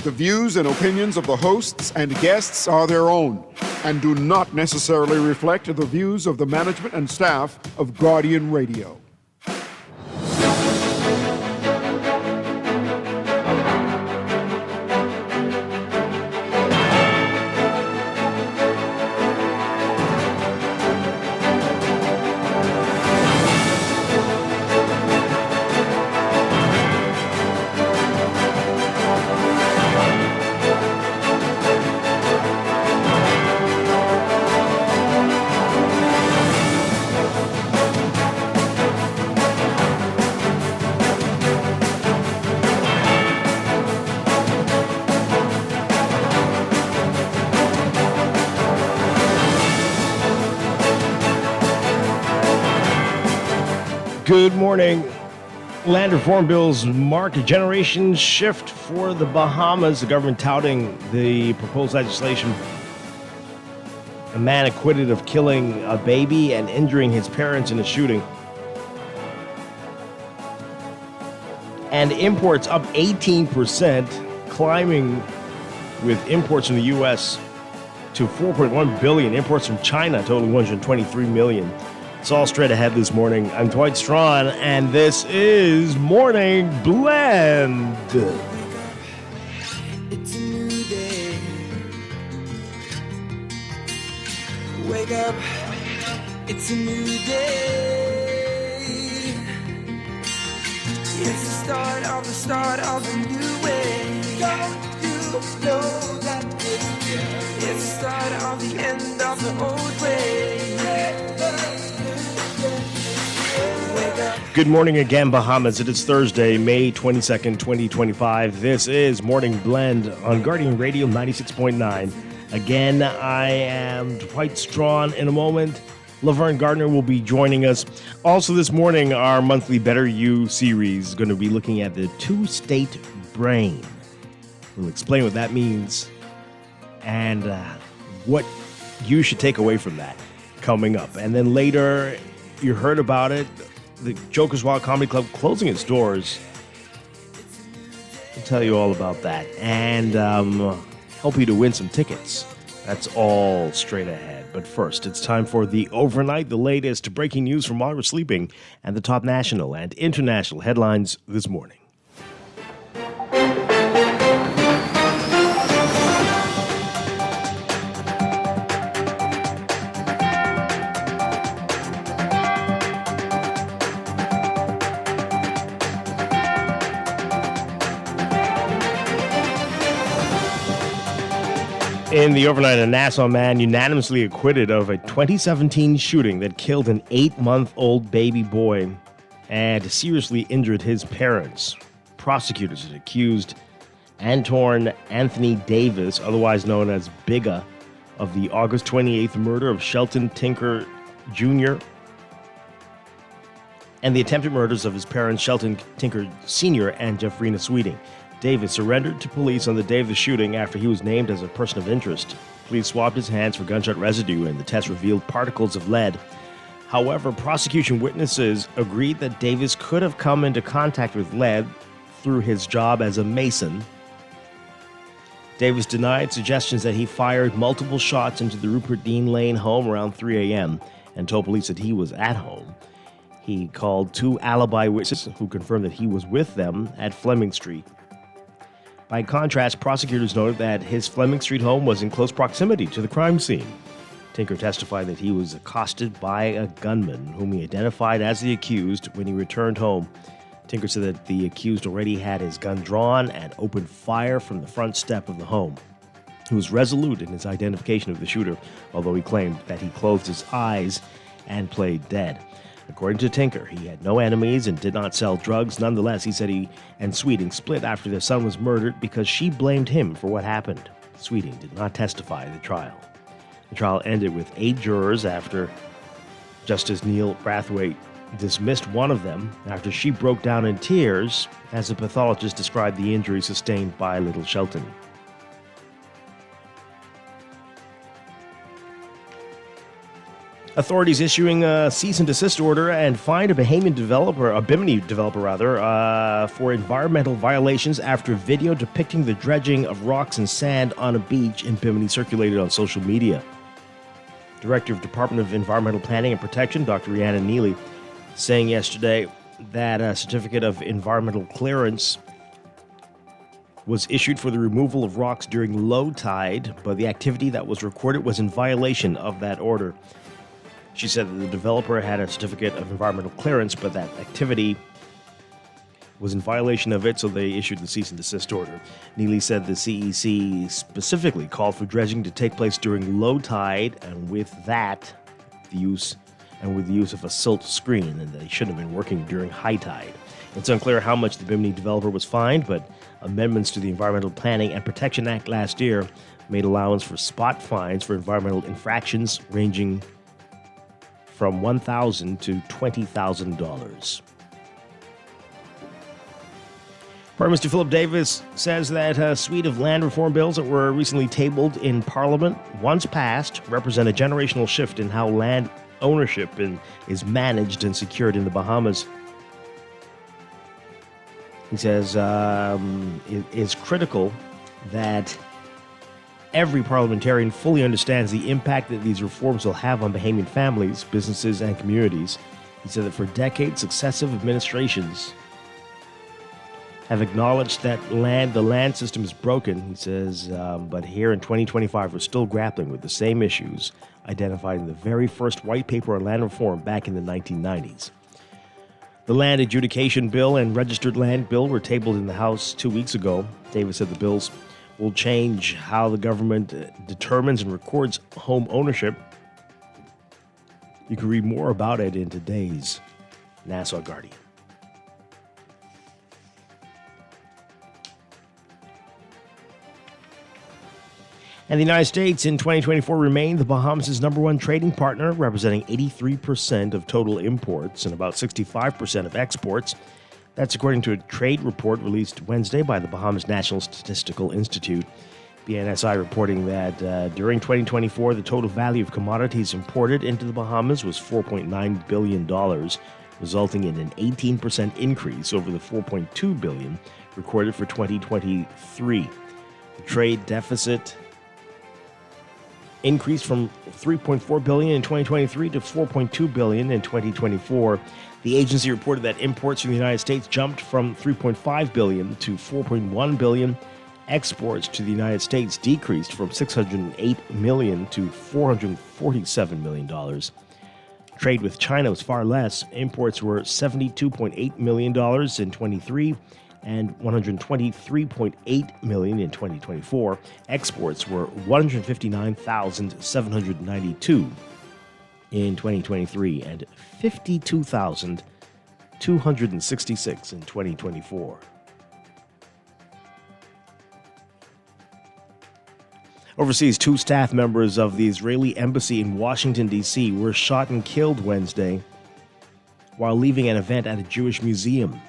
The views and opinions of the hosts and guests are their own and do not necessarily reflect the views of the management and staff of Guardian Radio. Good morning. Land reform bills mark a generation shift for the Bahamas. The government touting the proposed legislation. A man acquitted of killing a baby and injuring his parents in a shooting. And imports up 18%, climbing with imports from the U.S. to 4.1 billion. Imports from China totaling 123 million. It's all straight ahead this morning. I'm Dwight Strachan, and this is Morning Blend. It's a new day. Wake up. It's a new day. It's the start of a new way. Don't you know that it's the start of the end of the old way. Good morning again, Bahamas. It is Thursday, May 22nd, 2025. This is Morning Blend on Guardian Radio 96.9. Again, I am Dwight Strachan. In a moment, Laverne Gardner will be joining us. Also this morning, our monthly Better You series is going to be looking at the two-state brain. We'll explain what that means and what you should take away from that coming up. And then later, you heard about it, the Joker's Wild Comedy Club closing its doors. I'll tell you all about that and help you to win some tickets. That's all straight ahead. But first, it's time for the overnight, the latest breaking news from while we're sleeping, and the top national and international headlines this morning. In the overnight, a Nassau man unanimously acquitted of a 2017 shooting that killed an 8-month-old baby boy and seriously injured his parents. Prosecutors had accused Anton Anthony Davis, otherwise known as Bigga, of the August 28th murder of Shelton Tinker Jr. and the attempted murders of his parents, Shelton Tinker Sr. and Jeffrina Sweeting. Davis surrendered to police on the day of the shooting after he was named as a person of interest. Police swabbed his hands for gunshot residue, and the test revealed particles of lead. However, prosecution witnesses agreed that Davis could have come into contact with lead through his job as a mason. Davis denied suggestions that he fired multiple shots into the Rupert Dean Lane home around 3 a.m. and told police that he was at home. He called 2 alibi witnesses who confirmed that he was with them at Fleming Street. By contrast, prosecutors noted that his Fleming Street home was in close proximity to the crime scene. Tinker testified that he was accosted by a gunman whom he identified as the accused when he returned home. Tinker said that the accused already had his gun drawn and opened fire from the front step of the home. He was resolute in his identification of the shooter, although he claimed that he closed his eyes and played dead. According to Tinker, he had no enemies and did not sell drugs. Nonetheless, he said he and Sweeting split after their son was murdered because she blamed him for what happened. Sweeting did not testify at the trial. The trial ended with 8 jurors after Justice Neil Brathwaite dismissed one of them after she broke down in tears as the pathologist described the injuries sustained by little Shelton. Authorities issuing a cease and desist order and fined a Bimini developer, for environmental violations after video depicting the dredging of rocks and sand on a beach in Bimini circulated on social media. Director of Department of Environmental Planning and Protection, Dr. Rhiannon Neely, saying yesterday that a certificate of environmental clearance was issued for the removal of rocks during low tide, but the activity that was recorded was in violation of that order. She said that the developer had a certificate of environmental clearance, but that activity was in violation of it, so they issued the cease and desist order. Neely said the CEC specifically called for dredging to take place during low tide, and with the use of a silt screen, and they shouldn't have been working during high tide. It's unclear how much the Bimini developer was fined, but amendments to the Environmental Planning and Protection Act last year made allowance for spot fines for environmental infractions ranging from $1,000 to $20,000. Prime Minister Philip Davis says that a suite of land reform bills that were recently tabled in Parliament, once passed, represent a generational shift in how land ownership is managed and secured in the Bahamas. He says it is critical that every parliamentarian fully understands the impact that these reforms will have on Bahamian families, businesses, and communities. He said that for decades, successive administrations have acknowledged that the land system is broken. He says, but here in 2025, we're still grappling with the same issues identified in the very first white paper on land reform back in the 1990s. The Land Adjudication Bill and Registered Land Bill were tabled in the House 2 weeks ago. Davis said the bills will change how the government determines and records home ownership. You can read more about it in today's Nassau Guardian. And the United States in 2024 remained the Bahamas' number one trading partner, representing 83% of total imports and about 65% of exports. That's according to a trade report released Wednesday by the Bahamas National Statistical Institute. BNSI reporting that during 2024, the total value of commodities imported into the Bahamas was $4.9 billion, resulting in an 18% increase over the $4.2 billion recorded for 2023. The trade deficit increased from $3.4 billion in 2023 to $4.2 billion in 2024. The agency reported that imports from the United States jumped from $3.5 billion to $4.1 billion. Exports to the United States decreased from $608 million to $447 million. Trade with China was far less. Imports were $72.8 million in 23 and $123.8 million in 2024. Exports were $159,792 in 2023 and $52,266 in 2024. Overseas, 2 staff members of the Israeli embassy in Washington, D.C. were shot and killed Wednesday while leaving an event at a Jewish museum.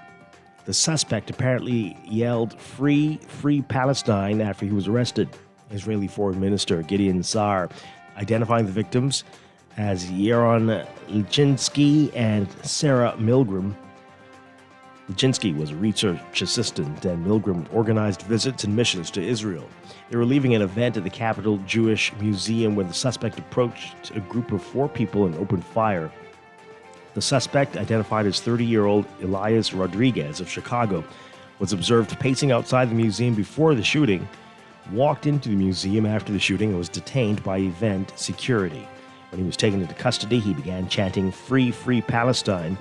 The suspect apparently yelled, "Free, free Palestine," after he was arrested. Israeli Foreign Minister Gideon Sa'ar identifying the victims as Yaron Lichinsky and Sarah Milgram. Lichinsky was a research assistant, and Milgram organized visits and missions to Israel. They were leaving an event at the Capitol Jewish Museum when the suspect approached a group of 4 people and opened fire. The suspect, identified as 30-year-old Elias Rodriguez of Chicago, was observed pacing outside the museum before the shooting, walked into the museum after the shooting, and was detained by event security. When he was taken into custody, he began chanting, "Free, free Palestine."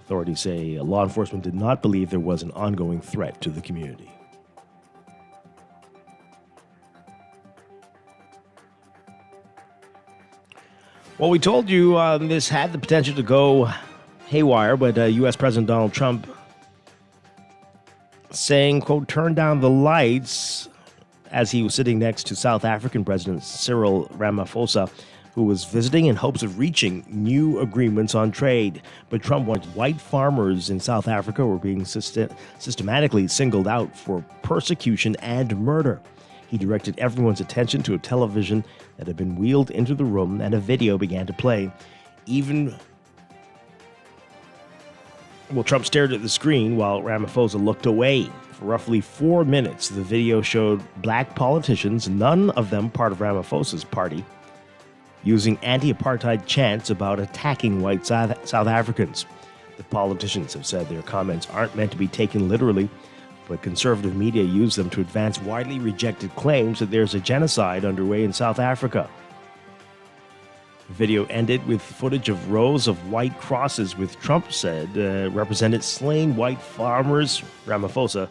Authorities say law enforcement did not believe there was an ongoing threat to the community. Well, we told you this had the potential to go haywire, but U.S. President Donald Trump saying, quote, "turn down the lights," as he was sitting next to South African President Cyril Ramaphosa, who was visiting in hopes of reaching new agreements on trade. But Trump wanted white farmers in South Africa were being systematically singled out for persecution and murder. He directed everyone's attention to a television that had been wheeled into the room, and a video began to play. Trump stared at the screen while Ramaphosa looked away. For roughly 4 minutes, the video showed black politicians, none of them part of Ramaphosa's party, using anti-apartheid chants about attacking white South Africans. The politicians have said their comments aren't meant to be taken literally, but conservative media use them to advance widely rejected claims that there's a genocide underway in South Africa. The video ended with footage of rows of white crosses, which Trump said represented slain white farmers. Ramaphosa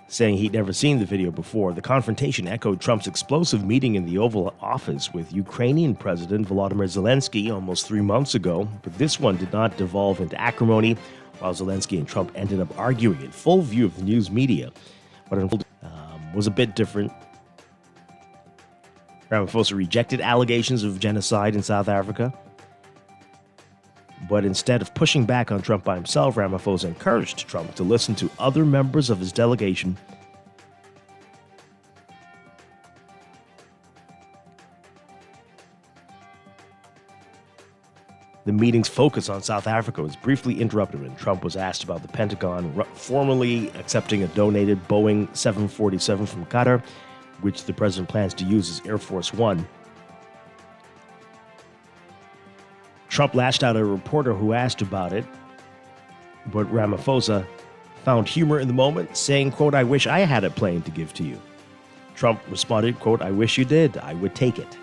saying he'd never seen the video before. The confrontation echoed Trump's explosive meeting in the Oval Office with Ukrainian President Volodymyr Zelensky almost 3 months ago, but this one did not devolve into acrimony, while Zelensky and Trump ended up arguing in full view of the news media. What unfolded was a bit different. Ramaphosa rejected allegations of genocide in South Africa, but instead of pushing back on Trump by himself, Ramaphosa encouraged Trump to listen to other members of his delegation. The meeting's focus on South Africa was briefly interrupted when Trump was asked about the Pentagon formally accepting a donated Boeing 747 from Qatar, which the president plans to use as Air Force One. Trump lashed out at a reporter who asked about it, but Ramaphosa found humor in the moment, saying, quote, "I wish I had a plane to give to you." Trump responded, quote, "I wish you did. I would take it."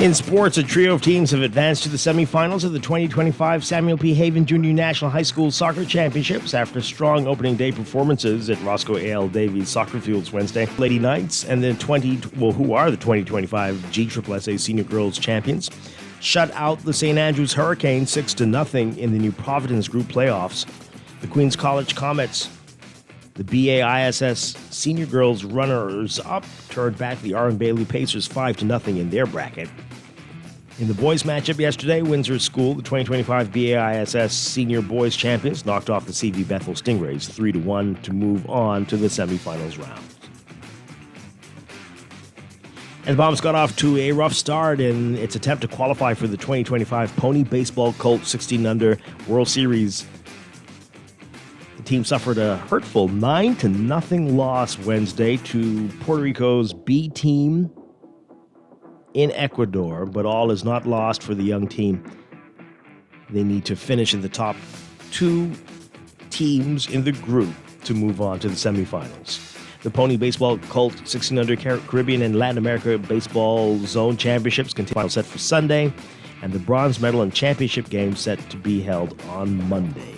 In sports, a trio of teams have advanced to the semifinals of the 2025 Samuel P. Haven Junior National High School Soccer Championships after strong opening day performances at Roscoe A.L. Davies Soccer Fields Wednesday. Lady Knights and the who are the 2025 GSSA Senior Girls Champions, shut out the St. Andrews Hurricanes 6-0 in the New Providence Group playoffs. The Queens College Comets, the BAISS Senior Girls runners-up, turned back the R.M. Bailey Pacers 5-0 in their bracket. In the boys' matchup yesterday, Windsor School, the 2025 BAISS Senior Boys Champions, knocked off the CV Bethel Stingrays 3-1 to move on to the semifinals round. And the Bombs got off to a rough start in its attempt to qualify for the 2025 Pony Baseball Colt 16-Under World Series. The team suffered a hurtful 9-0 loss Wednesday to Puerto Rico's B team in Ecuador, but all is not lost for the young team. They need to finish in the top two teams in the group to move on to the semifinals. The Pony Baseball Colt 16-Under Caribbean and Latin America Baseball Zone Championships continue set for Sunday, and the bronze medal and championship game set to be held on Monday.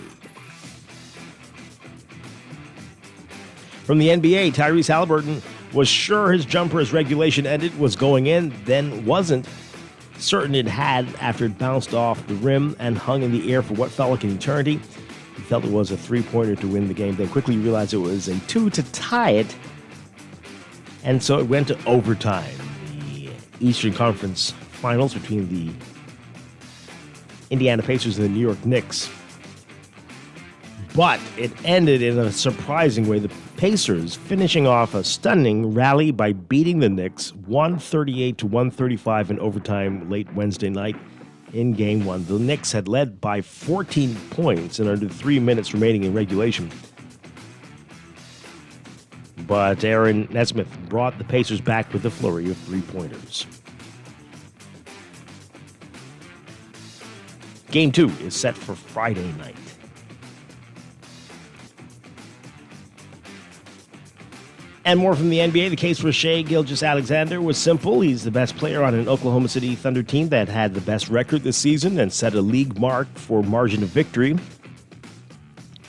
From the NBA, Tyrese Halliburton was sure his jumper as regulation ended was going in, then wasn't certain it had after it bounced off the rim and hung in the air for what felt like an eternity. He felt it was a three-pointer to win the game, then quickly realized it was a two to tie it, and so it went to overtime. The Eastern Conference Finals between the Indiana Pacers and the New York Knicks. But it ended in a surprising way. The Pacers finishing off a stunning rally by beating the Knicks 138-135 in overtime late Wednesday night in Game 1. The Knicks had led by 14 points in under 3 minutes remaining in regulation. But Aaron Nesmith brought the Pacers back with a flurry of three-pointers. Game 2 is set for Friday night. And more from the NBA. The case for Shai Gilgeous-Alexander was simple. He's the best player on an Oklahoma City Thunder team that had the best record this season and set a league mark for margin of victory.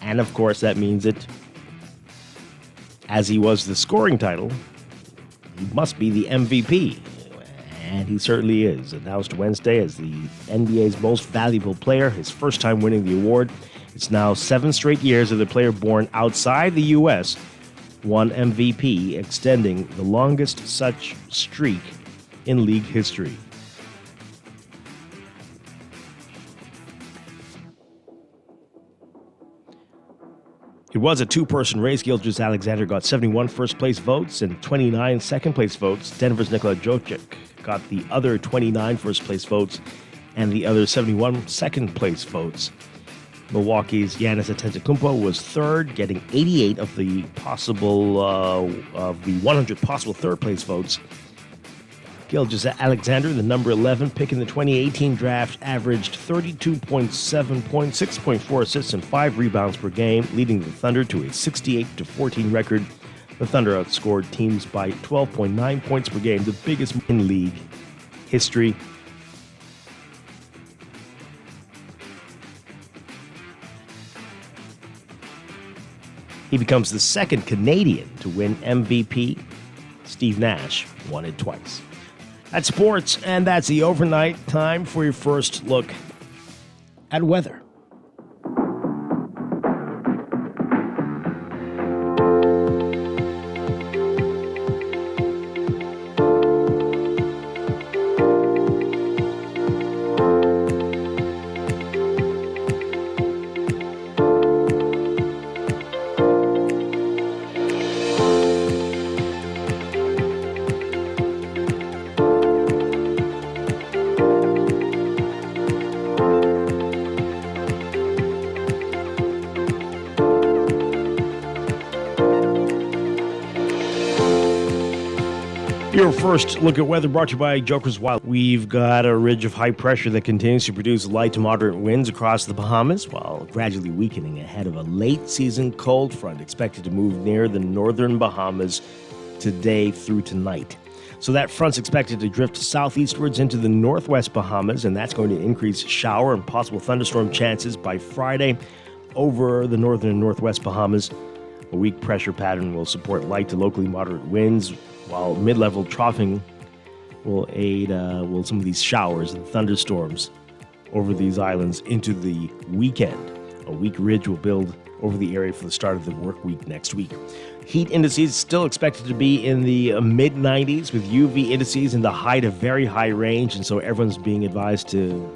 And, of course, that means that as he was the scoring title, he must be the MVP. and he certainly is. Announced Wednesday as the NBA's most valuable player, his first time winning the award. It's now 7 straight years of the player born outside the U.S. won MVP, extending the longest such streak in league history. It was a two-person race. Gilgeous-Alexander got 71 first-place votes and 29 second-place votes. Denver's Nikola Jokic got the other 29 first-place votes and the other 71 second-place votes. Milwaukee's Giannis Antetokounmpo was third, getting 88 of the 100 possible third-place votes. Gilgeous-Alexander, the number 11 pick in the 2018 draft, averaged 32.7 points, 6.4 assists, and 5 rebounds per game, leading the Thunder to a 68-14 record. The Thunder outscored teams by 12.9 points per game, the biggest in league history. He becomes the second Canadian to win MVP. Steve Nash won it twice. That's sports, and that's the overnight. Time for your first look at weather. Your first look at weather brought to you by Joker's Wild. We've got a ridge of high pressure that continues to produce light to moderate winds across the Bahamas, while gradually weakening ahead of a late-season cold front expected to move near the northern Bahamas today through tonight. So that front's expected to drift southeastwards into the northwest Bahamas, and that's going to increase shower and possible thunderstorm chances by Friday over the northern and northwest Bahamas. A weak pressure pattern will support light to locally moderate winds, while mid-level troughing will aid some of these showers and thunderstorms over these islands into the weekend. A weak ridge will build over the area for the start of the work week next week. Heat indices still expected to be in the mid-90s, with UV indices in the high to very high range, and so everyone's being advised to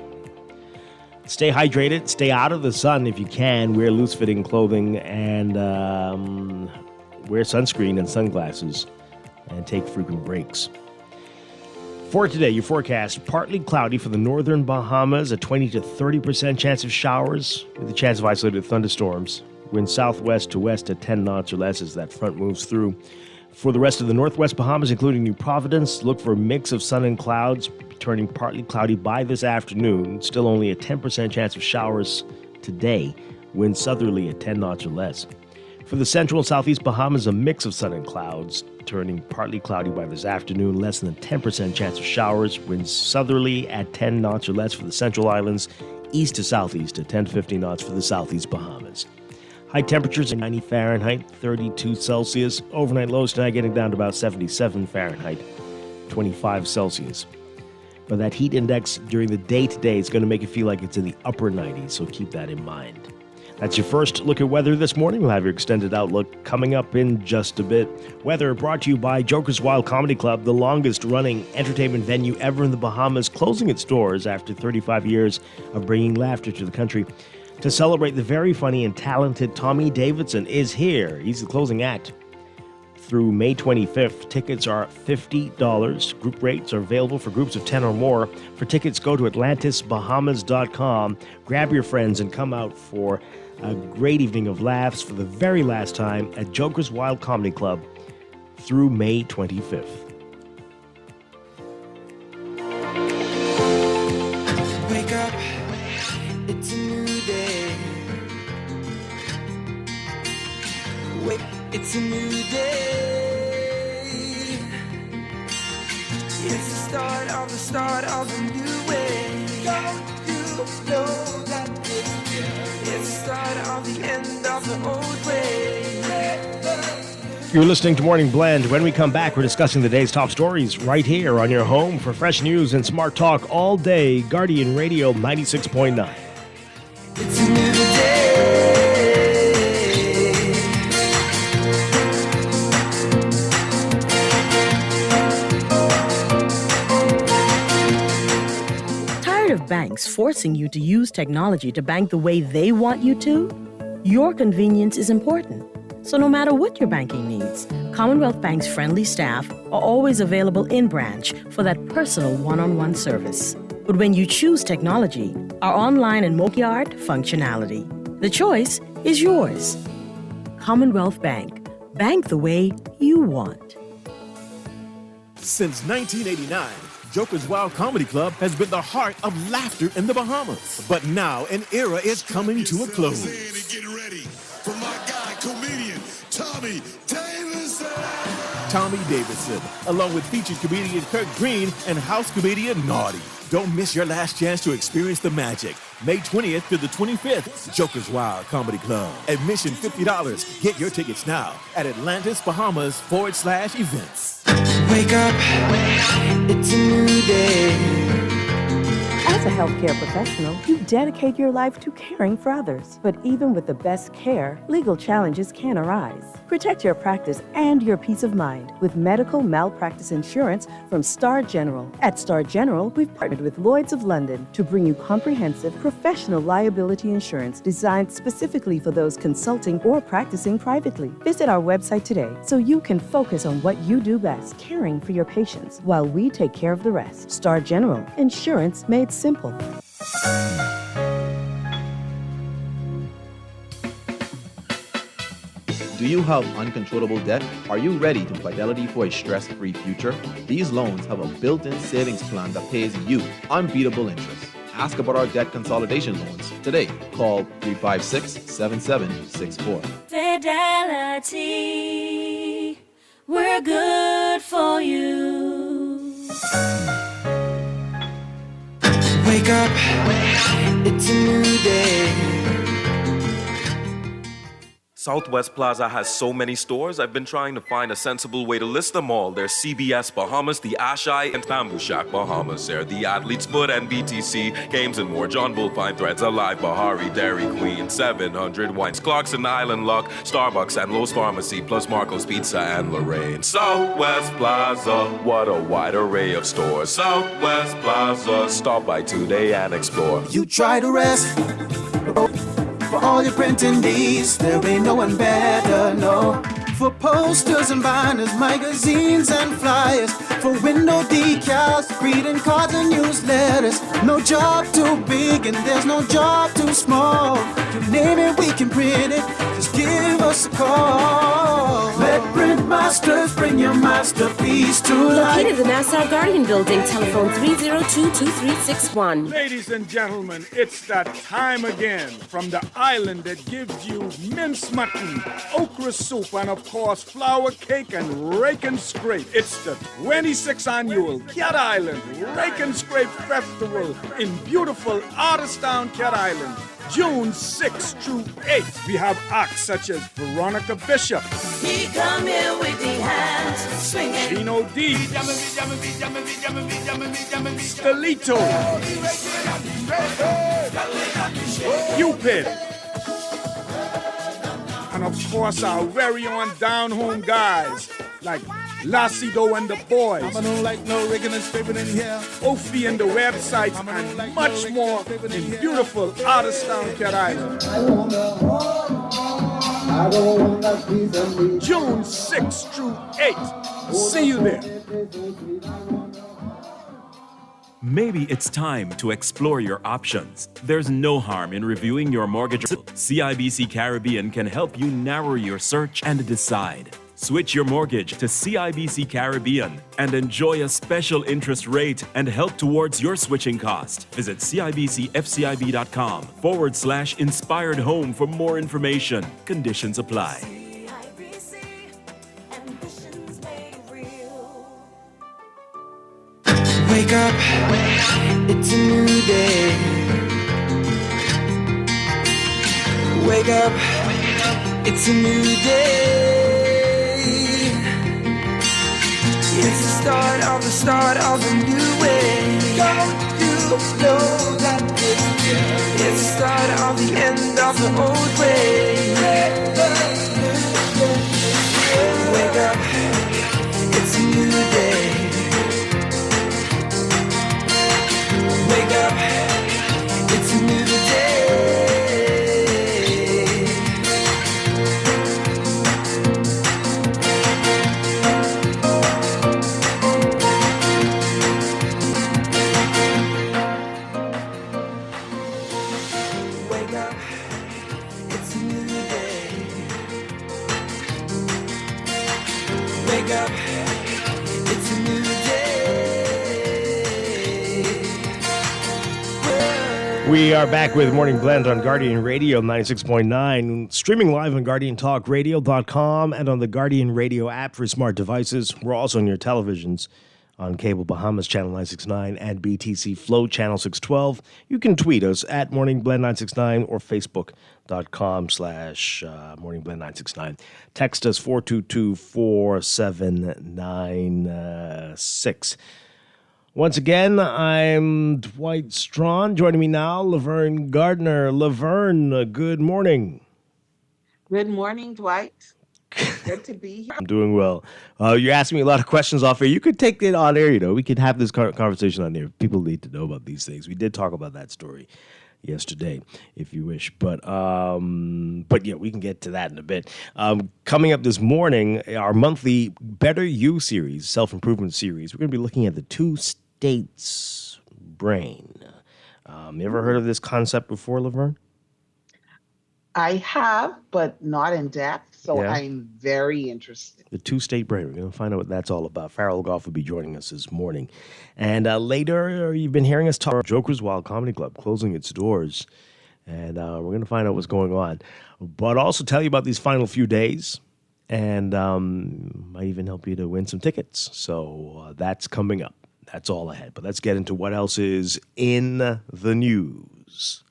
stay hydrated, stay out of the sun if you can, wear loose-fitting clothing, and wear sunscreen and sunglasses, and take frequent breaks. For today, your forecast: partly cloudy for the northern Bahamas, a 20 to 30% chance of showers, with a chance of isolated thunderstorms. Wind southwest to west at 10 knots or less as that front moves through. For the rest of the northwest Bahamas, including New Providence, look for a mix of sun and clouds, turning partly cloudy by this afternoon. Still only a 10% chance of showers today. Wind southerly at 10 knots or less. For the central and southeast Bahamas, a mix of sun and clouds, turning partly cloudy by this afternoon. Less than a 10% chance of showers. Winds southerly at 10 knots or less for the central islands. East to southeast at 10 to 15 knots for the southeast Bahamas. High temperatures at 90 Fahrenheit, 32 Celsius. Overnight lows tonight getting down to about 77 Fahrenheit, 25 Celsius. But that heat index during the day today is going to make it feel like it's in the upper 90s, so keep that in mind. That's your first look at weather this morning. We'll have your extended outlook coming up in just a bit. Weather brought to you by Joker's Wild Comedy Club, the longest-running entertainment venue ever in the Bahamas, closing its doors after 35 years of bringing laughter to the country. To celebrate the very funny and talented Tommy Davidson is here. He's the closing act. Through May 25th, tickets are $50. Group rates are available for groups of 10 or more. For tickets, go to atlantisbahamas.com. Grab your friends and come out for a great evening of laughs for the very last time at Joker's Wild Comedy Club through May 25th. Wake up, it's a new day. Wake, it's a new day. It's the start of a new way. Don't you know that it's the start of the end of the old way? You're listening to Morning Blend. When we come back, we're discussing the day's top stories right here on your home for fresh news and smart talk all day. Guardian Radio 96.9. It's a new day. Tired of banks forcing you to use technology to bank the way they want you to? Your convenience is important. So no matter what your banking needs, Commonwealth Bank's friendly staff are always available in branch for that personal one-on-one service. But when you choose technology, our online and multi-art functionality, the choice is yours. Commonwealth Bank. Bank the way you want. Since 1989, Joker's Wild Comedy Club has been the heart of laughter in the Bahamas. But now an era is coming to a close. Get ready for my guy, comedian Tommy Davidson. Tommy Davidson, along with featured comedian Kirk Green and house comedian Naughty. Don't miss your last chance to experience the magic. May 20th to the 25th, Joker's Wild Comedy Club. Admission $50. Get your tickets now at Atlantis, Bahamas /events. Wake up, it's a new day. As a healthcare professional, you dedicate your life to caring for others. But even with the best care, legal challenges can arise. Protect your practice and your peace of mind with medical malpractice insurance from Star General. At Star General, we've partnered with Lloyd's of London to bring you comprehensive professional liability insurance designed specifically for those consulting or practicing privately. Visit our website today so you can focus on what you do best, caring for your patients, while we take care of the rest. Star General, insurance made simple. Do you have uncontrollable debt? Are you ready to Fidelity for a stress-free future? These loans have a built-in savings plan that pays you unbeatable interest. Ask about our debt consolidation loans today. Call 356-7764. Fidelity, we're good for you. Wake up, it's a new day. Southwest Plaza has so many stores, I've been trying to find a sensible way to list them all. There's CBS Bahamas, the Ashai, and Bamboo Shack Bahamas. There are the Athlete's Foot and BTC, Games and More, John Bull Fine Threads, Alive, Bahari, Dairy Queen, 700 Wines, Clarkson Island Luck, Starbucks and Lowe's Pharmacy, plus Marco's Pizza and Lorraine. Southwest Plaza, what a wide array of stores. Southwest Plaza, stop by today and explore. You try to rest for all your printing needs. There ain't no one better, no. For posters and banners, magazines and flyers, for window decals, greeting cards and newsletters. No job too big and there's no job too small. You name it, we can print it. Just give us a call. Let Print Masters bring your masterpiece to life. Located in the Nassau Guardian Building, telephone 302-2361. Ladies and gentlemen, it's that time again from the island that gives you mince mutton, okra soup, and of course flour cake and rake and scrape. It's the 26th annual Cat Island Rake and Scrape Festival in beautiful Artistown, Cat Island. June 6th through 8th, we have acts such as Veronica Bishop, He come here with the hands swinging. Chino D, Stelito, Cupid, and of course our very own down home guys like Lassido and the Boys, I don't like no rigging and scraping in here. Ophi and the websites, and much more in beautiful Artistown, Cat Island. June 6th through 8th. See you there. Maybe it's time to explore your options. There's no harm in reviewing your mortgage. CIBC Caribbean can help you narrow your search and decide. Switch your mortgage to CIBC Caribbean and enjoy a special interest rate and help towards your switching cost. Visit CIBCFCIB.com/inspired home for more information. Conditions apply. Wake up, it's a new day. Wake up, it's a new day. It's the start of a new way. Don't you know that it's the start of the end of the old way? Wake up, it's a new day. Wake up, it's a new day. Wake up, it's a new day. Wake up, it's a new day. We are back with Morning Blend on Guardian Radio 96.9, streaming live on GuardianTalkRadio.com and on the Guardian Radio app for smart devices. We're also on your televisions on Cable Bahamas Channel 969 and BTC Flow Channel 612. You can tweet us at Morning Blend 969 or Facebook.com/Morning Blend 969. Text us 422-4796. Once again, I'm Dwight Strachan. Joining me now, Laverne Gardner. Laverne, good morning. Good morning, Dwight. Good to be here. I'm doing well. You're asking me a lot of questions off air. You could take it on air, We could have this conversation on air. People need to know about these things. We did talk about that story yesterday, if you wish. But yeah, we can get to that in a bit. Coming up this morning, our monthly Better You series, self-improvement series. We're going to be looking at the two states brain. You ever heard of this concept before, Laverne? I have, but not in depth, so Yeah. I'm very interested. The two-state brain. We're going to find out what that's all about. Farrell Goff will be joining us this morning. And later, you've been hearing us talk about Joker's Wild Comedy Club closing its doors. And we're going to find out what's going on. But also tell you about these final few days. And might even help you to win some tickets. So that's coming up. That's all ahead. But let's get into what else is in the news.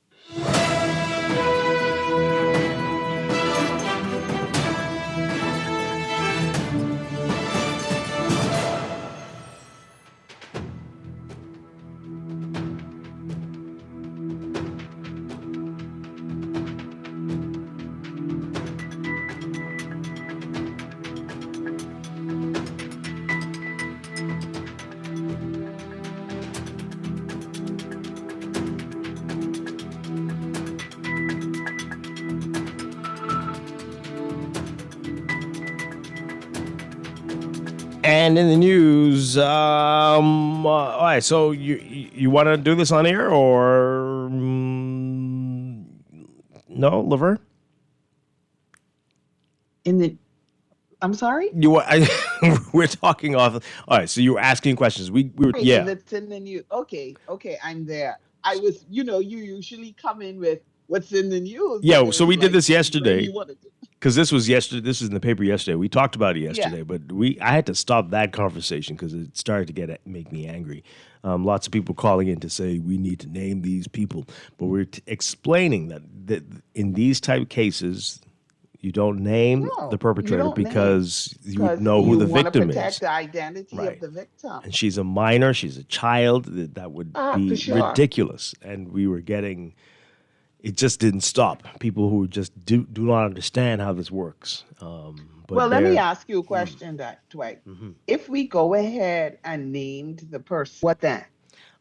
And in the news, all right, so you want to do this on air or no, Laverne? I'm sorry? We're talking off. All right, so you were asking questions. We were, yeah. That's in the news. Okay, I'm there. I was, you usually come in with what's in the news. Yeah, so we did this yesterday. What you Because this was yesterday. This was in the paper yesterday. We talked about it yesterday, Yeah. but I had to stop that conversation because it started to make me angry. Lots of people calling in to say we need to name these people, but we're explaining that in these type of cases, you don't name the perpetrator because you would know who the victim protect is. the identity Right. of the victim. And she's a minor. She's a child. That would be for sure. ridiculous. And we were getting. It just didn't stop. People who just do not understand how this works. Well, let me ask you a question, Dwight. If we go ahead and named the person, what then?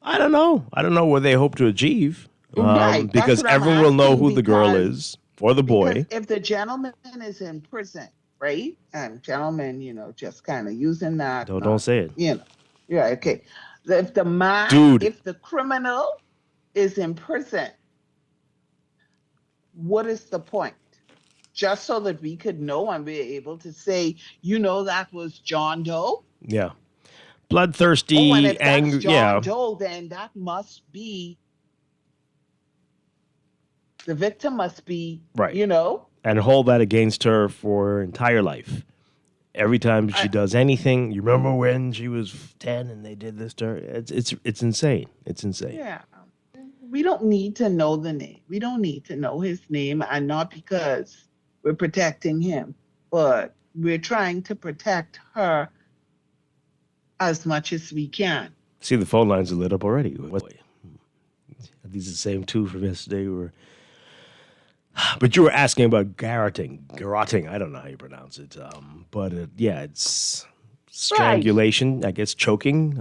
I don't know. I don't know what they hope to achieve. Right, that's Because what I'm everyone will know asking, who the girl because- is or the boy. Because if the gentleman is in prison, right? And gentleman, just kind of using that. Don't say it. Yeah, okay. If the man, Dude. if the criminal is in prison, what is the point? Just so that we could know and be able to say, that was John Doe. Yeah. Bloodthirsty, And if angry. that's John Yeah. Doe, then that must be the victim. Must be Right. And hold that against her for her entire life. Every time she does anything, you remember when she was 10 and they did this to her? It's insane. It's insane. Yeah. We don't need to know the name. We don't need to know his name, and not because we're protecting him, but we're trying to protect her as much as we can. See, the phone lines are lit up already. These are the same two from yesterday. But you were asking about garroting. I don't know how you pronounce it. But it's strangulation, right. I guess choking.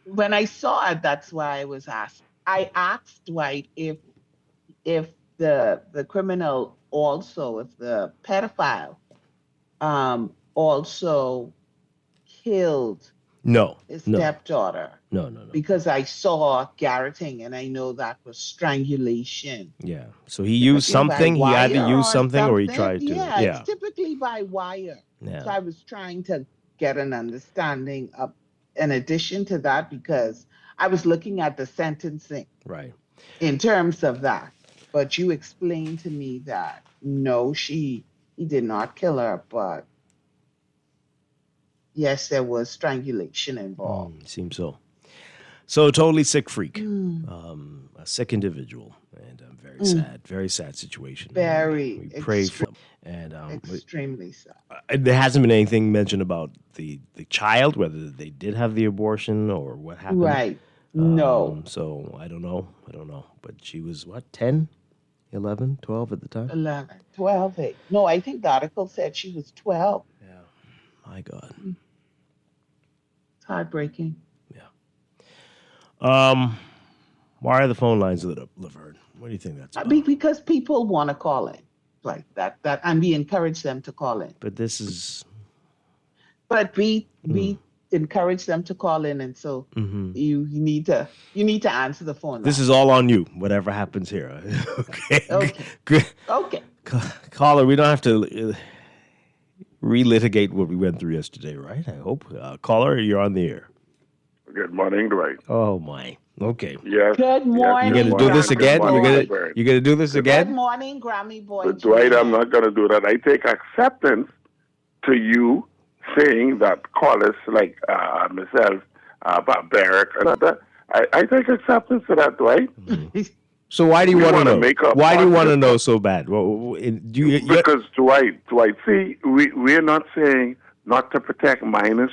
When I saw it, that's why I was asked. I asked Dwight if the criminal also, if the pedophile also killed his stepdaughter. No. Because I saw garroting and I know that was strangulation. Yeah. So he used something. He either used something or he tried to. Yeah, it's typically by wire. Yeah. So I was trying to get an understanding of, in addition to that, because I was looking at the sentencing. Right. In terms of that. But you explained to me that no, he did not kill her, but yes, there was strangulation involved. Seems so. So totally sick freak, a sick individual, and very sad situation. We pray for him, and extremely sad. There hasn't been anything mentioned about the child, whether they did have the abortion or what happened. Right. No. So I don't know. But she was, 10, 11, 12 at the time? 11, 12. No, I think the article said she was 12. Yeah. My God. It's heartbreaking. Yeah. Why are the phone lines lit up, Laverne? What do you think that's about? Because people want to call in. Like that, and we encourage them to call in. But this is... But we encourage them to call in, and so you need to answer the phone. This is all on you. Whatever happens here. Okay. Good. Okay. Caller, we don't have to relitigate what we went through yesterday, right? I hope. Caller, you're on the air. Good morning, Dwight. Oh my. Okay. Yes. Good morning. You're gonna do this again? You're gonna do this again? Good morning, Grammy boy. But Dwight, I'm not gonna do that. I take acceptance to you saying that callers like myself, Barrett, I take acceptance to that, Dwight. So why do you want to know? Why do you want to know so bad? Because Dwight, see, we're not saying not to protect minors.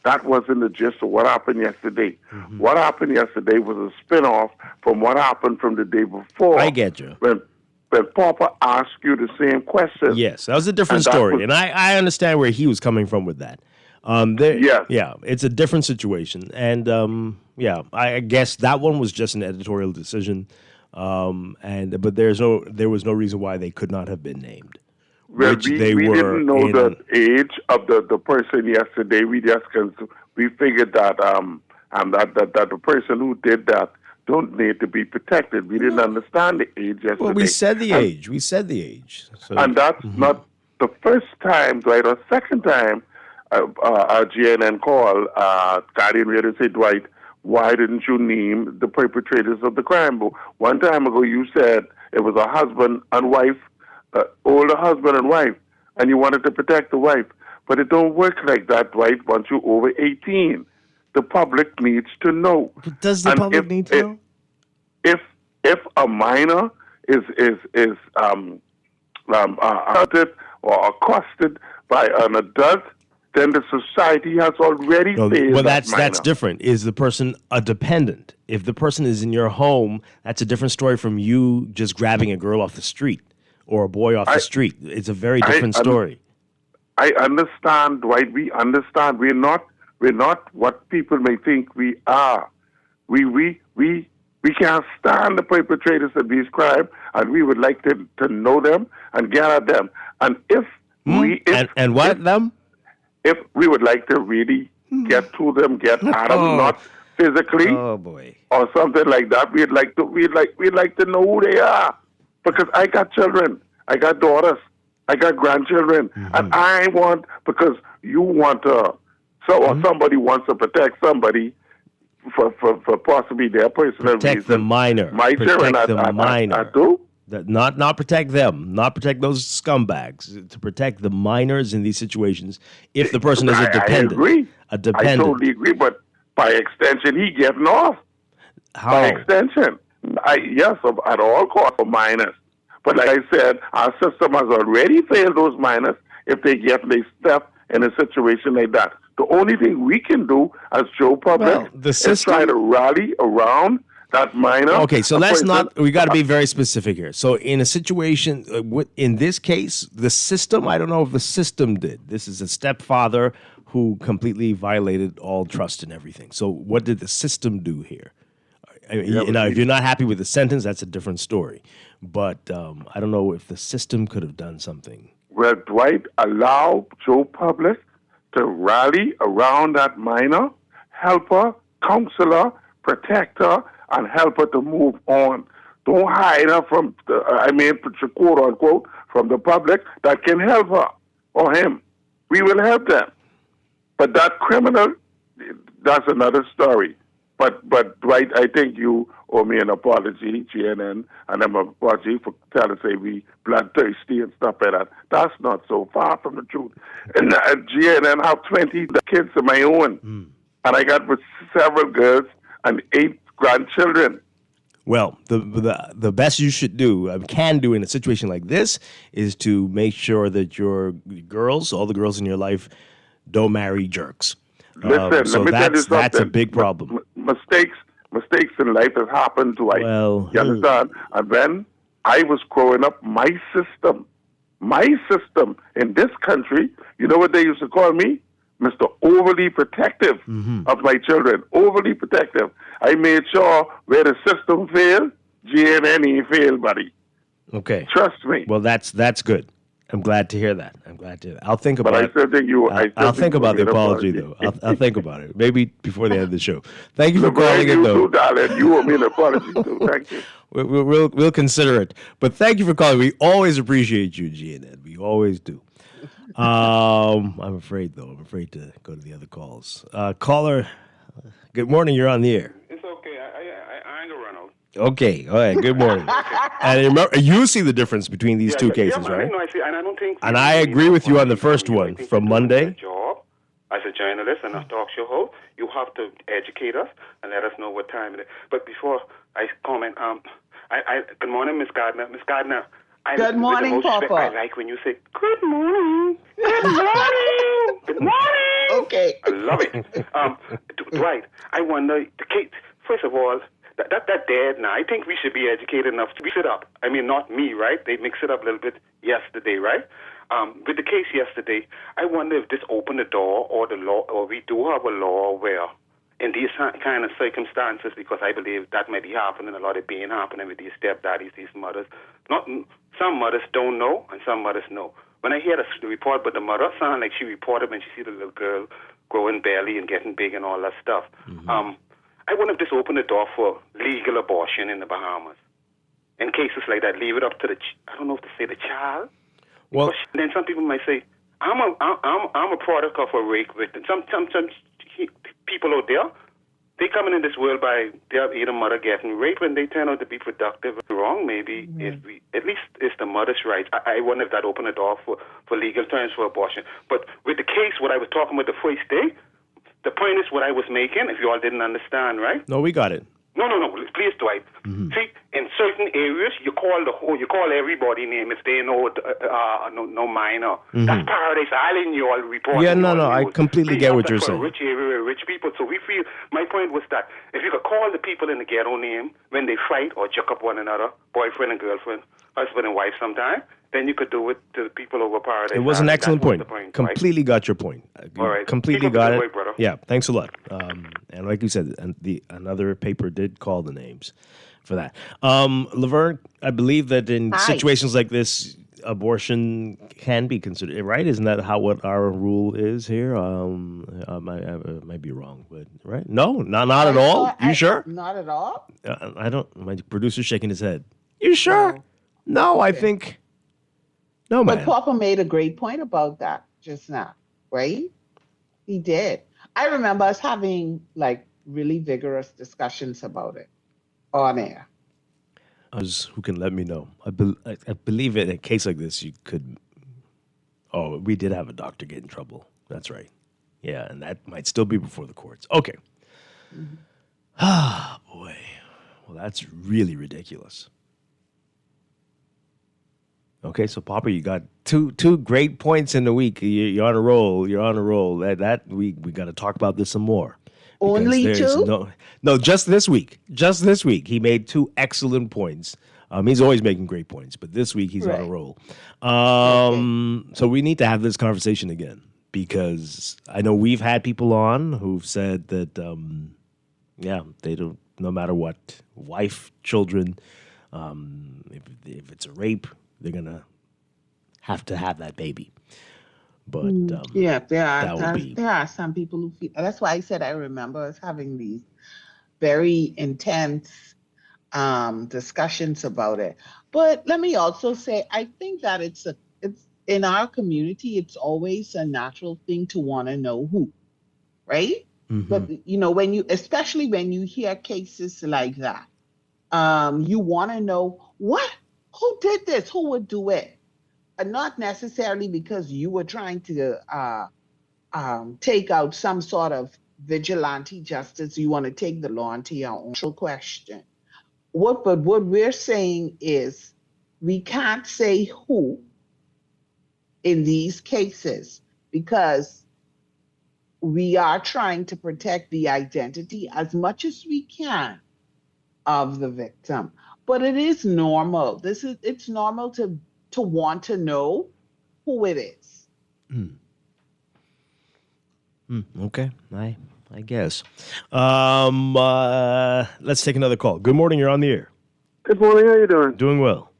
That wasn't the gist of what happened yesterday. What happened yesterday was a spin-off from what happened from the day before. I get you. When Papa asked you the same question. Yes, that was a different story. And I understand where he was coming from with that. Yeah, it's a different situation. And I guess that one was just an editorial decision. But there was no reason why they could not have been named. Well, we didn't know the age of the person yesterday. We figured that that the person who did that don't need to be protected. We didn't understand the age yesterday. Well, we said the age. So, and that's not the first time, Dwight, or second time our GNN call, Guardian Radio said, Dwight, why didn't you name the perpetrators of the crime? But one time ago you said it was a husband and wife, older husband and wife, and you wanted to protect the wife. But it don't work like that, Dwight, once you're over 18. The public needs to know. But does the public need to know? If a minor is assaulted or accosted by an adult, then the society has already failed. Well, that's different. Is the person a dependent? If the person is in your home, that's a different story from you just grabbing a girl off the street or a boy off the street. It's a very different story. I understand, Dwight. We understand. We're not what people may think we are. We can't stand the perpetrators of these crimes, and we would like to know them and get at them. And if we would like to really get to them, get at them, not physically, or something like that, we'd like to know who they are. Because I got children, I got daughters, I got grandchildren, and I want, because you want to. Or somebody wants to protect somebody for possibly their personal reason. Protect the minor. My children, I do. Not protect them. Not protect those scumbags. To protect the minors in these situations. If the person is a dependent. I agree. A dependent. I totally agree. But by extension, he getting off. How? By extension, yes, at all costs for minors. But like I said, our system has already failed those minors if they get their stuff in a situation like that. The only thing we can do as Joe Public the is system- try to rally around that minor. Okay, so For let's instance, not. We got to be very specific here. So, in a situation, in this case, the system. I don't know if the system did. This is a stepfather who completely violated all trust and everything. So, what did the system do here? If you're not happy with the sentence, that's a different story. But I don't know if the system could have done something. Well, Dwight, allow Joe Public to rally around that minor, help her, counsel her, protect her, and help her to move on. Don't hide her from, quote unquote, from the public that can help her or him. We will help them. But that criminal, that's another story. But Dwight, I think you owe me an apology, GNN, and I'm an apology for trying to say we bloodthirsty and stuff like that. That's not so far from the truth. And GNN, I have 20 kids of my own, and I got with several girls and 8 grandchildren. Well, the best you should do, can do in a situation like this, is to make sure that your girls, all the girls in your life, don't marry jerks. Listen, so let me tell you something. that's a big problem. Mistakes in life have happened to us. Well, you understand? And when I was growing up, my system in this country, you know what they used to call me? Mr. Overly Protective of my children. Overly protective. I made sure where the system failed, GNN failed, buddy. Okay. Trust me. Well, that's good. I'm glad to hear that. I'll think about it. But I still think you. I'll think about the apology, though. I'll think about it. Maybe before the end of the show. Thank you for calling in, though. You too, darling. You owe me an apology, too. Thank you. We'll consider it. But thank you for calling. We always appreciate you, GNN. We always do. I'm afraid, though. I'm afraid to go to the other calls. Caller, good morning. You're on the air. It's okay. I ain't gonna run out. Okay. All right. Good morning. And remember, you see the difference between these two cases, yeah, right? No, I see, and I don't think. And I agree with you on the first one from Monday. Job as a journalist and a talk show host, you have to educate us and let us know what time it is. But before I comment, good morning, Miss Gardner. Miss Gardner. Good morning, Papa. I like when you say good morning. Good morning. Good morning. Okay. I love it. Dwight, I wonder the case. First of all. That dead now. I think we should be educated enough to mix it up. I mean, not me, right? They mixed it up a little bit yesterday, right? With the case yesterday, I wonder if this opened the door or the law, or we do have a law where in these kind of circumstances, because I believe that may be happening, a lot of being happening with these stepdaddies, these mothers. Some mothers don't know and some mothers know. When I hear the report, but the mother sounded like she reported when she see the little girl growing belly and getting big and all that stuff. I wonder if this opened the door for legal abortion in the Bahamas. In cases like that, leave it up to I don't know if to say the child. Well, then some people might say, I'm a product of a rape victim. Some people out there, they coming in this world by their either mother getting raped and they turn out to be productive. Wrong, maybe if we at least it's the mother's rights. I wonder if that opened the door for legal terms for abortion. But with the case, what I was talking about the first day. The point is what I was making, if you all didn't understand, right? No, we got it. No, please, Dwight. See, in certain areas, you call everybody name if they know no minor. That's Paradise Island, you all report. Yeah, no, I completely get what you're saying. Rich area, rich people. So we feel, my point was that if you could call the people in the ghetto name when they fight or chuck up one another, boyfriend and girlfriend, husband and wife sometime, then you could do it to the people over Paradise. It was an excellent point. Completely right? got your point. All right. Completely got it. Way, brother. Yeah, thanks a lot. And like you said, another paper did call the names for that. Laverne, I believe that in situations like this, abortion can be considered, right? Isn't that what our rule is here? I might be wrong, but right? No, not at all. You sure? Not at all? I don't. My producer's shaking his head. You sure? No, I think... No, man. But Papa made a great point about that just now, right? He did. I remember us having really vigorous discussions about it on air. Who can let me know? I believe in a case like this, you could. Oh, we did have a doctor get in trouble. That's right. Yeah, and that might still be before the courts. Okay. Ah, boy. Well, that's really ridiculous. Okay, so Papa, you got two great points in the week. You're on a roll. You're on a roll. That we got to talk about this some more. Only There's two? No, just this week. Just this week, he made two excellent points. He's always making great points, but this week he's on a roll. So we need to have this conversation again because I know we've had people on who've said that, they don't. No matter what, wife, children, if it's a rape, they're gonna have to have that baby. But there are some people who feel. That's why I said I remember us having these very intense discussions about it. But let me also say, I think that it's in our community. It's always a natural thing to want to know who, right? Mm-hmm. But especially when you hear cases like that, you want to know who did this, who would do it, and not necessarily because you were trying to take out some sort of vigilante justice. You want to take the law into your own question. But what we're saying is we can't say who in these cases because we are trying to protect the identity as much as we can of the victim. But it is normal. It's normal to want to know who it is. Okay, I guess. Let's take another call. Good morning. You're on the air. Good morning. How you doing? Doing well.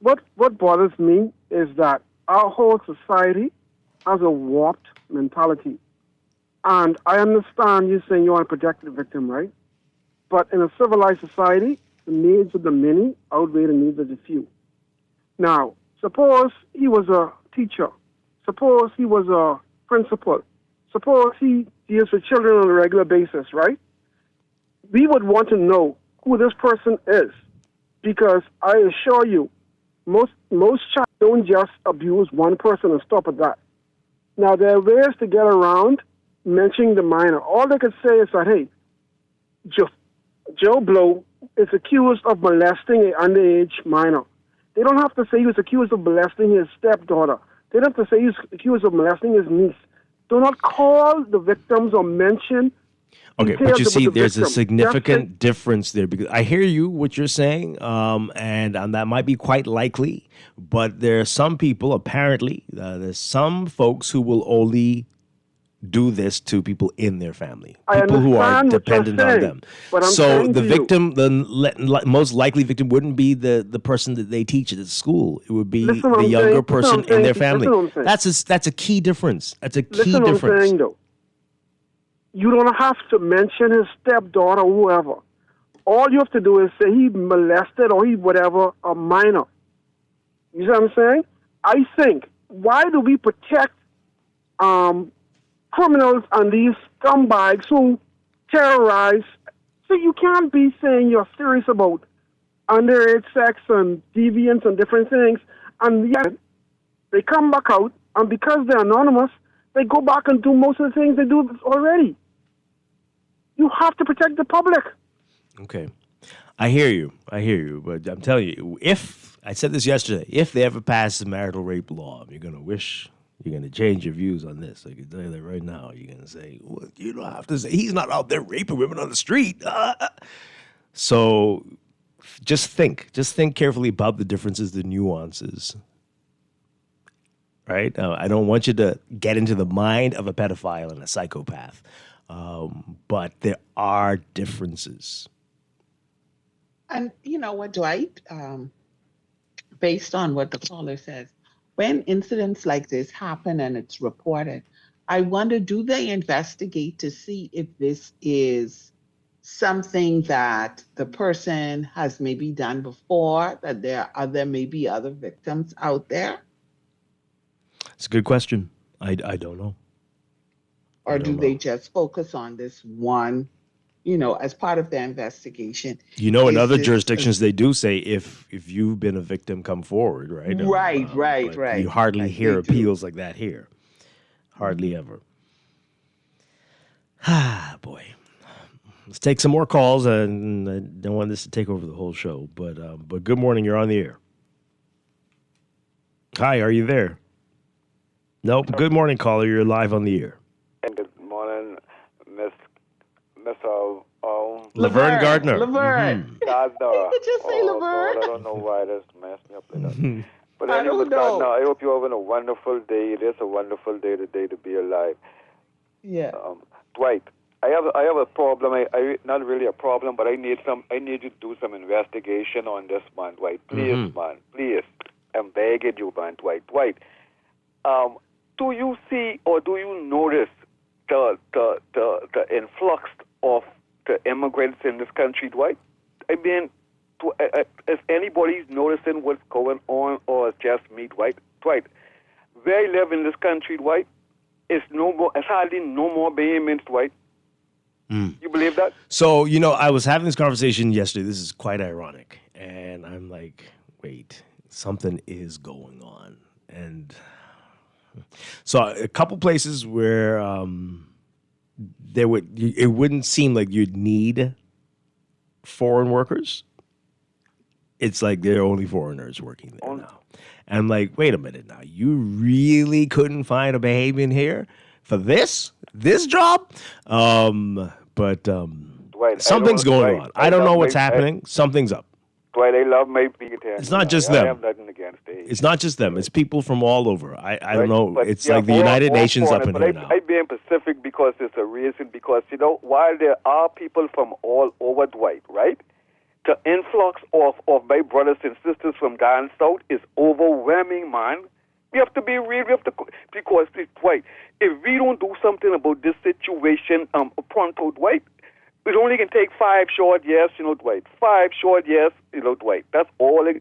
What bothers me is that our whole society has a warped mentality. And I understand you saying you want to protect the victim, right? But in a civilized society, the needs of the many outweigh the needs of the few. Now, suppose he was a teacher. Suppose he was a principal. Suppose he deals with children on a regular basis, right? We would want to know who this person is because I assure you, most child don't just abuse one person and stop at that. Now, there are ways to get around mentioning the minor. All they could say is that, hey, Joe Blow is accused of molesting an underage minor. They don't have to say he was accused of molesting his stepdaughter. They don't have to say he was accused of molesting his niece. Do not call the victims or mention. Okay, but you see, there's a significant difference there because I hear you, what you're saying, and that might be quite likely, but there are some people, apparently, there's some folks who will only do this to people in their family, people who are dependent on them. So the victim, the most likely victim wouldn't be the person that they teach at school. It would be the younger person in their family. That's a key difference. That's a key difference. What I'm saying, though. You don't have to mention his stepdaughter or whoever. All you have to do is say he molested or he whatever a minor. You see what I'm saying? I think, why do we protect criminals and these scumbags who terrorize? So you can't be saying you're serious about underage sex and deviance and different things, and yet they come back out, and because they're anonymous, they go back and do most of the things they do already. You have to protect the public. Okay. I hear you, but I'm telling you, if, I said this yesterday, if they ever pass the marital rape law, you're going to change your views on this. I can tell you that right now. You're going to say, well, you don't have to say, he's not out there raping women on the street. So just think carefully about the differences, the nuances. Right? I don't want you to get into the mind of a pedophile and a psychopath. But there are differences. And you know what, Dwight? Based on what the caller says, when incidents like this happen and it's reported, I wonder, do they investigate to see if this is something that the person has maybe done before, that there may be other victims out there? It's a good question. I don't know. Or do they just focus on this one, as part of their investigation? In other jurisdictions, they do say if you've been a victim, come forward, right? Right. You hardly hear appeals like that here. Hardly ever. Boy. Let's take some more calls, and I don't want this to take over the whole show. But good morning. You're on the air. Hi, are you there? Nope. Good morning, caller. You're live on the air. Good morning, Miss Laverne Gardner. Laverne. Gardner. You could just say Laverne. God, I don't know why this messed me up like that. But I anyway, don't Miss know. Gardner, I hope you're having a wonderful day. It is a wonderful day today to be alive. Yeah. Dwight, I have a problem. I not really a problem, but I need you to do some investigation on this, man, Dwight. Please, man, please. I'm begging you, man, Dwight. Dwight, do you see or do you notice the influx of the immigrants in this country, Dwight? I mean, is anybody noticing what's going on, or it's just me, Dwight? Dwight, where I live in this country, Dwight, it's hardly no more Bahamians, Dwight. You believe that? So, I was having this conversation yesterday. This is quite ironic. And I'm like, wait, something is going on. And so a couple places where it wouldn't seem like you'd need foreign workers. It's like there are only foreigners working there now. And I'm like, wait a minute now. You really couldn't find a Bahamian here for this job? But Dwight, something's going on. I don't know what's happening. Something's up. Dwight, I love my people. It's not just I them. have nothing against it. It's not just them. It's people from all over. I don't know. It's like the United Nations up in here now. I being Pacific because it's a reason. Because, while there are people from all over, Dwight, right? The influx of my brothers and sisters from down south is overwhelming, man. We have to be real. Because, Dwight, if we don't do something about this situation pronto, Dwight, it only can take 5 short years, Dwight. 5 short years, Dwight. That's all.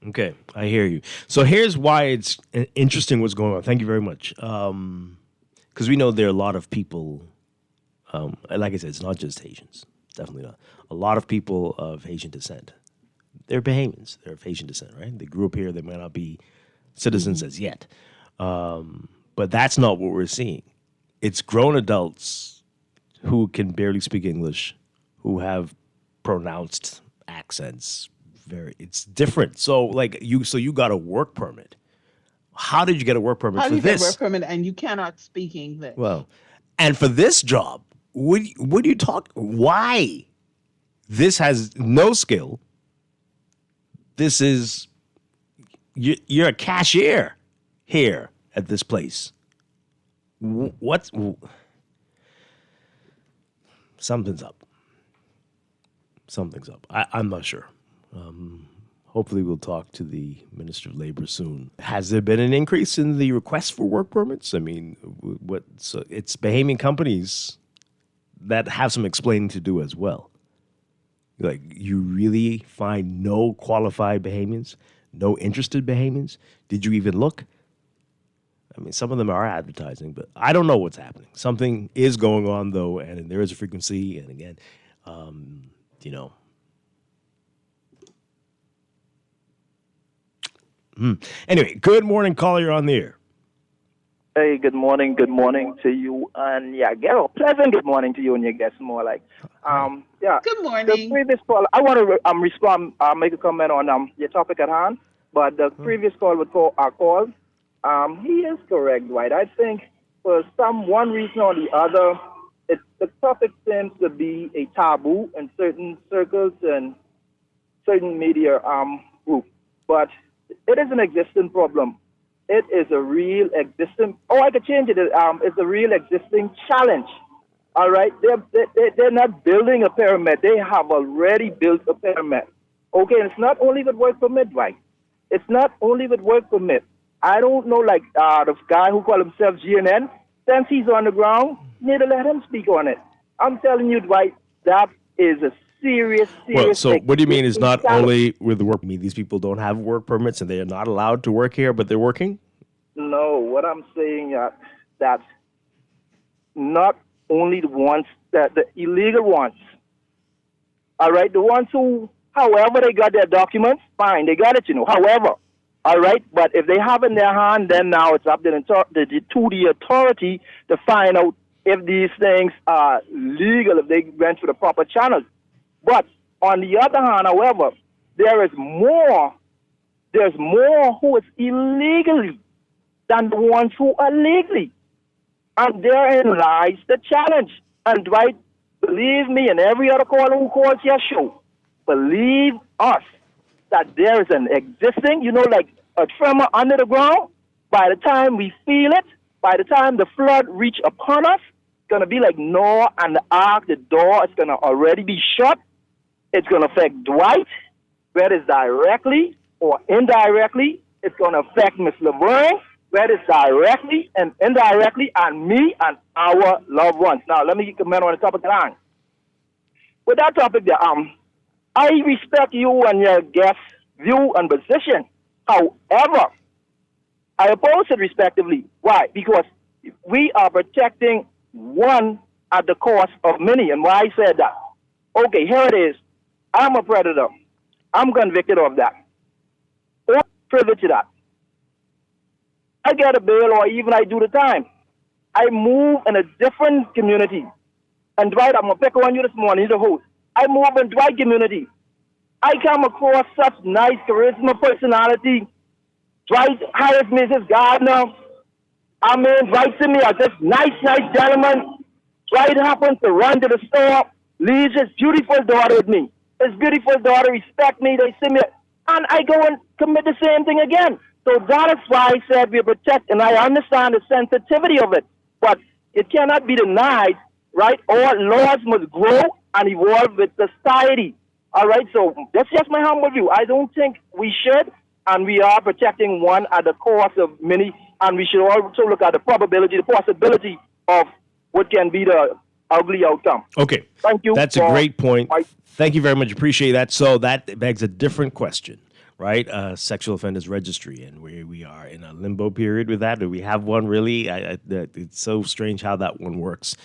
Okay, I hear you. So here's why it's interesting what's going on. Thank you very much. Because we know there are a lot of people, like I said, it's not just Haitians. Definitely not. A lot of people of Haitian descent. They're Bahamians. They're of Haitian descent, right? They grew up here. They may not be citizens as yet. But that's not what we're seeing. It's grown adults who can barely speak English, who have pronounced accents. It's different. So you got a work permit. How did you get a work permit How for do you get this? a work permit and you cannot speak English? Well, and for this job, what do you talk? Why? This has no skill. This is you're a cashier here at this place. What's something's up. Something's up. I'm not sure. Hopefully we'll talk to the Minister of Labor soon. Has there been an increase in the request for work permits? I mean, it's Bahamian companies that have some explaining to do as well. Like, you really find no qualified Bahamians, no interested Bahamians? Did you even look? I mean, some of them are advertising, but I don't know what's happening. Something is going on, though, and there is a frequency. And again, Anyway, good morning, caller. You're on the air. Hey, good morning to you, and pleasant good morning to you and your guests. More like, Good morning. The previous call, I want to respond, make a comment on your topic at hand. But the previous call would call. He is correct, Dwight. I think for one reason or the other, the topic seems to be a taboo in certain circles and certain media groups, but it is an existing problem. It is a real existing. I could change it. It's a real existing challenge. All right, they're not building a pyramid. They have already built a pyramid. Okay, and it's not only with work permit, right? It's not only with work permit. I don't know, like the guy who called himself GNN. Since he's on the ground, need to let him speak on it. I'm telling you, Dwight, that is a serious. Well, so what do you mean is not only with the work? I mean, these people don't have work permits and they are not allowed to work here, but they're working? No, what I'm saying that not only the ones, that the illegal ones, all right, the ones who, however they got their documents, fine, they got it, however, all right, but if they have in their hand, then now it's up to the authority to find out if these things are legal, if they went through the proper channels. But on the other hand, however, there is more there's more who is illegally than the ones who are legally. And therein lies the challenge. And Dwight, believe me, and every other caller who calls your show, believe us that there is an existing, like a tremor under the ground. By the time we feel it, by the time the flood reach upon us, it's going to be like Noah and the ark. The door is going to already be shut. It's going to affect Dwight, whether it's directly or indirectly. It's going to affect Miss Laverne, whether it's directly and indirectly, and me and our loved ones. Now, let me comment on the topic at hand. With that topic there, I respect you and your guest's view and position. However, I oppose it respectively. Why? Because we are protecting one at the cost of many. And why I said that? Okay, here it is. I'm a predator. I'm convicted of that. Or privy to that. I get a bail or even I do the time. I move in a different community. And Dwight, I'm going to pick on you this morning. He's a host. I move in Dwight community. I come across such nice charisma, personality. Dwight hires me as his gardener. Dwight to me as this nice gentleman. Dwight happens to run to the store, leaves his beautiful daughter with me. His beautiful daughter respect me. They see me, and I go and commit the same thing again. So that is why I said we protect, and I understand the sensitivity of it, but it cannot be denied, right? All laws must grow and evolve with society. All right, so that's just my humble view. I don't think we should, and we are protecting one at the cost of many, and we should also look at the probability, the possibility of what can be the ugly outcome. Okay. Thank you. That's a great point. Thank you very much. Appreciate that. So that begs a different question, right? Sexual offenders registry, and we are in a limbo period with that. Do we have one really? It's so strange how that one works.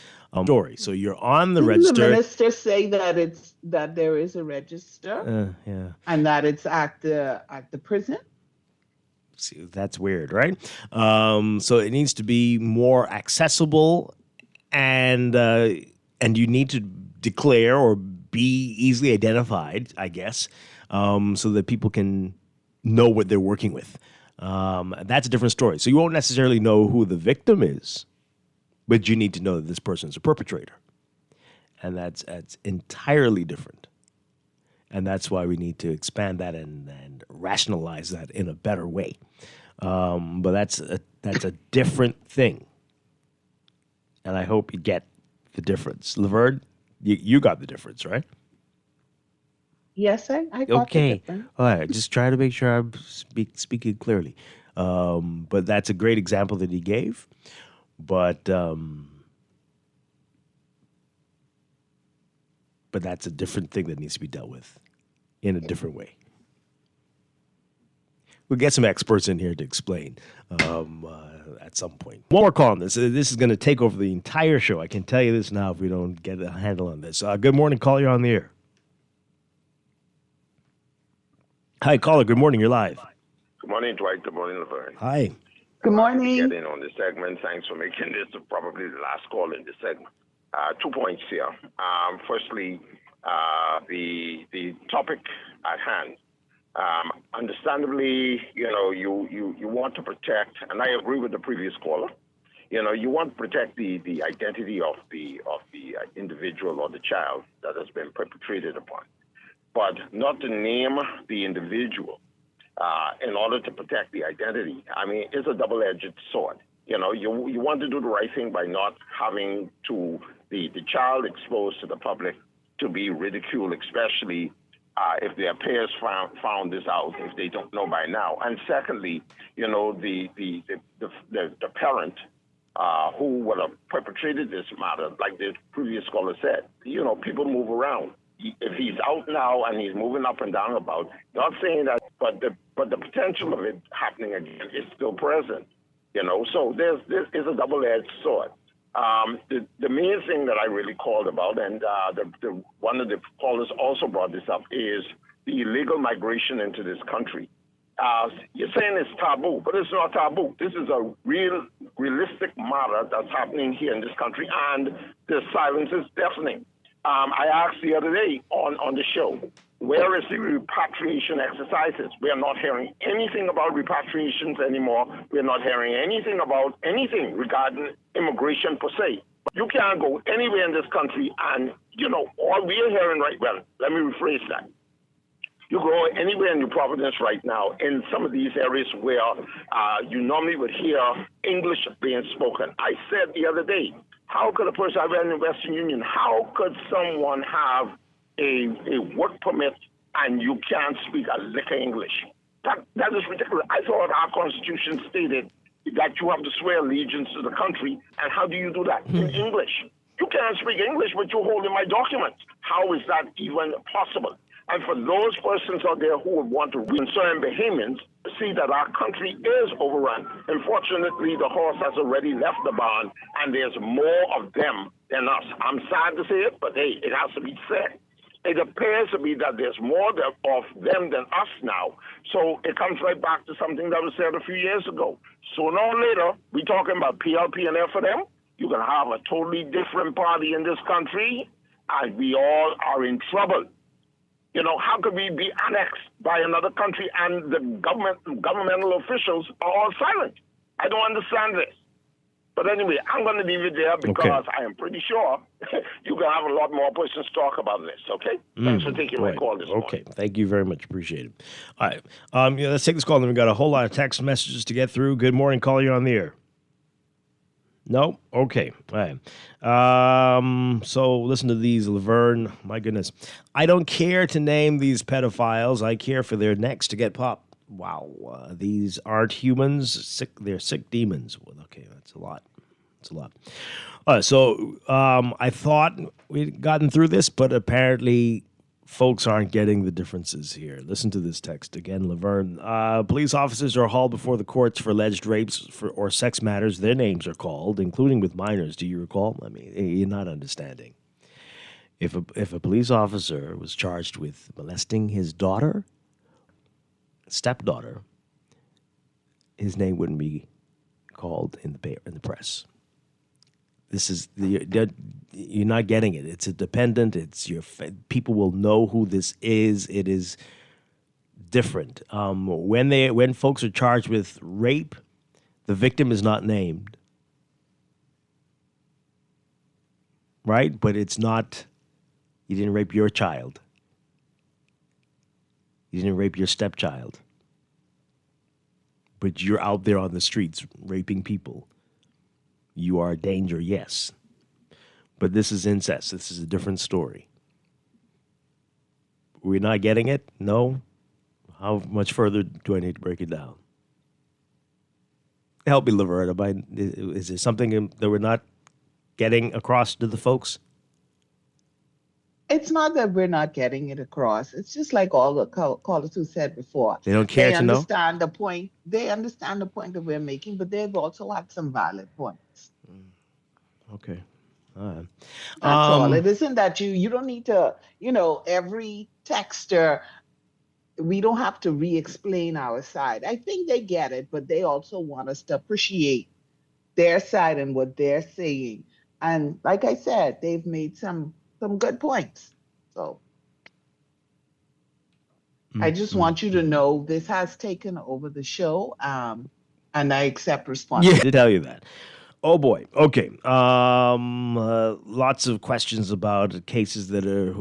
Story. So you're on the register. The minister say that there is a register, yeah, and that it's at the prison. See, that's weird, right? So it needs to be more accessible, and you need to declare or be easily identified, I guess, so that people can know what they're working with. That's a different story. So you won't necessarily know who the victim is, but you need to know that this person is a perpetrator. And that's entirely different. And that's why we need to expand that and rationalize that in a better way. But that's a different thing. And I hope you get the difference. Laverne, you got the difference, right? Yes, I got the difference. All right, just try to make sure I'm speaking clearly. But that's a great example that he gave. But that's a different thing that needs to be dealt with in a different way. We'll get some experts in here to explain at some point. One more call on this. This is going to take over the entire show. I can tell you this now if we don't get a handle on this. Good morning, caller. You're on the air. Hi, caller. Good morning. You're live. Good morning, Dwight. Good morning, Laverne. Hi. Good morning. Get in on this segment. Thanks for making this probably the last call in this segment. 2 points here. Firstly, the topic at hand. Understandably, you want to protect, and I agree with the previous caller. You want to protect the identity of the individual or the child that has been perpetrated upon, but not to name the individual. In order to protect the identity. I mean, it's a double-edged sword. You want to do the right thing by not having to the child exposed to the public to be ridiculed, especially if their peers found this out, if they don't know by now. And secondly, the parent who would have perpetrated this matter, like the previous caller said, people move around. If he's out now and he's moving up and down about, not saying that, but the potential of it happening again is still present, So this is a double-edged sword. The main thing that I really called about, and one of the callers also brought this up, is the illegal migration into this country. You're saying it's taboo, but it's not taboo. This is a realistic matter that's happening here in this country, and the silence is deafening. I asked the other day on the show, Where is the repatriation exercises? We are not hearing anything about repatriations anymore. We are not hearing anything about anything regarding immigration per se. You can't go anywhere in this country and, all we are hearing let me rephrase that. You go anywhere in New Providence right now, in some of these areas where you normally would hear English being spoken. I said the other day, how could a person, I read in the Western Union, how could someone have a work permit and you can't speak a lick of English? That is ridiculous. I thought our Constitution stated that you have to swear allegiance to the country, and how do you do that? In English. You can't speak English, but you're holding my documents. How is that even possible? And for those persons out there who would want to concern Bahamians, see that our country is overrun. Unfortunately, the horse has already left the barn, and there's more of them than us. I'm sad to say it, but hey, it has to be said. It appears to be that there's more of them than us now. So it comes right back to something that was said a few years ago. Sooner or later, we're talking about PLP and F for them. You can have a totally different party in this country, and we all are in trouble. How could we be annexed by another country and the governmental officials are all silent? I don't understand this. But anyway, I'm going to leave it there because I am pretty sure you can have a lot more persons talk about this, okay? Thanks for taking my call this morning. Okay, thank you very much. Appreciate it. All right, let's take this call. Then we've got a whole lot of text messages to get through. Good morning. Caller, you're on the air. No? Okay. All right. So listen to these, Laverne. My goodness. I don't care to name these pedophiles. I care for their necks to get popped. Wow. These aren't humans. They're sick demons. Well, okay, that's a lot. That's a lot. I thought we'd gotten through this, but apparently folks aren't getting the differences here. Listen to this text again, Laverne. Police officers are hauled before the courts for alleged rapes or sex matters. Their names are called, including with minors. Do you recall? I mean, you're not understanding. If a police officer was charged with molesting his stepdaughter, his name wouldn't be called in the press. This is you're not getting it. It's a dependent. It's people will know who this is. It is different. When folks are charged with rape, the victim is not named, right? But it's not. You didn't rape your child. You didn't rape your stepchild. But you're out there on the streets raping people. You are a danger, yes. But this is incest. This is a different story. We're not getting it? No? How much further do I need to break it down? Help me, Laverta. Is there something that we're not getting across to the folks? It's not that we're not getting it across. It's just like all the callers who said before. They don't care to know? Understand the point. They understand the point that we're making, but they've also had some valid points. Okay. All right. That's all. It isn't that you don't need to, every texter, we don't have to re-explain our side. I think they get it, but they also want us to appreciate their side and what they're saying. And like I said, they've made some good points. So I just want you to know this has taken over the show, and I accept responsibility. Yeah, to tell you that. Oh boy. Okay. Lots of questions about cases that are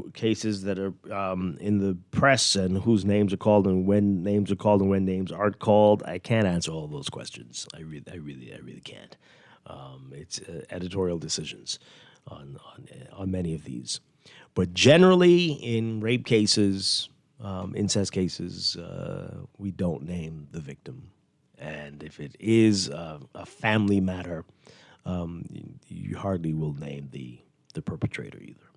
in the press and whose names are called and when names are called and when names aren't called. I can't answer all those questions. I really can't. It's editorial decisions on many of these, but generally in rape cases, incest cases, we don't name the victim. And if it is a family matter, you hardly will name the perpetrator either,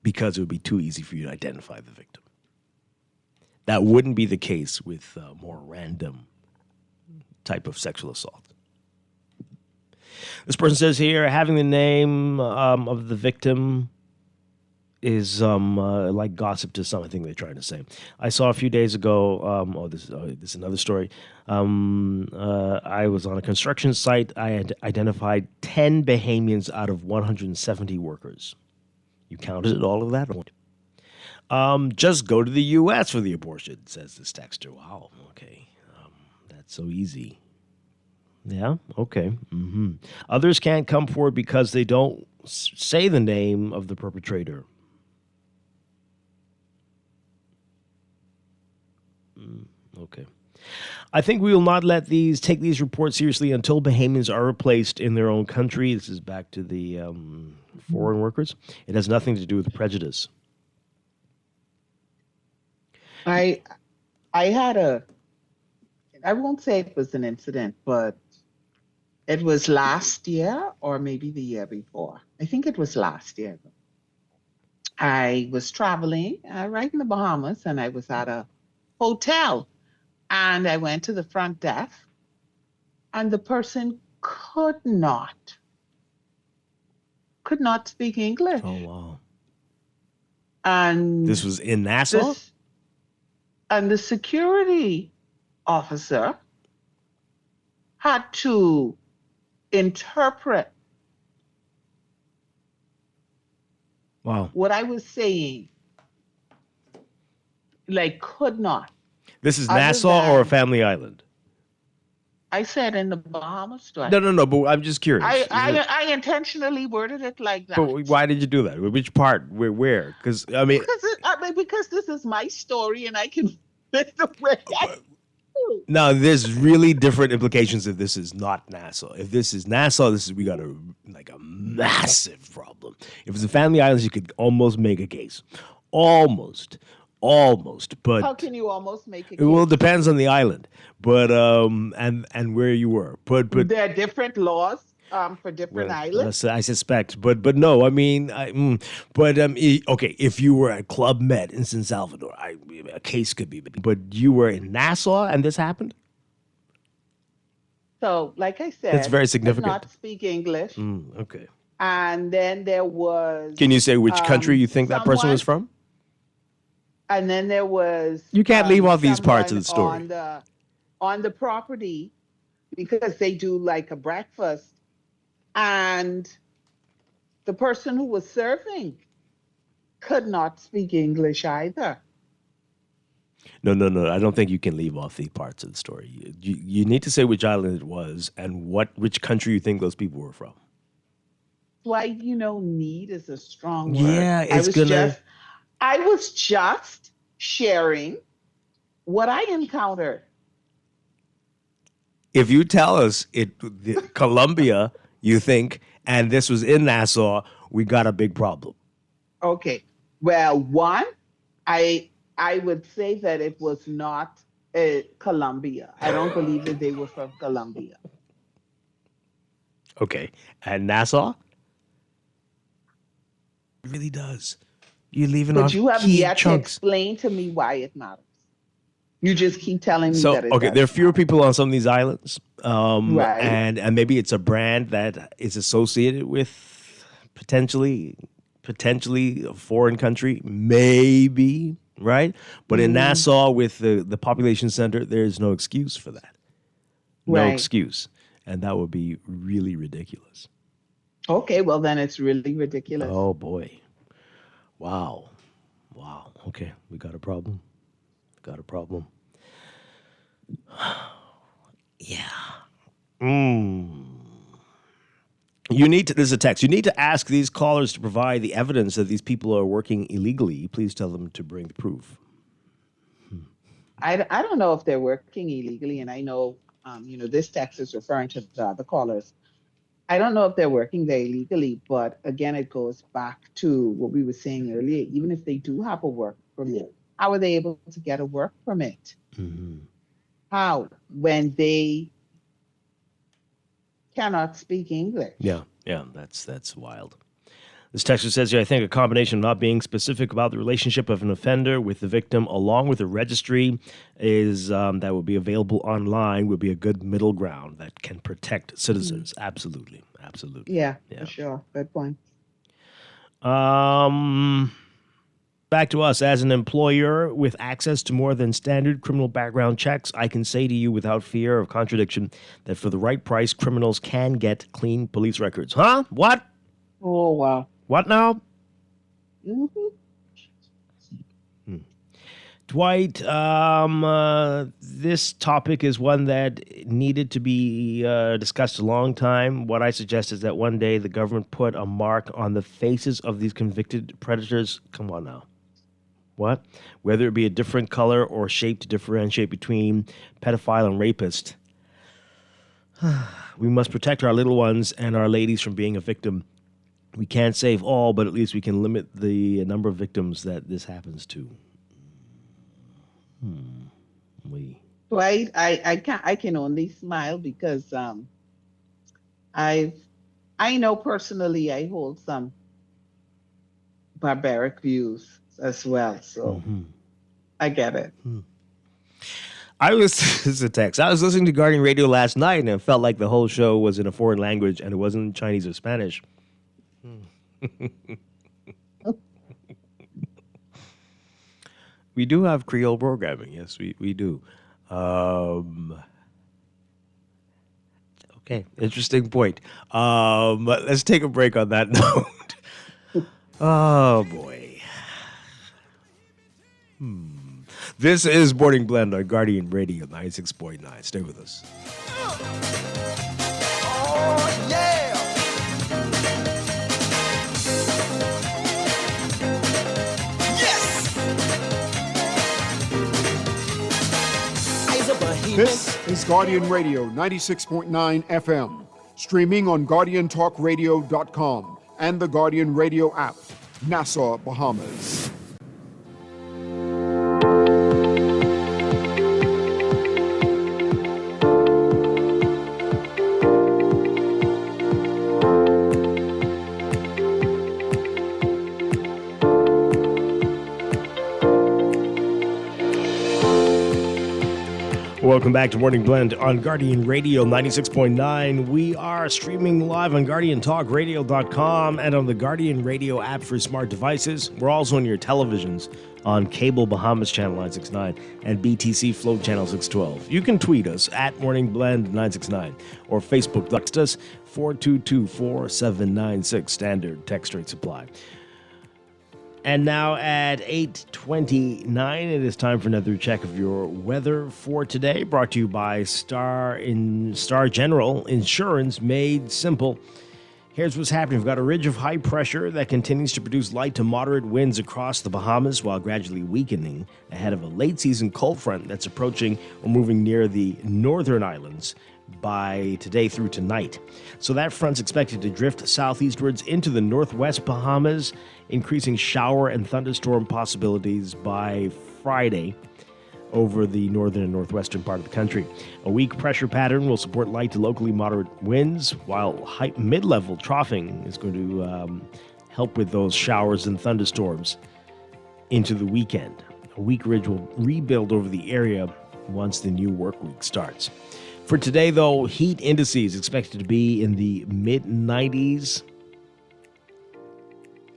because it would be too easy for you to identify the victim. That wouldn't be the case with more random type of sexual assault. This person says here, having the name of the victim is like gossip to some. I think they're trying to say. I saw a few days ago. This is another story. I was on a construction site. I had identified 10 Bahamians out of 170 workers. You counted all of that? Just go to the U.S. for the abortion, says this texter. Wow, okay. That's so easy. Yeah, okay. Others can't come forward because they don't say the name of the perpetrator. Okay. I think we will not take these reports seriously until Bahamians are replaced in their own country. This is back to the foreign workers. It has nothing to do with prejudice. I won't say it was an incident, but it was last year or maybe the year before. I think it was last year. I was traveling right in the Bahamas, and I was at a hotel, and I went to the front desk, and the person could not speak English. Oh, wow. And this was in Nassau? And the security officer had to interpret what I was saying, could not. This is Nassau or a family island? I said in the Bahamas. No, but I'm just curious. I intentionally worded it like that. But why did you do that? Which part? Where? Because, because this is my story, and I can fit the way I do. Now, there's really different implications if this is not Nassau. If this is Nassau, we got a massive problem. If it's a family islands, you could almost make a case. Almost, but how can you almost make it? Well, it depends on the island, but and where you were. But there are different laws for different islands. I suspect, but no, I mean, okay, if you were at Club Med in San Salvador, a case could be. But you were in Nassau, and this happened. So, like I said, that's very significant. Not speak English. Okay. And then there was. Can you say which country you think that person was from? And then there was. You can't leave off these parts of the story. On the property, because they do a breakfast, and the person who was serving could not speak English either. No. I don't think you can leave off the parts of the story. You need to say which island it was and which country you think those people were from. Why, need is a strong word. Yeah, I was just sharing what I encountered. If you tell us Colombia, you think, and this was in Nassau, we got a big problem. Okay. Well, one, I would say that it was not Colombia. I don't believe that they were from Colombia. Okay. And Nassau? It really does. You're leaving off But you have key yet chunks. to explain to me why it matters. You just keep telling me that it okay, does. there are fewer people on some of these islands. Right. And maybe it's a brand that is associated with potentially a foreign country. Maybe, right? But in Nassau, with the population center, there's no excuse for that. No excuse. And that would be really ridiculous. Okay, well, then it's really ridiculous. Oh, boy. Wow. Okay, we got a problem. Yeah. You need to, this is a text. You need to ask these callers to provide the evidence that these people are working illegally. Please tell them to bring the proof. I don't know if they're working illegally, and I know, this text is referring to the other callers. I don't know if they're working there illegally, but again, it goes back to what we were saying earlier. Even if they do have a work permit, how are they able to get a work permit? How? When they cannot speak English. Yeah, that's wild. This texter says here, I think a combination of not being specific about the relationship of an offender with the victim, along with a registry is that would be available online, would be a good middle ground that can protect citizens. Absolutely. Yeah, for sure. Good point. Back to us. As an employer with access to more than standard criminal background checks, I can say to you without fear of contradiction that for the right price, criminals can get clean police records. Huh? What? Oh, wow. What now? Dwight, this topic is one that needed to be discussed a long time. What I suggest is that one day the government put a mark on the faces of these convicted predators. Come on now. What? Whether it be a different color or shape to differentiate between pedophile and rapist. We must protect our little ones and our ladies from being a victim. We can't save all, but at least we can limit the number of victims that this happens to. Right, I can only smile because I know personally I hold some barbaric views as well, so I get it. This is a text. I was listening to Guardian Radio last night, and it felt like the whole show was in a foreign language, and it wasn't Chinese or Spanish. We do have Creole programming. Yes, we do. Okay, interesting point. But let's take a break on that note. Oh, boy. This is Morning Blend on Guardian Radio 96.9. Stay with us. Oh, yeah. This is Guardian Radio 96.9 FM, streaming on GuardianTalkRadio.com and the Guardian Radio app, Nassau, Bahamas. Welcome back to Morning Blend on Guardian Radio 96.9. We are streaming live on GuardianTalkRadio.com and on the Guardian Radio app for smart devices. We're also on your televisions on Cable Bahamas Channel 969 and BTC Float Channel 612. You can tweet us at Morning Blend 969 or Facebook text us 422-4796. Standard text rate supply. And now at 8:29, it is time for another check of your weather for today, brought to you by Star General Insurance, made simple. Here's what's happening. We've got a ridge of high pressure that continues to produce light to moderate winds across the Bahamas while gradually weakening ahead of a late-season cold front that's approaching or moving near the northern islands by today through tonight. So that front's expected to drift southeastwards into the northwest Bahamas, increasing shower and thunderstorm possibilities by Friday over the northern and northwestern part of the country. A weak pressure pattern will support light to locally moderate winds, while mid-level troughing is going to help with those showers and thunderstorms into the weekend. A weak ridge will rebuild over the area once the new work week starts. For today, though, heat indices expected to be in the mid-90s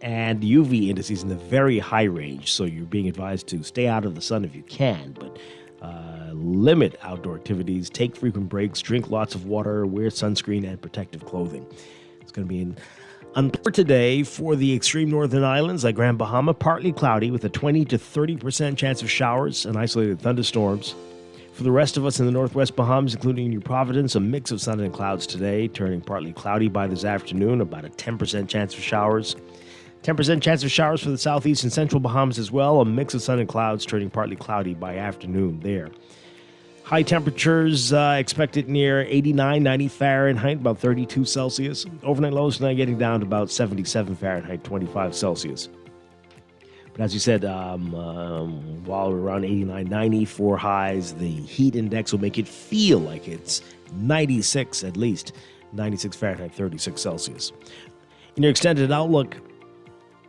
and UV indices in the very high range. So you're being advised to stay out of the sun if you can, but limit outdoor activities, take frequent breaks, drink lots of water, wear sunscreen and protective clothing. It's going to be for today for the extreme northern islands like Grand Bahama, partly cloudy with a 20 to 30% chance of showers and isolated thunderstorms. For the rest of us in the northwest Bahamas, including New Providence, a mix of sun and clouds today, turning partly cloudy by this afternoon, about a 10% chance of showers. 10% chance of showers for the southeast and central Bahamas as well, a mix of sun and clouds, turning partly cloudy by afternoon there. High temperatures expected near 89, 90 Fahrenheit, about 32 Celsius. Overnight lows tonight getting down to about 77 Fahrenheit, 25 Celsius. But as you said, while we're around 89, 90 for highs, the heat index will make it feel like it's 96 at least, 96 Fahrenheit, 36 Celsius. In your extended outlook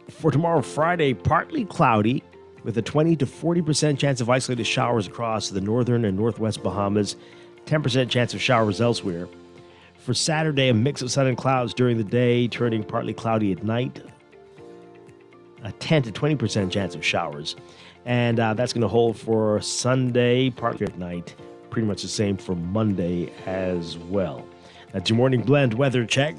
for tomorrow, Friday, partly cloudy with a 20 to 40% chance of isolated showers across the northern and northwest Bahamas, 10% chance of showers elsewhere. For Saturday, a mix of sun and clouds during the day, turning partly cloudy at night. A 10 to 20% chance of showers. And that's going to hold for Sunday, partly at night. Pretty much the same for Monday as well. That's your Morning Blend weather check.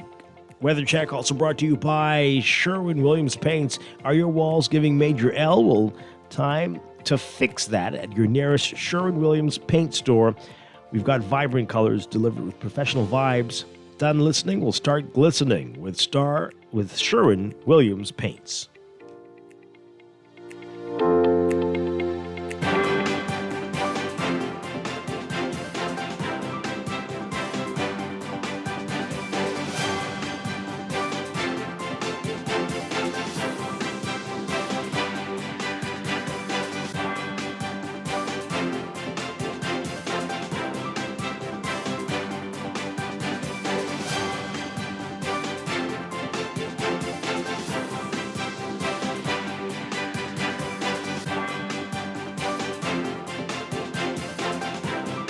Weather check also brought to you by Sherwin-Williams Paints. Are your walls giving major L? Well, time to fix that at your nearest Sherwin-Williams paint store. We've got vibrant colors delivered with professional vibes. Done listening will start glistening with Sherwin-Williams paints.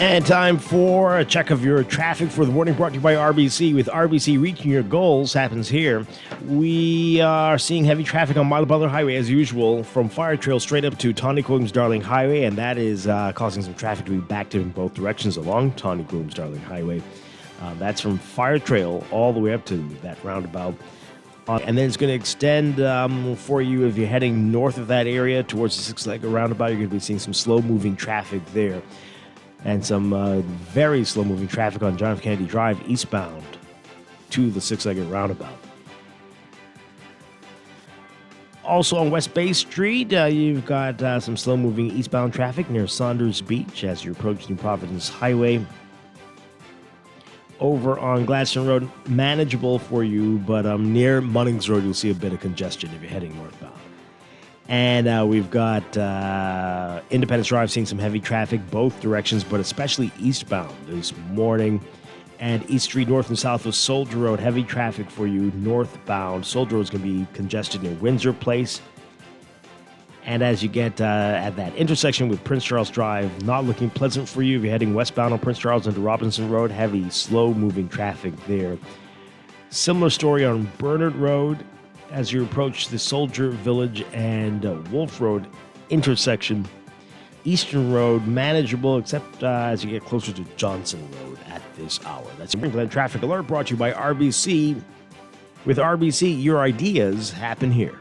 And time for a check of your traffic for the morning, brought to you by RBC. With RBC, reaching your goals happens here. We are seeing heavy traffic on Milo Butler Highway as usual, from Fire Trail straight up to Tawny Williams Darling Highway, and that is causing some traffic to be backed in both directions along Tawny Williams Darling Highway. That's from Fire Trail all the way up to that roundabout. And then it's going to extend for you if you're heading north of that area towards the Six-Legged Roundabout. You're going to be seeing some slow-moving traffic there. And some very slow-moving traffic on John F. Kennedy Drive eastbound to the Six-Legged Roundabout. Also on West Bay Street, you've got some slow-moving eastbound traffic near Saunders Beach as you approach New Providence Highway. Over on Gladstone Road, manageable for you, but near Munnings Road, you'll see a bit of congestion if you're heading northbound. And we've got Independence Drive seeing some heavy traffic both directions, but especially eastbound this morning. And East Street north and south of Soldier Road, heavy traffic for you northbound. Soldier Road is going to be congested near Windsor Place. And as you get at that intersection with Prince Charles Drive, not looking pleasant for you if you're heading westbound on Prince Charles into Robinson Road, heavy, slow-moving traffic there. Similar story on Bernard Road as you approach the Soldier Village and Wolf Road intersection. Eastern Road, manageable, except as you get closer to Johnson Road at this hour. That's your Brinkland Traffic Alert, brought to you by RBC. With RBC, your ideas happen here.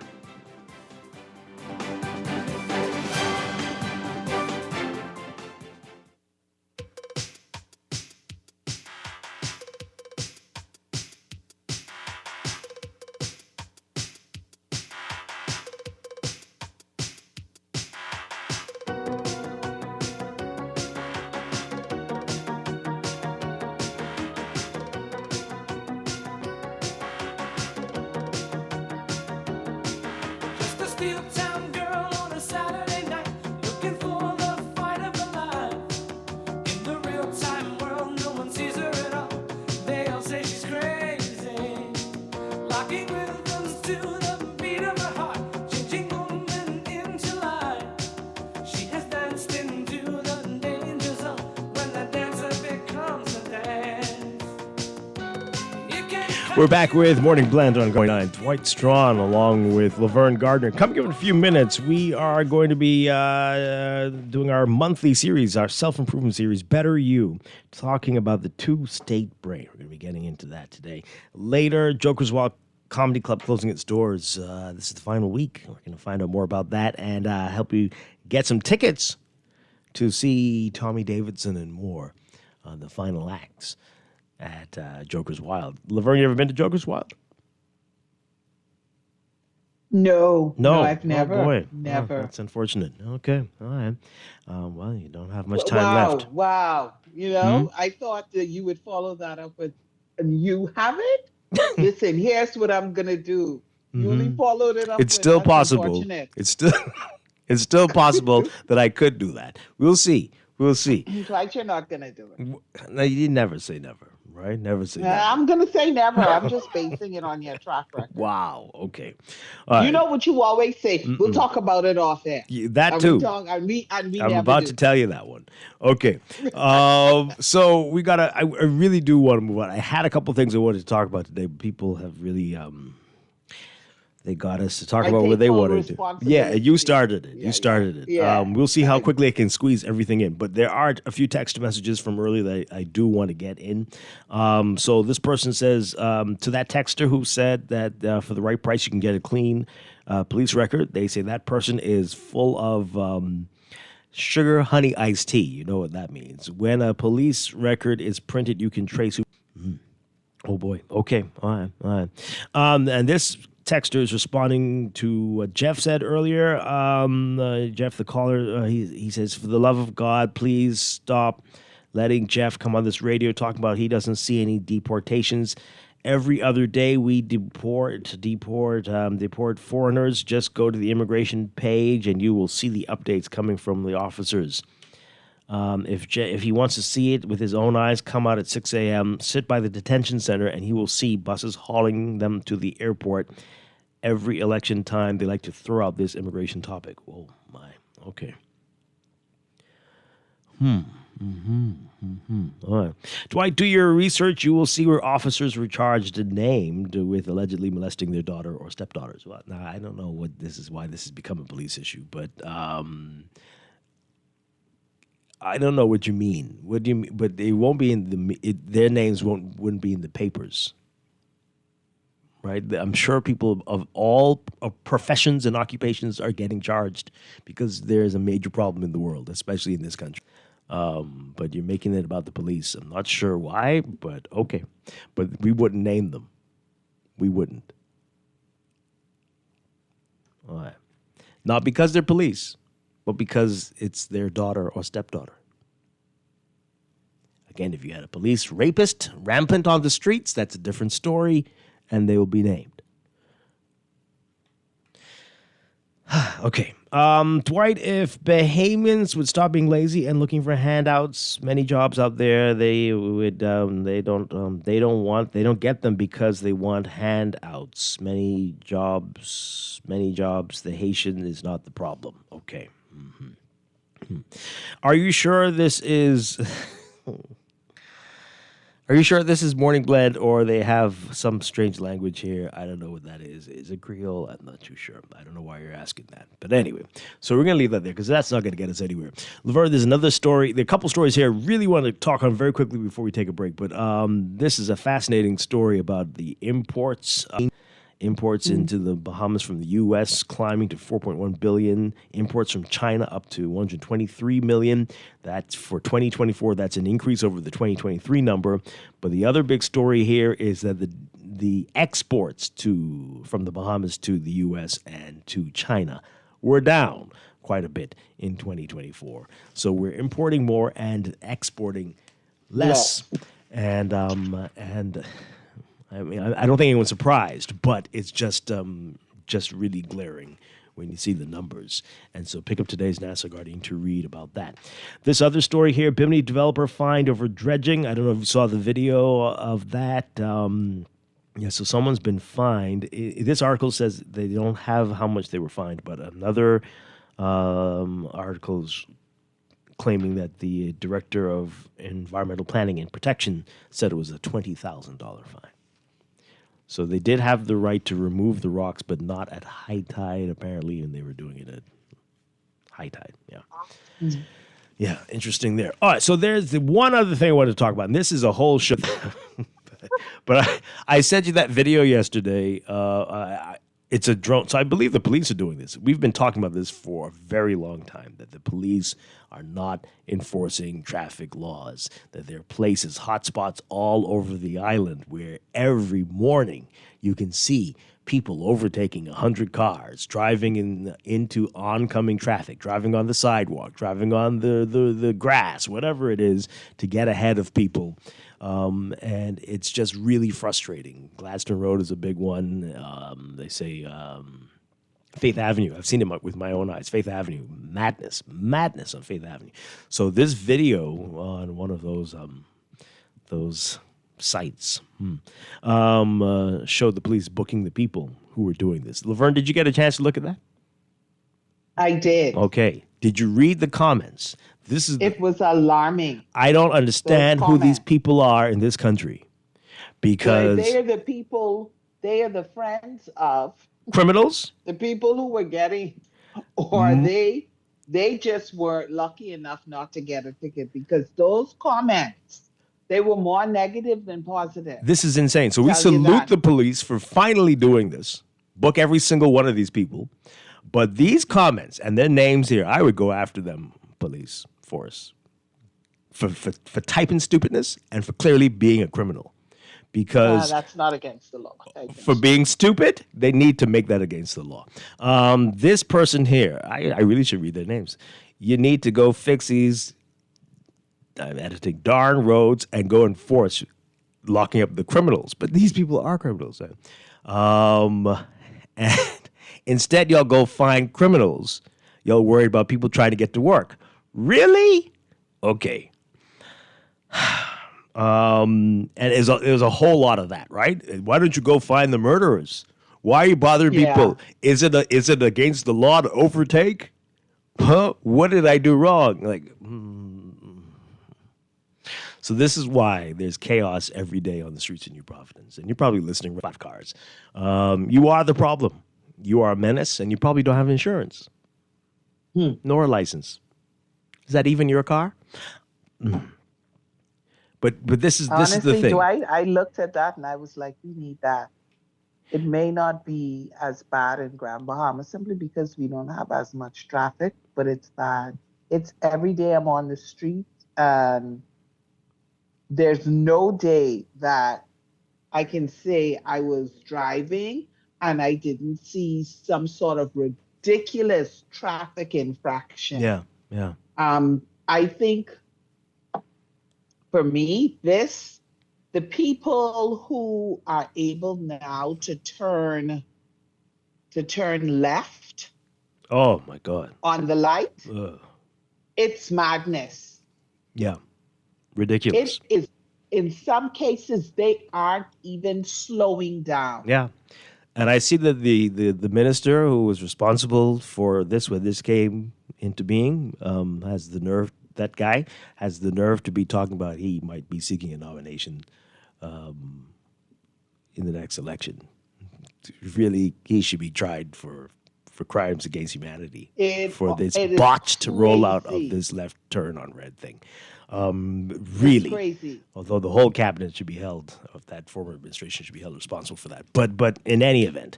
We're back with Morning Blend on Going 9. Dwight Strachan along with Laverne Gardner. Coming up in a few minutes, we are going to be doing our monthly series, our self-improvement series, Better You, talking about the two-state brain. We're going to be getting into that today. Later, Joker's Walk Comedy Club closing its doors. This is the final week. We're going to find out more about that and help you get some tickets to see Tommy Davidson and more on the final acts at Joker's Wild. Laverne, you ever been to Joker's Wild? No, I've never. Oh, boy. Never. Oh, that's unfortunate. Okay, all right. Well, you don't have much time left. Wow. You know, I thought that you would follow that up with, and you haven't? Listen, here's what I'm going to do. You only followed it up It's still possible. It's still possible that I could do that. We'll see. Like you're not going to do it. No, you never say never, right? Never say never. I'm going to say never. I'm just basing it on your track record. Wow. Okay. You know what you always say. We'll talk about it off air. That too. I'm about to tell you that one. Okay. So we gotta. I really do want to move on. I had a couple things I wanted to talk about today, but people have really they got us to talk about what they wanted to do. Yeah, you started it. Yeah. We'll see how quickly I can squeeze everything in. But there are a few text messages from earlier that I do want to get in. So this person says, to that texter who said that for the right price you can get a clean police record, they say that person is full of Sugar honey iced tea. You know what that means. When a police record is printed, you can trace who. Oh boy. Okay. All right. And this texter is responding to what Jeff said earlier. Jeff, the caller, he says, "For the love of God, please stop letting Jeff come on this radio talking about he doesn't see any deportations. Every other day we deport foreigners. Just go to the immigration page and you will see the updates coming from the officers. If he wants to see it with his own eyes, come out at 6 a.m., sit by the detention center, and he will see buses hauling them to the airport. Every election time, they like to throw out this immigration topic." Oh, my. Okay. All right. Dwight, do your research. You will see where officers were charged and named with allegedly molesting their daughter or stepdaughters. Well, now, I don't know why this has become a police issue, but I don't know what you mean. What do you mean? But they won't be in their names wouldn't be in the papers, right? I'm sure people of all professions and occupations are getting charged because there's a major problem in the world, especially in this country. But you're making it about the police. I'm not sure why, but okay. But we wouldn't name them. We wouldn't. All right. Not because they're police, but because it's their daughter or stepdaughter. Again, if you had a police rapist rampant on the streets, that's a different story, and they will be named. Okay. Dwight, if Bahamians would stop being lazy and looking for handouts, many jobs out there they don't get them because they want handouts. Many jobs. The Haitian is not the problem. Okay. Are you sure this is? Are you sure this is Morning Blend or they have some strange language here? I don't know what that is. Is it Creole? I'm not too sure. I don't know why you're asking that. But anyway, so we're going to leave that there because that's not going to get us anywhere. Laverne, there's another story. There are a couple stories here I really want to talk on very quickly before we take a break. But this is a fascinating story about the imports into the Bahamas from the U.S. climbing to 4.1 billion. Imports from China up to 123 million. That's for 2024. That's an increase over the 2023 number. But the other big story here is that the exports from the Bahamas to the U.S. and to China were down quite a bit in 2024. So we're importing more and exporting less. And I mean, I don't think anyone's surprised, but it's just really glaring when you see the numbers. And so pick up today's NASA Guardian to read about that. This other story here, Bimini developer fined over dredging. I don't know if you saw the video of that. So someone's been fined. This article says they don't have how much they were fined, but another article's claiming that the director of environmental planning and protection said it was a $20,000 fine. So they did have the right to remove the rocks, but not at high tide, apparently, and they were doing it at high tide. Yeah. Mm-hmm. Yeah, interesting there. All right, so there's the one other thing I wanted to talk about, and this is a whole show. But I sent you that video yesterday. It's a drone. So I believe the police are doing this. We've been talking about this for a very long time, that the police are not enforcing traffic laws, that there are places, hotspots all over the island where every morning you can see people overtaking 100 cars, driving into oncoming traffic, driving on the sidewalk, driving on the grass, whatever it is, to get ahead of people. And it's just really frustrating. Gladstone Road is a big one. They say Faith Avenue. I've seen it with my own eyes. Faith Avenue. Madness on Faith Avenue. So this video on one of those sites showed the police booking the people who were doing this. Laverne, did you get a chance to look at that? I did. Okay. Did you read the comments? It was alarming. I don't understand who these people are in this country, because they are the people. They are the friends of criminals. The people who were getting, or they just were lucky enough not to get a ticket, because those comments, they were more negative than positive. This is insane. So we salute the police for finally doing this. Book every single one of these people. But these comments and their names here, I would go after them police force for typing stupidness and for clearly being a criminal. Because that's not against the law. For being stupid, they need to make that against the law. This person here, I really should read their names. You need to go fix these editing darn roads and go enforce locking up the criminals. But these people are criminals. And instead, y'all go find criminals. Y'all worried about people trying to get to work. Really? Okay. And there's a whole lot of that, right? Why don't you go find the murderers? Why are you bothering people? Is it against the law to overtake? Huh? What did I do wrong? So this is why there's chaos every day on the streets of New Providence. And you're probably listening to flat cars. You are the problem. You are a menace, and you probably don't have insurance. Nor a license. Is that even your car? But this is Honestly, the thing. Dwight, I looked at that and I was like, we need that. It may not be as bad in Grand Bahama simply because we don't have as much traffic, but it's bad. It's every day I'm on the street and there's no day that I can say I was driving and I didn't see some sort of ridiculous traffic infraction. Yeah. I think for me, the people who are able now to turn left. Oh my God. On the light. Ugh. It's madness. Yeah. Ridiculous. It is. In some cases, they aren't even slowing down. Yeah. And I see that the minister who was responsible for this when this came into being has the nerve. That guy has the nerve to be talking about he might be seeking a nomination in the next election. Really, he should be tried for crimes against humanity for this botched rollout of this left turn on red thing. Really, crazy. Although the whole cabinet should be held, of that former administration should be held responsible for that. But in any event,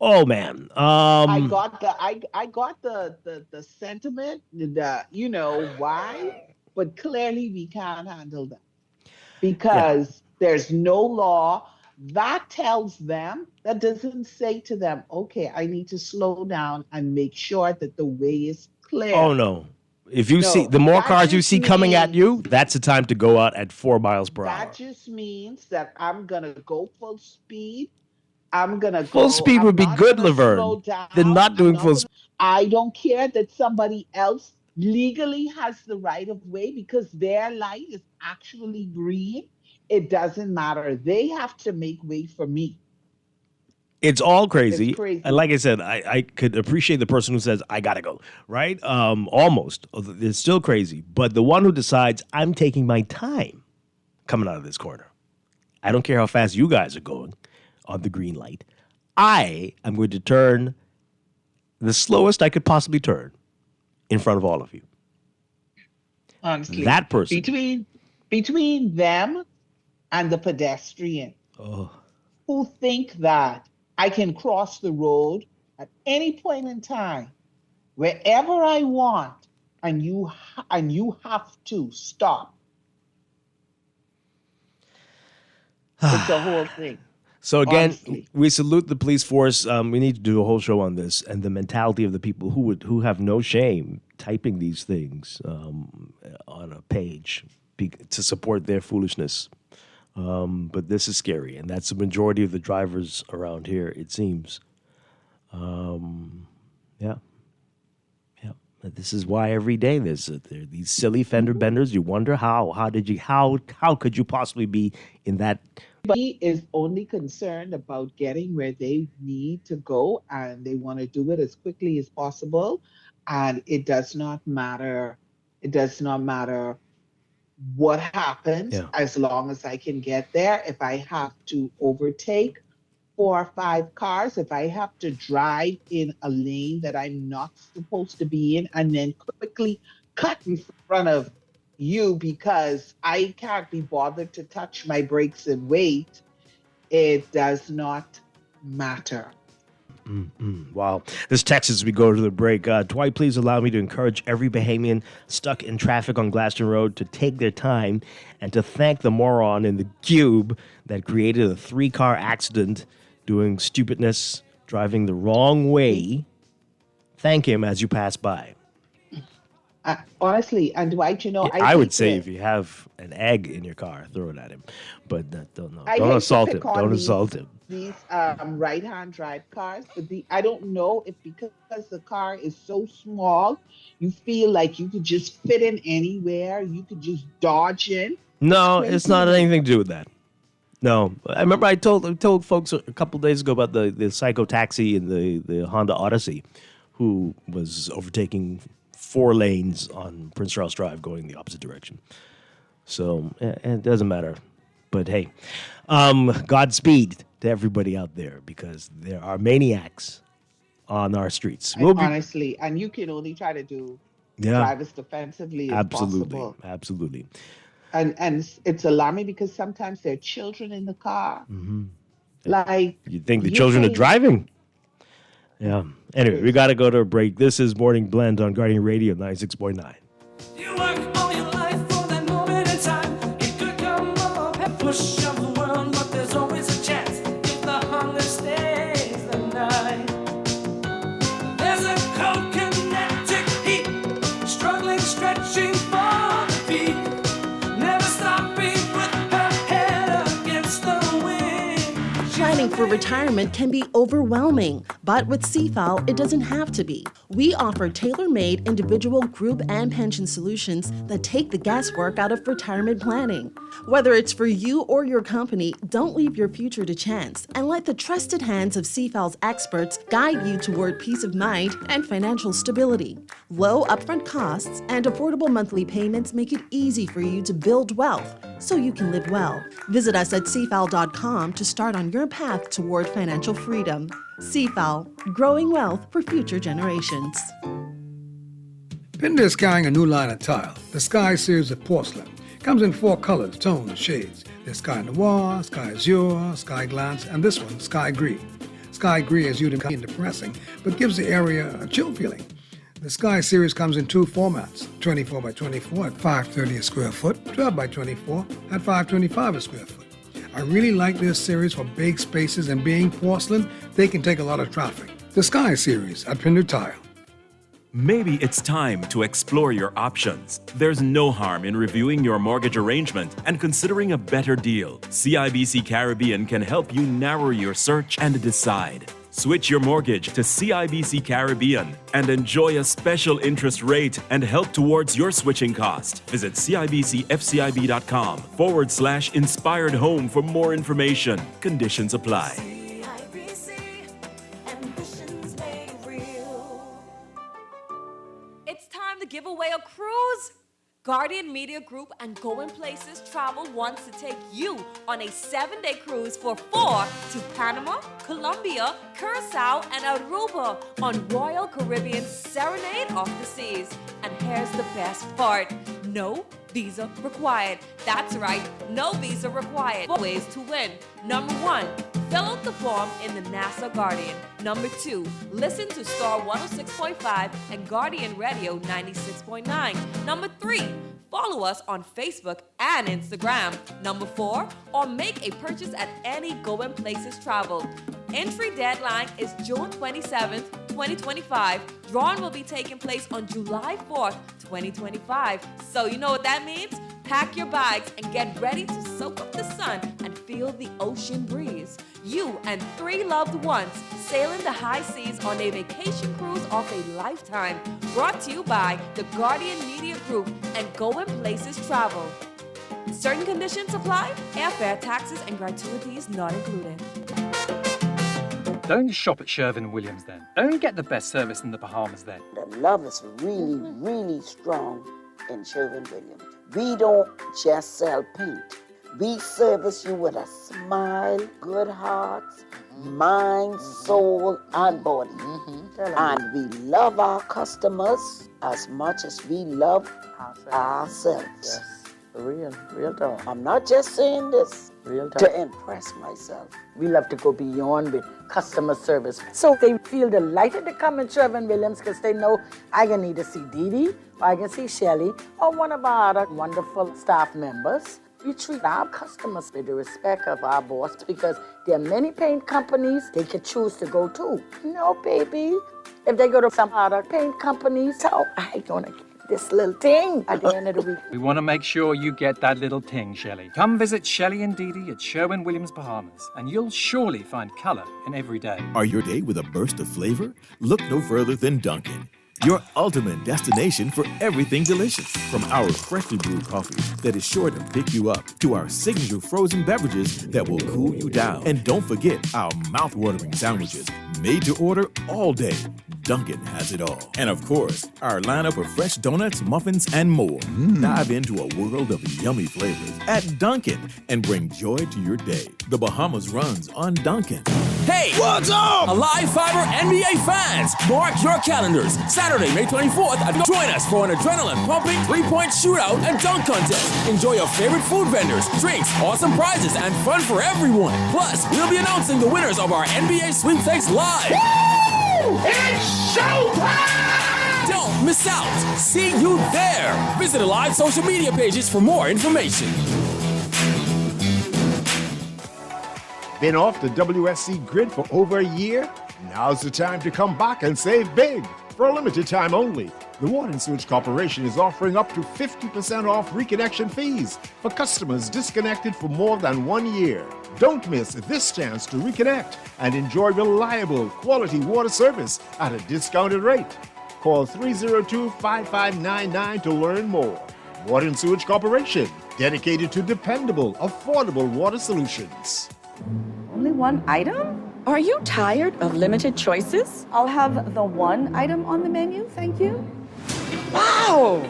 oh man, I got the sentiment. Why? But clearly we can't handle that because there's no law that tells them. That doesn't say to them, okay, I need to slow down and make sure that the way is clear. Oh no. If you see the more cars you see coming at you, that's the time to go out at 4 miles per hour. That just means that I'm gonna go full speed. I'm gonna full speed would be good, Laverne. They're not doing full speed. I don't care that somebody else legally has the right of way because their light is actually green. It doesn't matter. They have to make way for me. It's all crazy. It's crazy. And like I said, I could appreciate the person who says, I gotta go, right? Almost. It's still crazy. But the one who decides, I'm taking my time coming out of this corner. I don't care how fast you guys are going on the green light. I am going to turn the slowest I could possibly turn in front of all of you. Honestly, that person. Between them and the pedestrian who think that I can cross the road at any point in time, wherever I want, and you have to stop. It's a whole thing. So again, honestly. We salute the police force. We need to do a whole show on this and the mentality of the people who have no shame typing these things on a page to support their foolishness. But this is scary, and that's the majority of the drivers around here, it seems. Yeah. This is why every day there are these silly fender benders. You wonder how could you possibly be in that? He is only concerned about getting where they need to go, and they want to do it as quickly as possible. And it does not matter. It does not matter what happens as long as I can get there. If I have to overtake 4 or 5 cars, if I have to drive in a lane that I'm not supposed to be in and then quickly cut in front of you because I can't be bothered to touch my brakes and wait, it does not matter. Wow. This text as we go to the break. Dwight, please allow me to encourage every Bahamian stuck in traffic on Glaston Road to take their time and to thank the moron in the cube that created a 3-car accident doing stupidness, driving the wrong way. Thank him as you pass by. Honestly, and Dwight, I would say if you have an egg in your car, throw it at him. But don't assault him. Don't assault him. These right-hand drive cars, but I don't know if because the car is so small, you feel like you could just fit in anywhere. You could just dodge in. No, it's not anything to do with that. No, I remember I told folks a couple of days ago about the psycho taxi in the Honda Odyssey, who was overtaking 4 lanes on Prince Charles Drive going the opposite direction. So it doesn't matter. But hey, Godspeed to everybody out there, because there are maniacs on our streets. Honestly, and you can only try to drive as defensively as possible. Absolutely. And it's alarming because sometimes there are children in the car. Mm-hmm. Like, you think the children are driving? Yeah. Anyway, we got to go to a break. This is Morning Blend on Guardian Radio 96.9. You work all your life for that moment in time. It could come up and push up the world, but there's always a chance if the hunger stays the night. There's a cold kinetic heat, struggling, stretching for the beat, never stopping with her head against the wind. Planning for retirement can be overwhelming, but with CFAL, it doesn't have to be. We offer tailor-made individual, group, and pension solutions that take the guesswork out of retirement planning. Whether it's for you or your company, don't leave your future to chance and let the trusted hands of CFAL's experts guide you toward peace of mind and financial stability. Low upfront costs and affordable monthly payments make it easy for you to build wealth so you can live well. Visit us at cfal.com to start on your path toward financial freedom. CFAL, growing wealth for future generations. Pender is carrying a new line of tile, the Sky series of porcelain. Comes in 4 colors, tones, shades. There's Sky Noir, Sky Azure, Sky Glance, and this one, Sky Gris. Sky Gris is used in depressing, but gives the area a chill feeling. The Sky series comes in 2 formats, 24 by 24 at $5.30 a square foot, 12 by 24 at $5.25 a square foot. I really like this series for big spaces, and being porcelain, they can take a lot of traffic. The Sky series at Pender Tile. Maybe it's time to explore your options. There's no harm in reviewing your mortgage arrangement and considering a better deal. CIBC Caribbean can help you narrow your search and decide. Switch your mortgage to CIBC Caribbean and enjoy a special interest rate and help towards your switching cost. Visit CIBCFCIB.com/inspired home for more information. Conditions apply. It's time to give away a cruise. Guardian Media Group and Going Places Travel wants to take you on a 7-day cruise for 4 to Panama, Colombia, Curacao, and Aruba on Royal Caribbean Serenade of the Seas. And here's the best part. No visa required. That's right, no visa required. 4 ways to win. Number 1, fill out the form in the NASA Guardian. Number 2, listen to Star 106.5 and Guardian Radio 96.9. Number 3, follow us on Facebook and Instagram. Number 4, or make a purchase at any Going Places Travel. Entry deadline is June 27th, 2025. Drawing will be taking place on July 4th, 2025. So you know what that means? Pack your bags and get ready to soak up the sun and feel the ocean breeze. You and 3 loved ones sailing the high seas on a vacation cruise of a lifetime. Brought to you by the Guardian Media Group and Going Places Travel. Certain conditions apply. Airfare, taxes, and gratuities not included. Don't shop at Sherwin-Williams then. Don't get the best service in the Bahamas then. The love is really, really strong in Sherwin-Williams. We don't just sell paint. We service you with a smile, good hearts, mind, soul, and body. And we love our customers as much as we love ourselves. Real talk. I'm not just saying this to impress myself. We love to go beyond with customer service. So they feel delighted to come in Sherwin-Williams because they know I can either see Dee Dee, or I can see Shelly, or one of our other wonderful staff members. We treat our customers with the respect of our boss because there are many paint companies they could choose to go to. No, baby. If they go to some other paint companies, so I gonna get this little thing at the end of the week. We want to make sure you get that little ting, Shelley. Come visit Shelley and Dee Dee at Sherwin-Williams, Bahamas, and you'll surely find color in every day. Are your day with a burst of flavor? Look no further than Dunkin', your ultimate destination for everything delicious. From our freshly brewed coffee that is sure to pick you up, to our signature frozen beverages that will cool you down. And don't forget our mouth-watering sandwiches, made to order all day. Dunkin' has it all. And of course, our lineup of fresh donuts, muffins, and more. Dive into a world of yummy flavors at Dunkin' and bring joy to your day. The Bahamas runs on Dunkin'. Hey! What's up? Alive Fiber NBA fans! Mark your calendars. Saturday, May 24th, join us for an adrenaline-pumping three-point shootout and dunk contest. Enjoy your favorite food vendors, drinks, awesome prizes, and fun for everyone. Plus, we'll be announcing the winners of our NBA Sweepstakes live. Woo! It's showtime! Don't miss out. See you there. Visit Alive social media pages for more information. Been off the WSC grid for over a year? Now's the time to come back and save big. For a limited time only, the Water and Sewage Corporation is offering up to 50% off reconnection fees for customers disconnected for more than 1 year. Don't miss this chance to reconnect and enjoy reliable, quality water service at a discounted rate. Call 302-5599 to learn more. Water and Sewage Corporation, dedicated to dependable, affordable water solutions. Only one item? Are you tired of limited choices? I'll have the one item on the menu, thank you. Wow!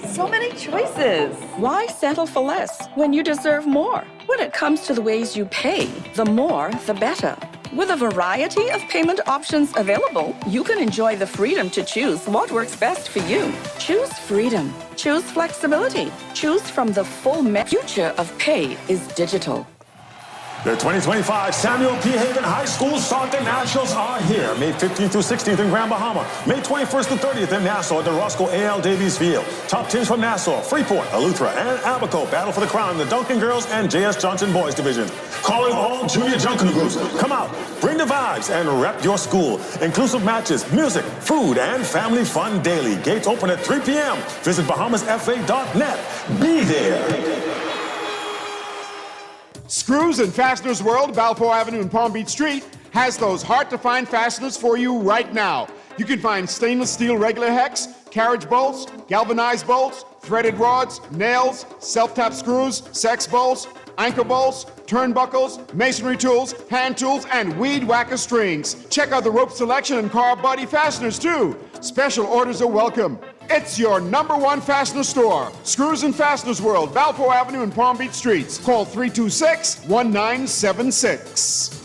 So many choices. Why settle for less when you deserve more? When it comes to the ways you pay, the more, the better. With a variety of payment options available, you can enjoy the freedom to choose what works best for you. Choose freedom. Choose flexibility. Choose from the full future of pay is digital. The 2025 Samuel P. Hagan High School Soccer Nationals are here. May 15th through 16th in Grand Bahama. May 21st to 30th in Nassau at the Roscoe A.L. Davies Field. Top teams from Nassau, Freeport, Eleuthera, and Abaco battle for the crown in the Duncan Girls and J.S. Johnson Boys Division. Calling all junior Junction groups. Come out, bring the vibes, and rep your school. Inclusive matches, music, food, and family fun daily. Gates open at 3 p.m. Visit BahamasFA.net. Be there. Screws and Fasteners World, Balfour Avenue and Palm Beach Street, has those hard-to-find fasteners for you right now. You can find stainless steel regular hex, carriage bolts, galvanized bolts, threaded rods, nails, self-tap screws, sex bolts, anchor bolts, turnbuckles, masonry tools, hand tools, and weed whacker strings. Check out the rope selection and car body fasteners, too. Special orders are welcome. It's your #1 fastener store. Screws and Fasteners World, Balfour Avenue and Palm Beach Streets. Call 326-1976.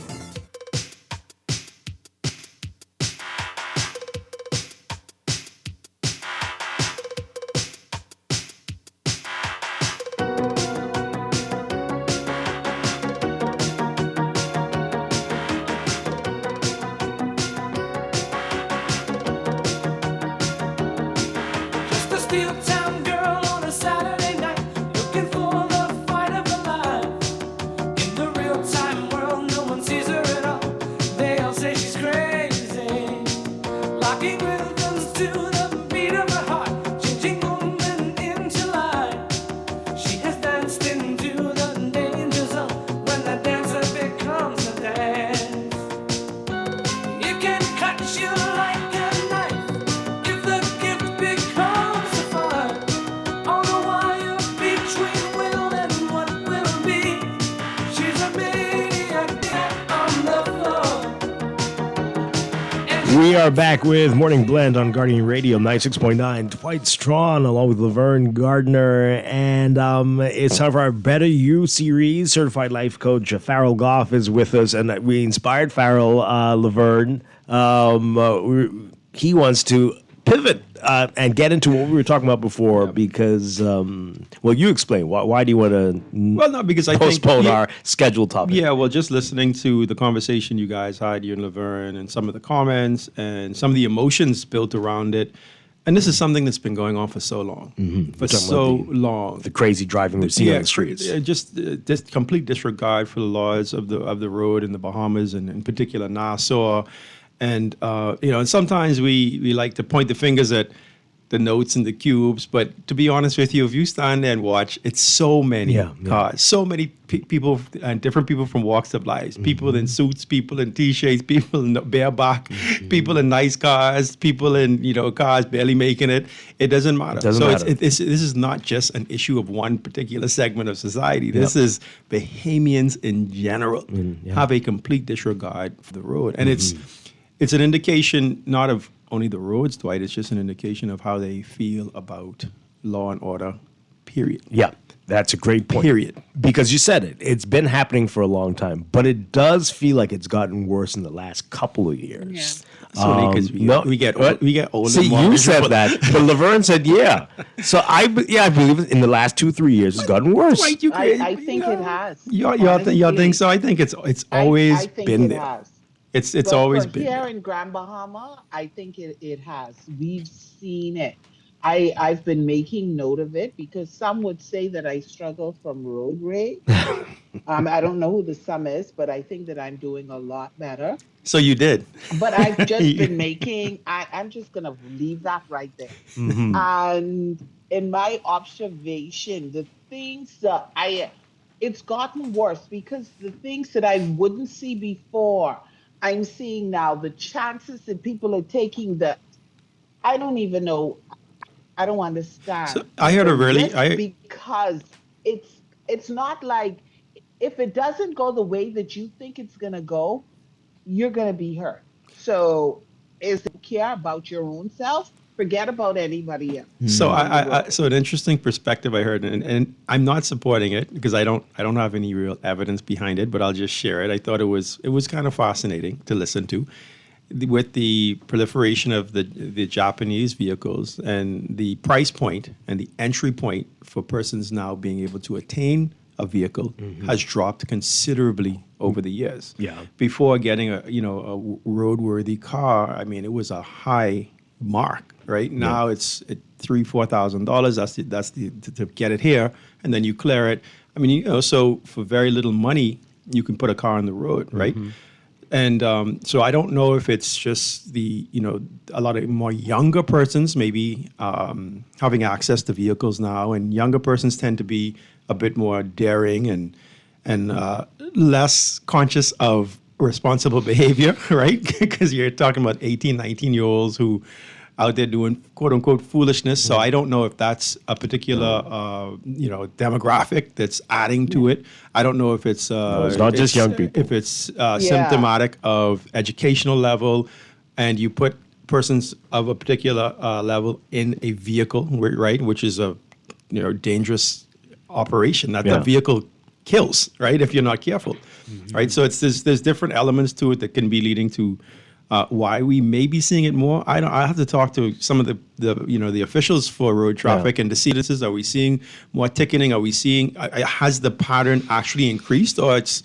We are back with Morning Blend on Guardian Radio 96.9. Dwight Strachan along with Laverne Gardner. And it's time for our Better You series. Certified life coach Farrell Goff is with us. And we inspired Farrell, Laverne. He wants to pivot and get into what we were talking about before because, well, you explain. Why do you want to Well, no, because I think postpone our scheduled topic? Yeah, well, just listening to the conversation you guys had, you and Laverne, and some of the comments and some of the emotions built around it. And this is something that's been going on for so long. For so long. The crazy driving we've seen on the streets. Just this complete disregard for the laws of the road in the Bahamas and in particular Nassau. And, and sometimes we like to point the fingers at the notes and the cubes. But to be honest with you, if you stand there and watch, it's so many cars, so many people and different people from walks of life, people in suits, people in T-shirts, people in bareback, people in nice cars, people in, cars barely making it. It doesn't matter. This is not just an issue of one particular segment of society. This is Bahamians in general have a complete disregard for the road. And it's an indication not of only the roads, Dwight. It's just an indication of how they feel about law and order, period. Yeah, that's a great point. Period. Because you said it. It's been happening for a long time, but it does feel like it's gotten worse in the last couple of years. Because we get older. See, you said that, but Laverne said, yeah. So I believe in the last 2-3 years it's gotten worse. I think it has. Y'all think so? I think it's always I think been it there. has. It's always been here there. in Grand Bahama. I think it has. We've seen it. I've been making note of it because some would say that I struggle from road rage. I don't know who the some is, but I think that I'm doing a lot better. So you did. But I've just been making. I'm just gonna leave that right there. And in my observation, the things that it's gotten worse because the things that I wouldn't see before, I'm seeing now. The chances that people are taking I don't even know. I don't understand. So I heard because it's not like if it doesn't go the way that you think it's gonna go, you're gonna be hurt. So is it care about your own self? Forget about anybody else. So so an interesting perspective I heard, and I'm not supporting it because I don't have any real evidence behind it, but I'll just share it. I thought it was kind of fascinating to listen to, with the proliferation of the Japanese vehicles and the price point and the entry point for persons now being able to attain a vehicle has dropped considerably over the years. Yeah. Before getting a roadworthy car, I mean, it was a high mark. Right now, it's at $3,000-$4,000. That's to get it here, and then you clear it. I mean, so for very little money, you can put a car on the road, right? And so I don't know if it's just a lot of more younger persons maybe having access to vehicles now, and younger persons tend to be a bit more daring and less conscious of responsible behavior, right? Because you're talking about 18, 19-year-olds who out there doing quote unquote foolishness. So I don't know if that's a particular demographic that's adding to it. I don't know if it's it's not just young people. If it's symptomatic of educational level, and you put persons of a particular level in a vehicle, right, which is a dangerous operation that the vehicle kills, right, if you're not careful, right? So there's different elements to it that can be leading to why we may be seeing it more. I have to talk to some of the officials for road traffic and to see this. Are we seeing more ticketing? Are we seeing has the pattern actually increased, or it's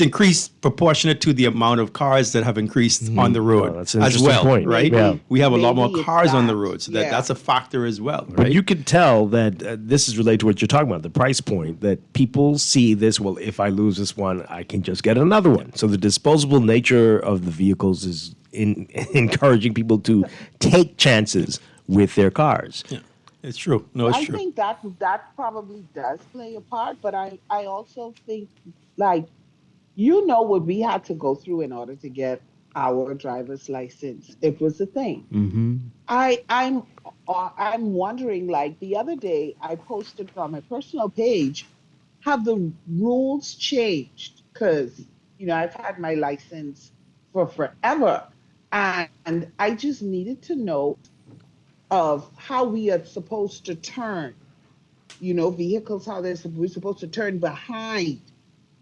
increased proportionate to the amount of cars that have increased on the road that's an as interesting well, point. right? Yeah. We have a lot more Maybe it's cars on the that. road, so that's a factor as well, right? But you can tell that this is related to what you're talking about, the price point, that people see this, well, if I lose this one, I can just get another one. So the disposable nature of the vehicles is encouraging people to take chances with their cars. Yeah, it's true. No, it's I true. think that probably does play a part, but I also think like what we had to go through in order to get our driver's license. It was a thing. I'm wondering, like the other day I posted on my personal page, have the rules changed? Because I've had my license for forever, and I just needed to know of how we are supposed to turn, vehicles, how we're supposed to turn behind.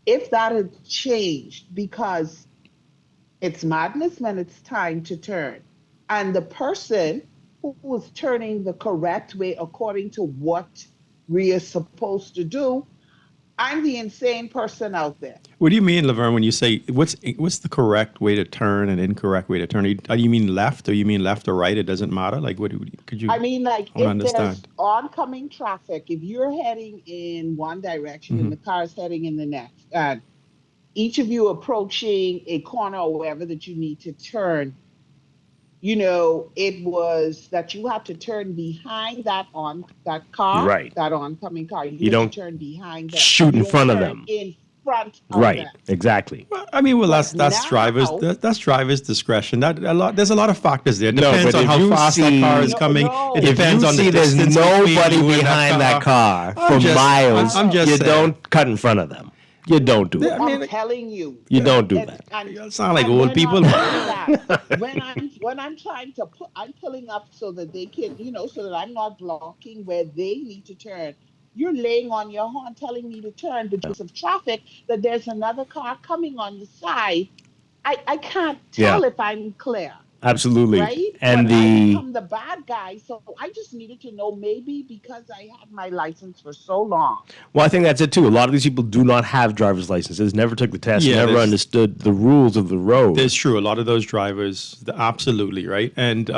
If that had changed, because it's madness when it's time to turn. And the person who is turning the correct way according to what we are supposed to do, I'm the insane person out there. What do you mean, Laverne, when you say what's the correct way to turn and incorrect way to turn? Do you mean left, or you mean left or right? It doesn't matter. Like, could you? I mean, like, I don't if there's understand. oncoming traffic, if you're heading in one direction and the car is heading in the next, and each of you approaching a corner or wherever that you need to turn, it was that you have to turn behind that car, Right. that oncoming car. You don't have to turn behind them. shoot in You don't front of turn them. In front of Right. them. Exactly. I mean, well, that's now- that's driver's discretion. There's a lot of factors there. It No, depends but on if how you fast that see- car is No, coming. no. It If depends you on see the there's distance nobody between you and behind that car I'm for just- miles, I'm just you saying. don't cut in front of them. You don't do it. I'm telling you. You don't do And- that. and- You sound like and old we're people. not doing that. when I'm trying to I'm pulling up so that they can, so that I'm not blocking where they need to turn. You're laying on your horn telling me to turn because of traffic, that there's another car coming on the side. I can't tell Yeah. if I'm clear. Absolutely. Right? And But I the become the bad guy. So I just needed to know, maybe because I had my license for so long. well, I think that's it too. A lot of these people do not have driver's licenses, never took the test, Yeah, never there's- understood the rules of the road. That's true. A lot of those drivers, absolutely right. And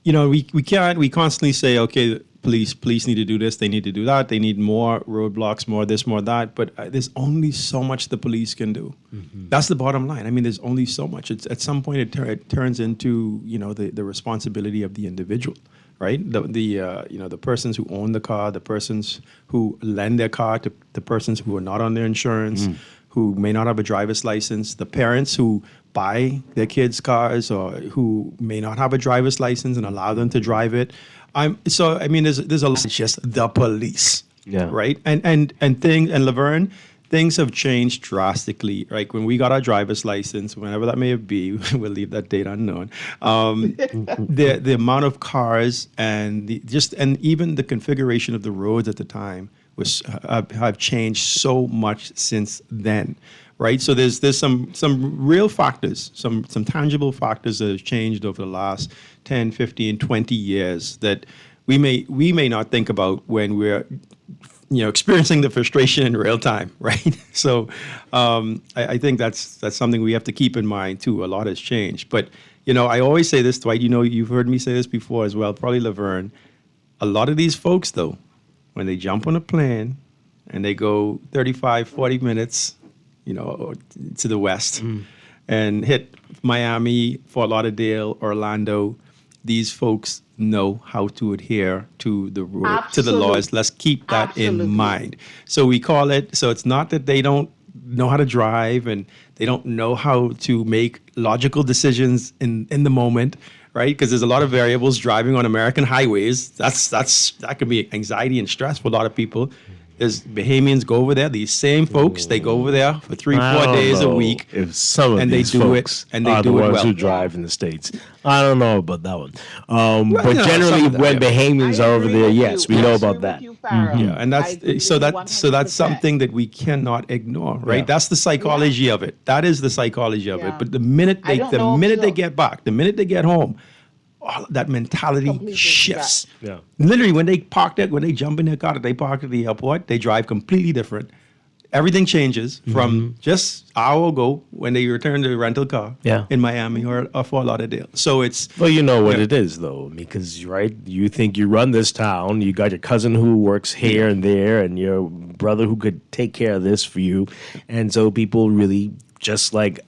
we constantly say, okay, police need to do this, they need to do that, they need more roadblocks, more this, more that. But there's only so much the police can do. That's the bottom line. I mean, there's only so much. It's at some point it turns into the responsibility of the individual. Right, the persons who own the car, the persons who lend their car to the persons who are not on their insurance, who may not have a driver's license, the parents who buy their kids' cars or who may not have a driver's license and allow them to drive it. There's a lot. It's just the police. Yeah. Right. And Laverne, things have changed drastically. Like when we got our driver's license, whenever that may be, we'll leave that date unknown. The amount of cars and even the configuration of the roads at the time have changed so much since then. Right, so there's some real factors, some tangible factors that have changed over the last 10, 15, 20 years that we may not think about when we're experiencing the frustration in real time, right? So I think that's something we have to keep in mind too. A lot has changed, but I always say this, Dwight. You've heard me say this before as well. Probably Laverne. A lot of these folks, though, when they jump on a plane and they go 35, 40 minutes, to the west and hit Miami, Fort Lauderdale, Orlando, these folks know how to adhere to the to the laws. Let's keep that in mind. So we call it. So it's not that they don't know how to drive and they don't know how to make logical decisions in the moment, right? Because there's a lot of variables driving on American highways. That can be anxiety and stress for a lot of people. There's Bahamians go over there. These same folks, they go over there for 3-4 days a week. If some of and these they do folks it, and they are do the it ones well. who drive in the States, I don't know about that one. But no, generally, some of them, when yeah. Bahamians are over there, yes, we know about that. Yeah, and that's that's something that we cannot ignore, right? Yeah. That's the psychology of it. That is the psychology of it. But the minute they get back, the minute they get home, all that mentality shifts. Yeah. Literally, when they jump in their car, they park at the airport, they drive completely different. Everything changes from just an hour ago when they return to the rental car in Miami or Fort Lauderdale. So it's Well, you know what it is, though, because right, you think you run this town. You got your cousin who works here and there, and your brother who could take care of this for you, and so people really just like,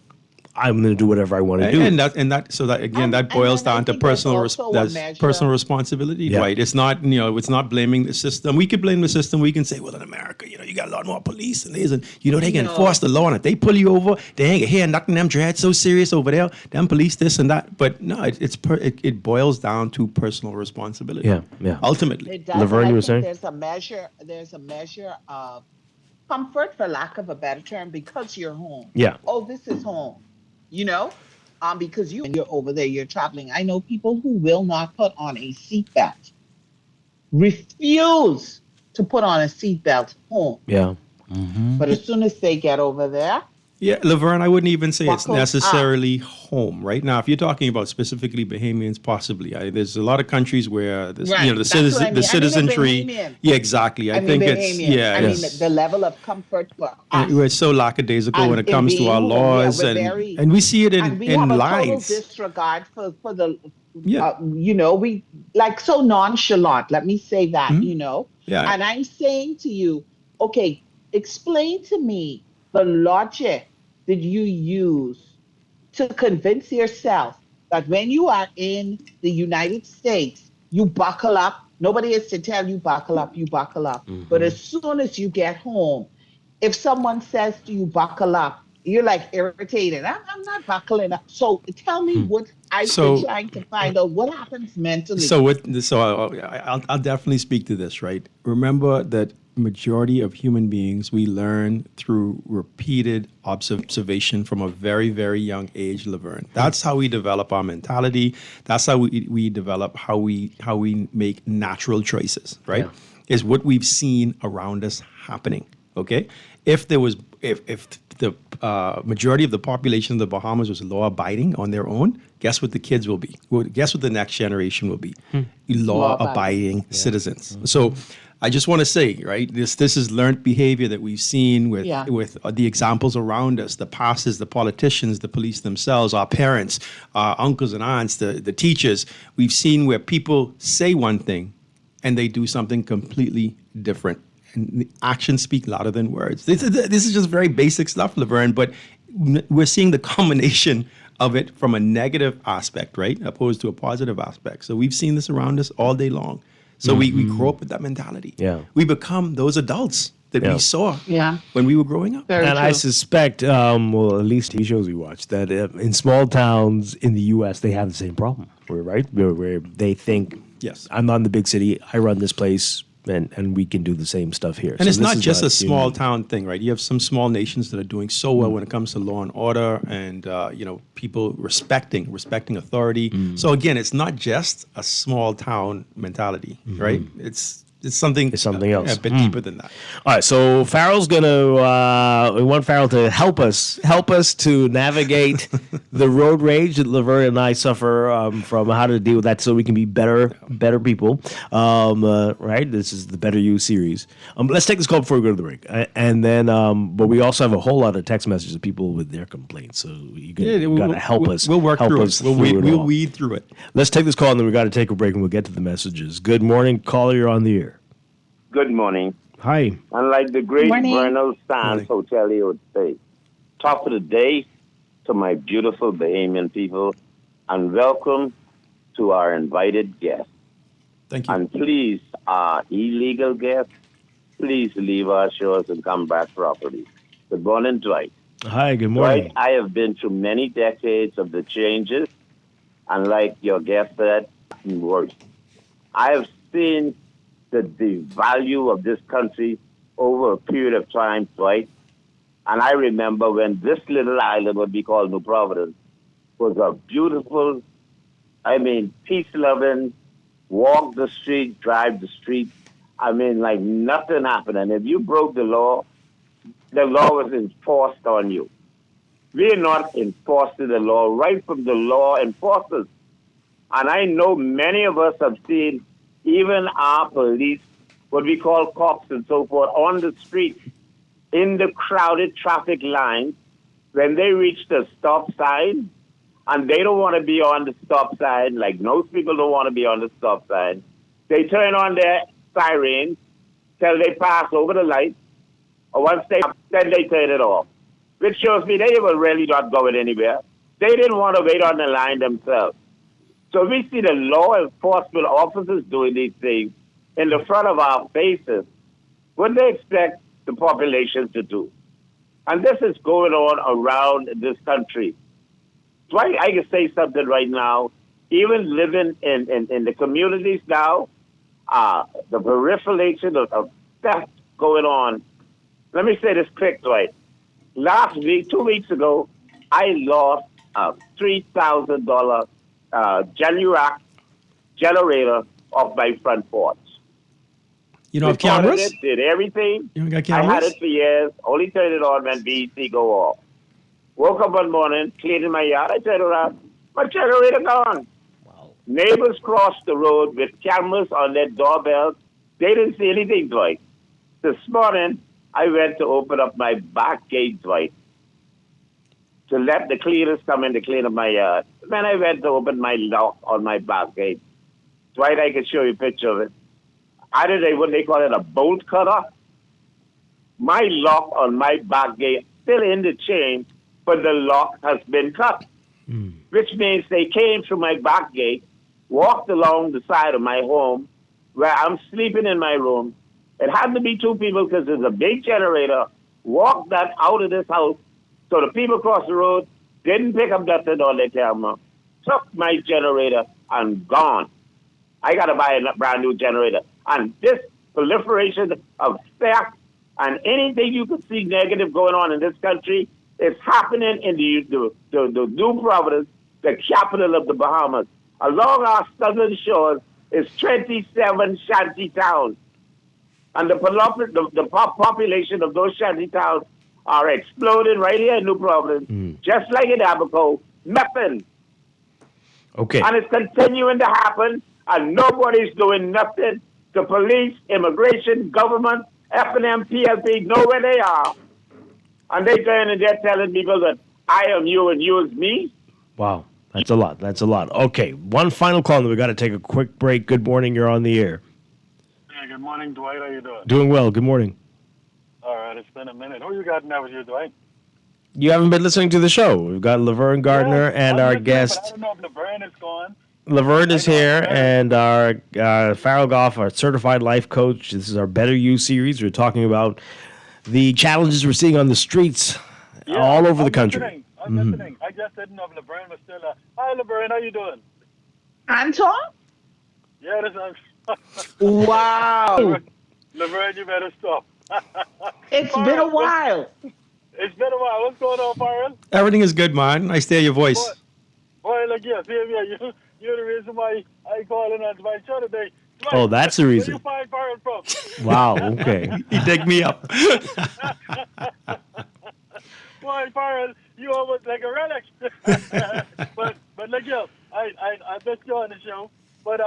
I'm going to do whatever I want to do. And that boils down to personal personal responsibility, Yeah. Dwight. It's not, it's not blaming the system. We could blame the system. We can say, well, in America, you got a lot more police and they can enforce the law. And if they pull you over, they ain't here knocking them dreads so serious over there. Them police this and that. But no, it boils down to personal responsibility. Yeah. Ultimately. It does. Laverne, and I you were think saying? there's a measure of comfort, for lack of a better term, because you're home. Yeah. Oh, this is home. Because you're over there, you're traveling. I know people who will not put on a seatbelt, refuse to put on a seatbelt home. Yeah. But as soon as they get over there, Yeah, Laverne, I wouldn't even say it's Buckle up. necessarily home. Right now, if you're talking about specifically Bahamians, possibly. There's a lot of countries where the Right. the, That's what I mean. the I mean the citizenry. Bahamian. Yeah, exactly. I think it's Bahamians. I mean yes. the level of comfort for us. We're so lackadaisical when as it in comes to being our home. Yeah, laws, we're and very, we see it and we in have a total lines. disregard for the, we like so nonchalant. Let me say that, Yeah. And I'm saying to you, okay, explain to me the logic that you use to convince yourself that when you are in the United States, you buckle up. Nobody is to tell you buckle up, you buckle up. But as soon as you get home, if someone says to you buckle up, you're like irritated. I'm not buckling up. So tell me what I've been So- trying to find out what happens mentally. So I'll definitely speak to this, right? Remember that majority of human beings, we learn through repeated observation from a very, very young age, Laverne. That's how we develop our mentality. That's how we develop how we make natural choices, right? Is what we've seen around us happening. Okay? If the majority of the population of the Bahamas was law abiding on their own, guess what the kids will be? Well, guess what the next generation will be? Law abiding citizens. So I just want to say, right, this is learned behavior that we've seen with the examples around us, the pastors, the politicians, the police themselves, our parents, our uncles and aunts, the teachers. We've seen where people say one thing and they do something completely different. And the actions speak louder than words. This is just very basic stuff, Laverne, but we're seeing the combination of it from a negative aspect, right, opposed to a positive aspect. So we've seen this around us all day long. So we grow up with that mentality. Yeah. We become those adults that we saw when we were growing up. And I suspect, well, at least TV shows we watch, that in small towns in the U.S., they have the same problem, right? Where they think, yes, I'm not in the big city, I run this place, and we can do the same stuff here. And it's not just a small town thing, right? You have some small nations that are doing so well when it comes to law and order and, people respecting authority. So again, it's not just a small town mentality, right? It's something else. A bit deeper than that. All right, so Farrell's we want Farrell to help us to navigate the road rage that Laverne and I suffer from, how to deal with that so we can be better people. Right? This is the Better You series. Let's take this call before we go to the break. And then, but we also have a whole lot of text messages of people with their complaints. So you got to help us. We'll work through it. We'll all. weed through it. Let's take this call, and then we got to take a break, and we'll get to the messages. Good morning, caller. You're on the air. Good morning. Hi. Unlike the great Morning. Bernal Sands hotelier would say, top of the day to my beautiful Bahamian people, and welcome to our invited guests. Thank you. And please, illegal guests, please leave our shores and come back properly. Good morning, Dwight. Hi, good morning. Dwight, I have been through many decades of the changes, and like your guest said, worse. I have seen the value of this country over a period of time, Dwight. And I remember when this little island, what we call New Providence, was a beautiful, peace-loving, walk the street, drive the street. Like nothing happened. And if you broke the law was enforced on you. We're not enforcing the law, right from the law enforcers. And I know many of us have seen even our police, what we call cops and so forth, on the street, in the crowded traffic lines, when they reach the stop sign, and they don't want to be on the stop sign, like most people don't want to be on the stop sign, they turn on their sirens till they pass over the light, or once then they turn it off, which shows me they were really not going anywhere. They didn't want to wait on the line themselves. So we see the law enforcement officers doing these things in the front of our faces. What they expect the population to do? And this is going on around this country. So I can say something right now. Even living in the communities now, the proliferation of theft going on. Let me say this quick, Dwight. Last week, 2 weeks ago, I lost a $3,000 generator off my front porch. You don't have cameras? Did everything. You don't got I cameras? had it for years. Only turned it on when BEC go off. Woke up one morning, cleaning my yard. I turned around, my generator gone. Neighbors crossed the road with cameras on their doorbells. They didn't see anything, Dwight. This morning, I went to open up my back gate, Dwight, to let the cleaners come in to clean up my yard. Then I went to open my lock on my back gate. Dwight, I can show you a picture of it. I don't know what they call it, a bolt cutter. My lock on my back gate still in the chain, but the lock has been cut, which means they came through my back gate, walked along the side of my home where I'm sleeping in my room. It had to be two people because there's a big generator, walked that out of this house so the people across the road didn't pick up nothing on their camera, took my generator and gone. I got to buy a brand new generator. And this proliferation of theft and anything you could see negative going on in this country is happening in the New Providence, the capital of the Bahamas. Along our southern shores is 27 shanty towns. And the population of those shanty towns are exploding right here in New Providence, just like in Abaco. Nothing. Okay. And it's continuing to happen, and nobody's doing nothing. The police, immigration, government, F&M, PLP know where they are. And they're going and they're telling people that I am you and you is me. Wow. That's a lot. That's a lot. Okay. One final call, and then we got to take a quick break. Good morning. You're on the air. Hey, good morning, Dwight. How you doing? Doing well. Good morning. All right, it's been a minute. Who you got now with you, Dwight? You haven't been listening to the show. We've got Laverne Gardner and our guest. I don't know if Laverne is gone. Laverne is here, and our Farrell Goff, our certified life coach. This is our Better You series. We're talking about the challenges we're seeing on the streets all over the country. I'm listening. I just didn't know if Laverne was still. Hi, Laverne. How you doing? Anton? Yeah, this is. Wow. Laverne, you better stop. It's been a while. It's been a while. What's going on, Farrell? Everything is good, man. Nice to hear your voice. Boy, look here. See, you're the reason why I called in on my show today. Oh, that's the reason. Where you find Farrell from? Wow, okay. You dig me up. Boy, Farrell, you almost like a relic. but look here. I missed you on the show. But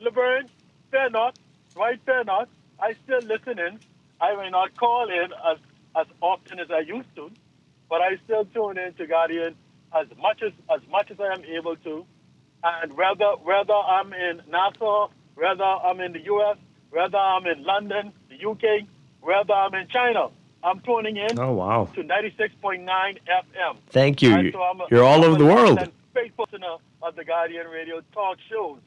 Laverne, fair not. Right, fair not. I still listen in. I may not call in as often as I used to, but I still tune in to Guardian as much as I am able to. And whether I'm in Nassau, whether I'm in the U.S., whether I'm in London, the U.K., whether I'm in China, I'm tuning in Oh, wow. to 96.9 FM. Thank you. And so You're all over the world. I'm a faithful listener of the Guardian Radio talk shows,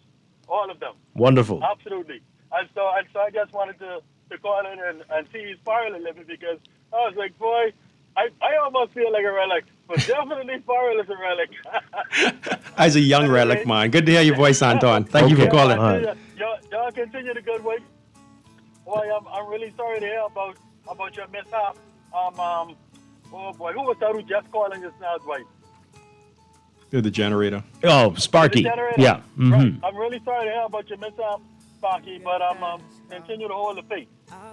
all of them. Wonderful. Absolutely. And so I just wanted to call in and see his Farrell a little bit because I was like, boy, I almost feel like a relic, but definitely Farrell is a relic. As a young relic, man. Good to hear your voice, Anton. Thank you for calling. Y'all continue the good work. Boy, I'm really sorry to hear about your mishap. Oh boy, who was that who just calling just now, Dwight? Through the generator. Oh, Sparky. The generator? Yeah. Mm-hmm. Right. I'm really sorry to hear about your mishap, Sparky, but continue to hold the faith.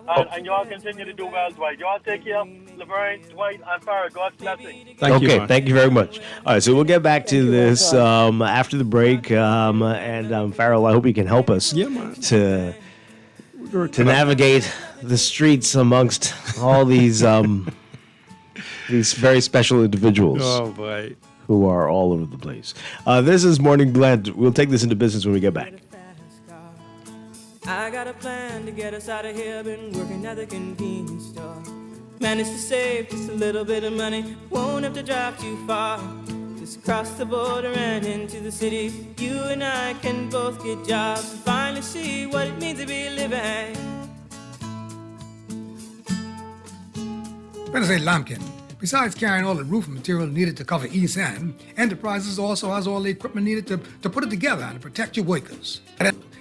And y'all continue to do well, Dwight. Y'all take care of Laverne, Dwight, and Farrah. God's blessing. Thank you, man. Thank you very much. All right, so we'll get back to this after the break. And Farrell, I hope you can help us to navigate the streets amongst all these very special individuals. Oh, boy. Who are all over the place. This is Morning Blend. We'll take this into business when we get back. I got a plan to get us out of here. Been working at the convenience store. Managed to save just a little bit of money. Won't have to drive too far. Just cross the border and into the city. You and I can both get jobs and finally see what it means to be living. Better say Lampkin. Besides carrying all the roofing material needed to cover East End, Enterprises also has all the equipment needed to put it together and to protect your workers,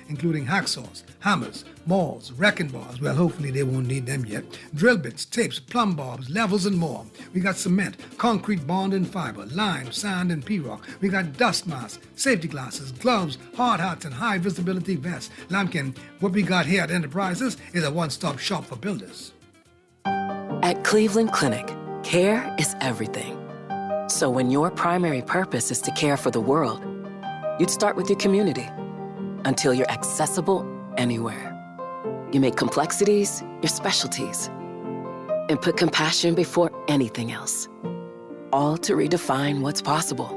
including hacksaws, hammers, mauls, wrecking bars, well, hopefully they won't need them yet, drill bits, tapes, plumb bobs, levels, and more. We got cement, concrete bond and fiber, lime, sand, and P-rock. We got dust masks, safety glasses, gloves, hard hats, and high visibility vests. Lampkin, what we got here at Enterprises is a one-stop shop for builders. At Cleveland Clinic, care is everything. So when your primary purpose is to care for the world, you'd start with your community until you're accessible anywhere. You make complexities your specialties and put compassion before anything else, all to redefine what's possible.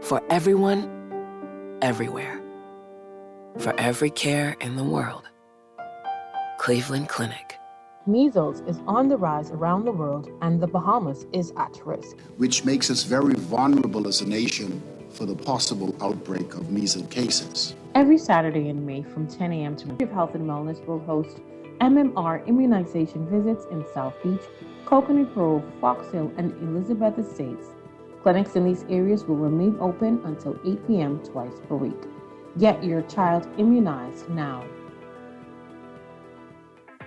For everyone, everywhere. For every care in the world. Cleveland Clinic. Measles is on the rise around the world, and the Bahamas is at risk. Which makes us very vulnerable as a nation for the possible outbreak of measles cases. Every Saturday in May from 10 a.m. to Ministry of Health and Wellness will host MMR immunization visits in South Beach, Coconut Grove, Fox Hill, and Elizabeth Estates. Clinics in these areas will remain open until 8 p.m. twice per week. Get your child immunized now.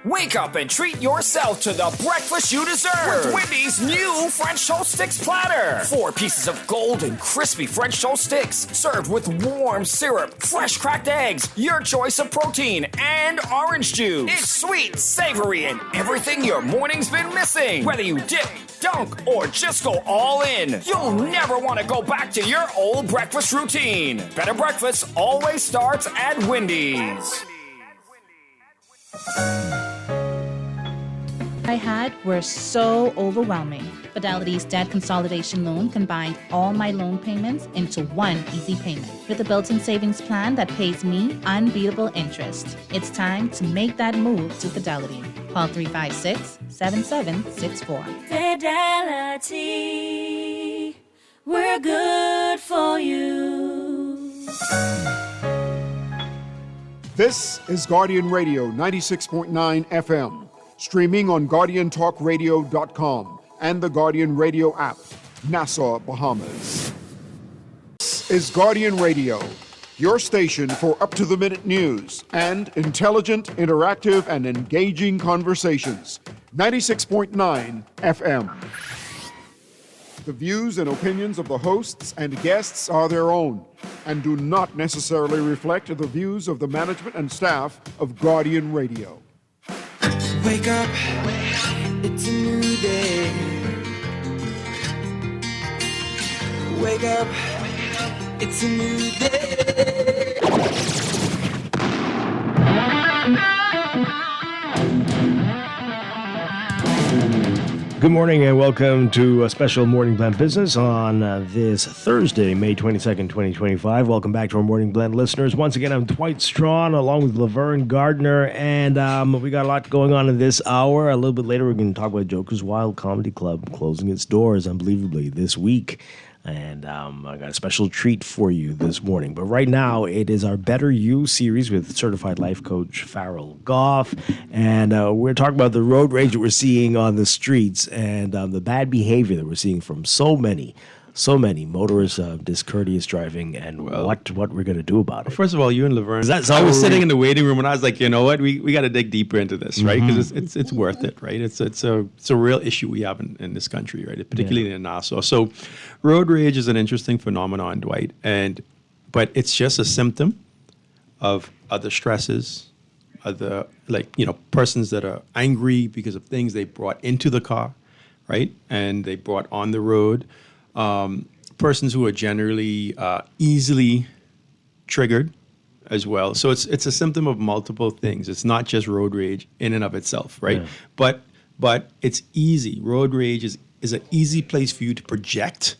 Wake up and treat yourself to the breakfast you deserve with Wendy's new French toast sticks platter. 4 pieces of golden, crispy French toast sticks served with warm syrup, fresh cracked eggs, your choice of protein, and orange juice. It's sweet, savory, and everything your morning's been missing. Whether you dip, dunk, or just go all in, you'll never want to go back to your old breakfast routine. Better breakfast always starts at Wendy's. I had were so overwhelming. Fidelity's debt consolidation loan combined all my loan payments into one easy payment with a built-in savings plan that pays me unbeatable interest. It's time to make that move to Fidelity. Call 356-7764. Fidelity, we're good for you. This is Guardian Radio 96.9 FM. Streaming on GuardianTalkRadio.com and the Guardian Radio app, Nassau, Bahamas. This is Guardian Radio, your station for up-to-the-minute news and intelligent, interactive, and engaging conversations. 96.9 FM. The views and opinions of the hosts and guests are their own and do not necessarily reflect the views of the management and staff of Guardian Radio. Wake up, it's a new day. Wake up, it's a new day. Good morning and welcome to a special Morning Blend Business on this Thursday, May 22nd, 2025. Welcome back to our Morning Blend listeners. Once again, I'm Dwight Strachan along with Laverne Gardner, and we got a lot going on in this hour. A little bit later, we're going to talk about Joker's Wild Comedy Club closing its doors unbelievably this week. And I got a special treat for you this morning. But right now, it is our Better You series with certified life coach Farrell Goff. And we're talking about the road rage that we're seeing on the streets and the bad behavior that we're seeing from so many motorists, discourteous driving, and what we're going to do about it. First of all, you and Laverne. So I was sitting in the waiting room and I was like, you know what, we got to dig deeper into this, right? Because it's worth it, right? It's a real issue we have in this country, right? Particularly in Nassau. So, road rage is an interesting phenomenon, Dwight, but it's just a symptom of other stresses, other persons that are angry because of things they brought into the car, right? And they brought on the road. Persons who are generally easily triggered as well. So it's a symptom of multiple things. It's not just road rage in and of itself, right? Yeah. But it's easy. Road rage is an easy place for you to project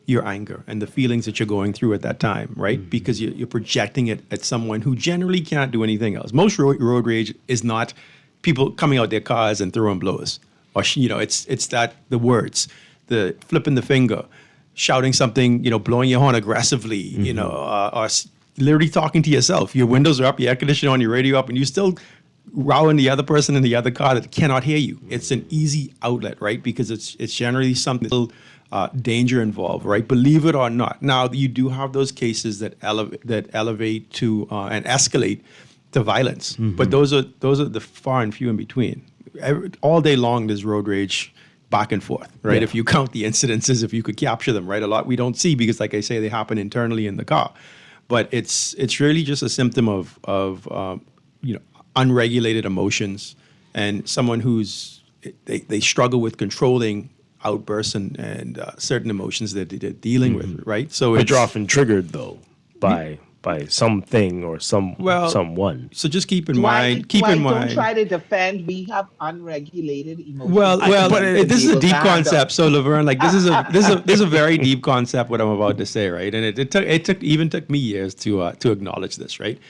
your anger and the feelings that you're going through at that time, right? Because you're projecting it at someone who generally can't do anything else. Most road rage is not people coming out their cars and throwing blows, or it's that the words, the flipping the finger, shouting something, blowing your horn aggressively, or literally talking to yourself. Your windows are up, your air conditioner on, your radio up, and you still rowing the other person in the other car that cannot hear you. It's an easy outlet, right? Because it's generally something danger involved, right? Believe it or not. Now you do have those cases that elevate to and escalate to violence, but those are the far and few in between. All day long, there's road rage back and forth, right? Yeah. If you count the incidences, if you could capture them, right? A lot we don't see because, like I say, they happen internally in the car. But it's really just a symptom of unregulated emotions and someone who's they struggle with controlling outbursts and certain emotions that they're dealing with, right? So Which it's are often triggered, though, by something or someone. So just keep in Dwight, mind. Keep Dwight, in don't mind. try to defend. We have unregulated emotions. Well, But this is a deep handle. concept. So Laverne, like this is a very deep concept. What I'm about to say, right? And it took me years to acknowledge this, right?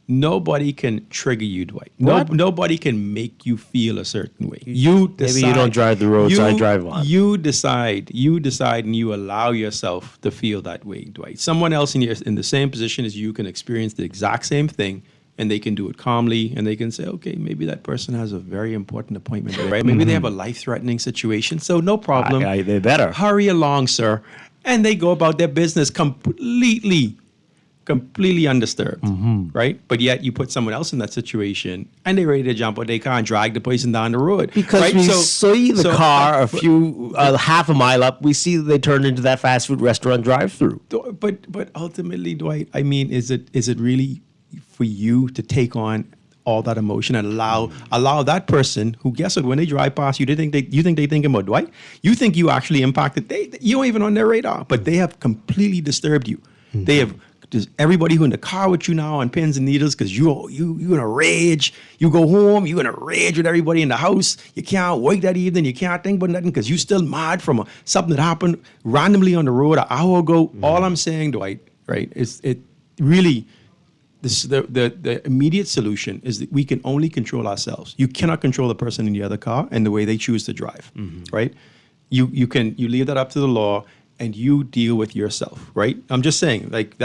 Nobody can trigger you, Dwight. Nobody can make you feel a certain way. You decide. Maybe you don't drive the roads I drive on. You decide, and you allow yourself to feel that way, Dwight. Someone else in the same position as you can experience the exact same thing, and they can do it calmly, and they can say, okay, maybe that person has a very important appointment, right? Maybe they have a life-threatening situation, so no problem. They better Hurry along, sir. And they go about their business completely undisturbed, right? But yet you put someone else in that situation and they're ready to jump out their car and drag the person down the road. Because right? we see the car half a mile up, we see they turn into that fast food restaurant drive-through. But ultimately, Dwight, I mean, is it really for you to take on all that emotion and allow that person who, guess what, when they drive past you, you think they think about Dwight? You think you actually impacted, you don't even on their radar, but they have completely disturbed you. They have. There's everybody who in the car with you now on pins and needles because you in a rage. You go home, you in a rage with everybody in the house. You can't wake that evening. You can't think about nothing because you still mad from something that happened randomly on the road an hour ago. All I'm saying, Dwight, right, is it really the immediate solution is that we can only control ourselves. You cannot control the person in the other car and the way they choose to drive, right? You leave that up to the law. And you deal with yourself, right? I'm just saying, like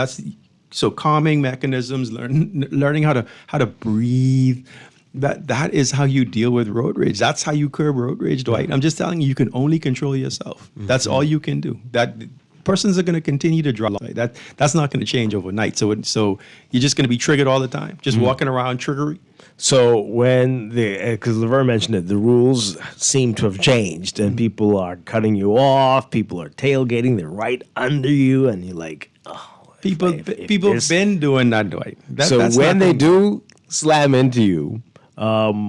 so calming mechanisms, learning how to breathe. That is how you deal with road rage. That's how you curb road rage, Dwight. I'm just telling you, you can only control yourself. That's all you can do. That persons are going to continue to drive. That's not going to change overnight. So you're just going to be triggered all the time, just walking around triggery. So when because Laverne mentioned it, the rules seem to have changed, and people are cutting you off. People are tailgating. They're right under you, and you're like, oh. People have been doing that, Dwight. So when they do slam into you, what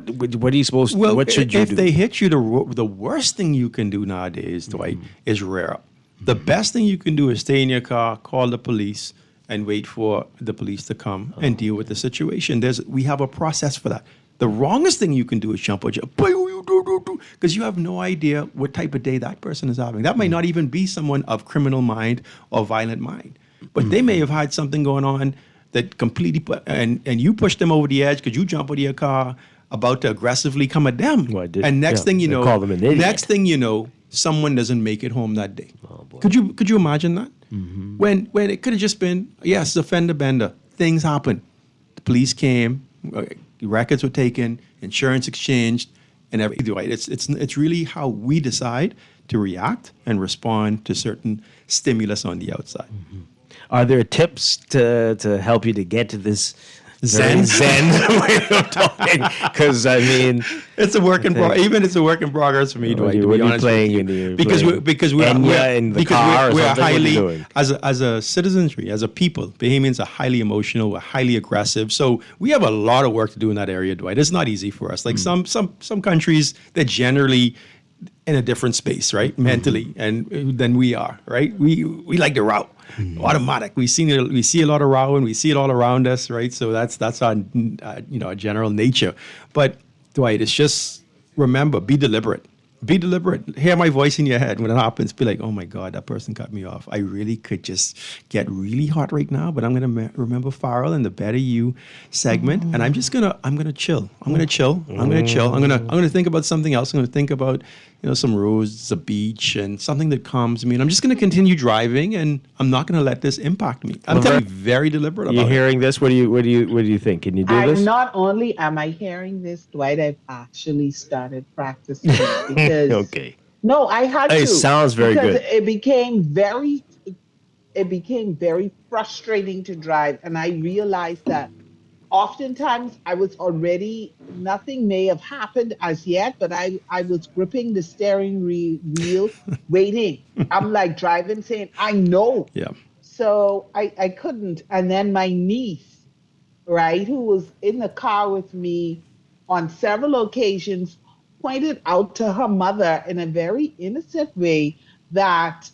are you supposed to? Well, what should you do? If they hit you, the worst thing you can do nowadays, Dwight, is rear up. The best thing you can do is stay in your car, call the police, and wait for the police to come and deal with the situation. We have a process for that. The wrongest thing you can do is jump out, because you have no idea what type of day that person is having. That might not even be someone of criminal mind or violent mind, but they may have had something going on that completely and you push them over the edge because you jump out of your car about to aggressively come at them. Well, I did. And next thing you know, call them an idiot. Next thing you know, someone doesn't make it home that day. Oh, boy. Could you imagine that? When it could have just been, yes, a fender bender. Things happen. The police came, records were taken, insurance exchanged, and everything. It's really how we decide to react and respond to certain stimulus on the outside. Are there tips to help you to get to this Zen way of talking? Because I mean, it's a work in progress. Even it's a work in progress for me, Dwight. To be honest with you, because we're highly as a citizenry, as a people, Bahamians are highly emotional. We're highly aggressive. So we have a lot of work to do in that area, Dwight. It's not easy for us. Like some countries, they're generally in a different space, right, mentally, and than we are, right? We like the route. Automatic. We see a lot of row and we see it all around us, right? So that's our our general nature. But Dwight, it's just remember, be deliberate. Be deliberate. Hear my voice in your head when it happens. Be like, oh my God, that person cut me off. I really could just get really hot right now, but I'm gonna remember Farrell and the Better You segment, and I'm gonna chill. I'm gonna chill. I'm gonna think about something else. I'm gonna think about some roads, a beach, and something that calms me. And I'm just gonna continue driving, and I'm not gonna let this impact me. I'm telling you, very deliberate about it. You hearing this? What do you think? Can you do this? Not only am I hearing this, Dwight, I've actually started practicing because okay. No, I had to. It sounds very because good. It became very frustrating to drive, and I realized that oftentimes I was already, nothing may have happened as yet, but I was gripping the steering wheel, waiting. I'm like driving, saying, I know. Yeah. So I couldn't. And then my niece, right, who was in the car with me on several occasions, pointed out to her mother in a very innocent way that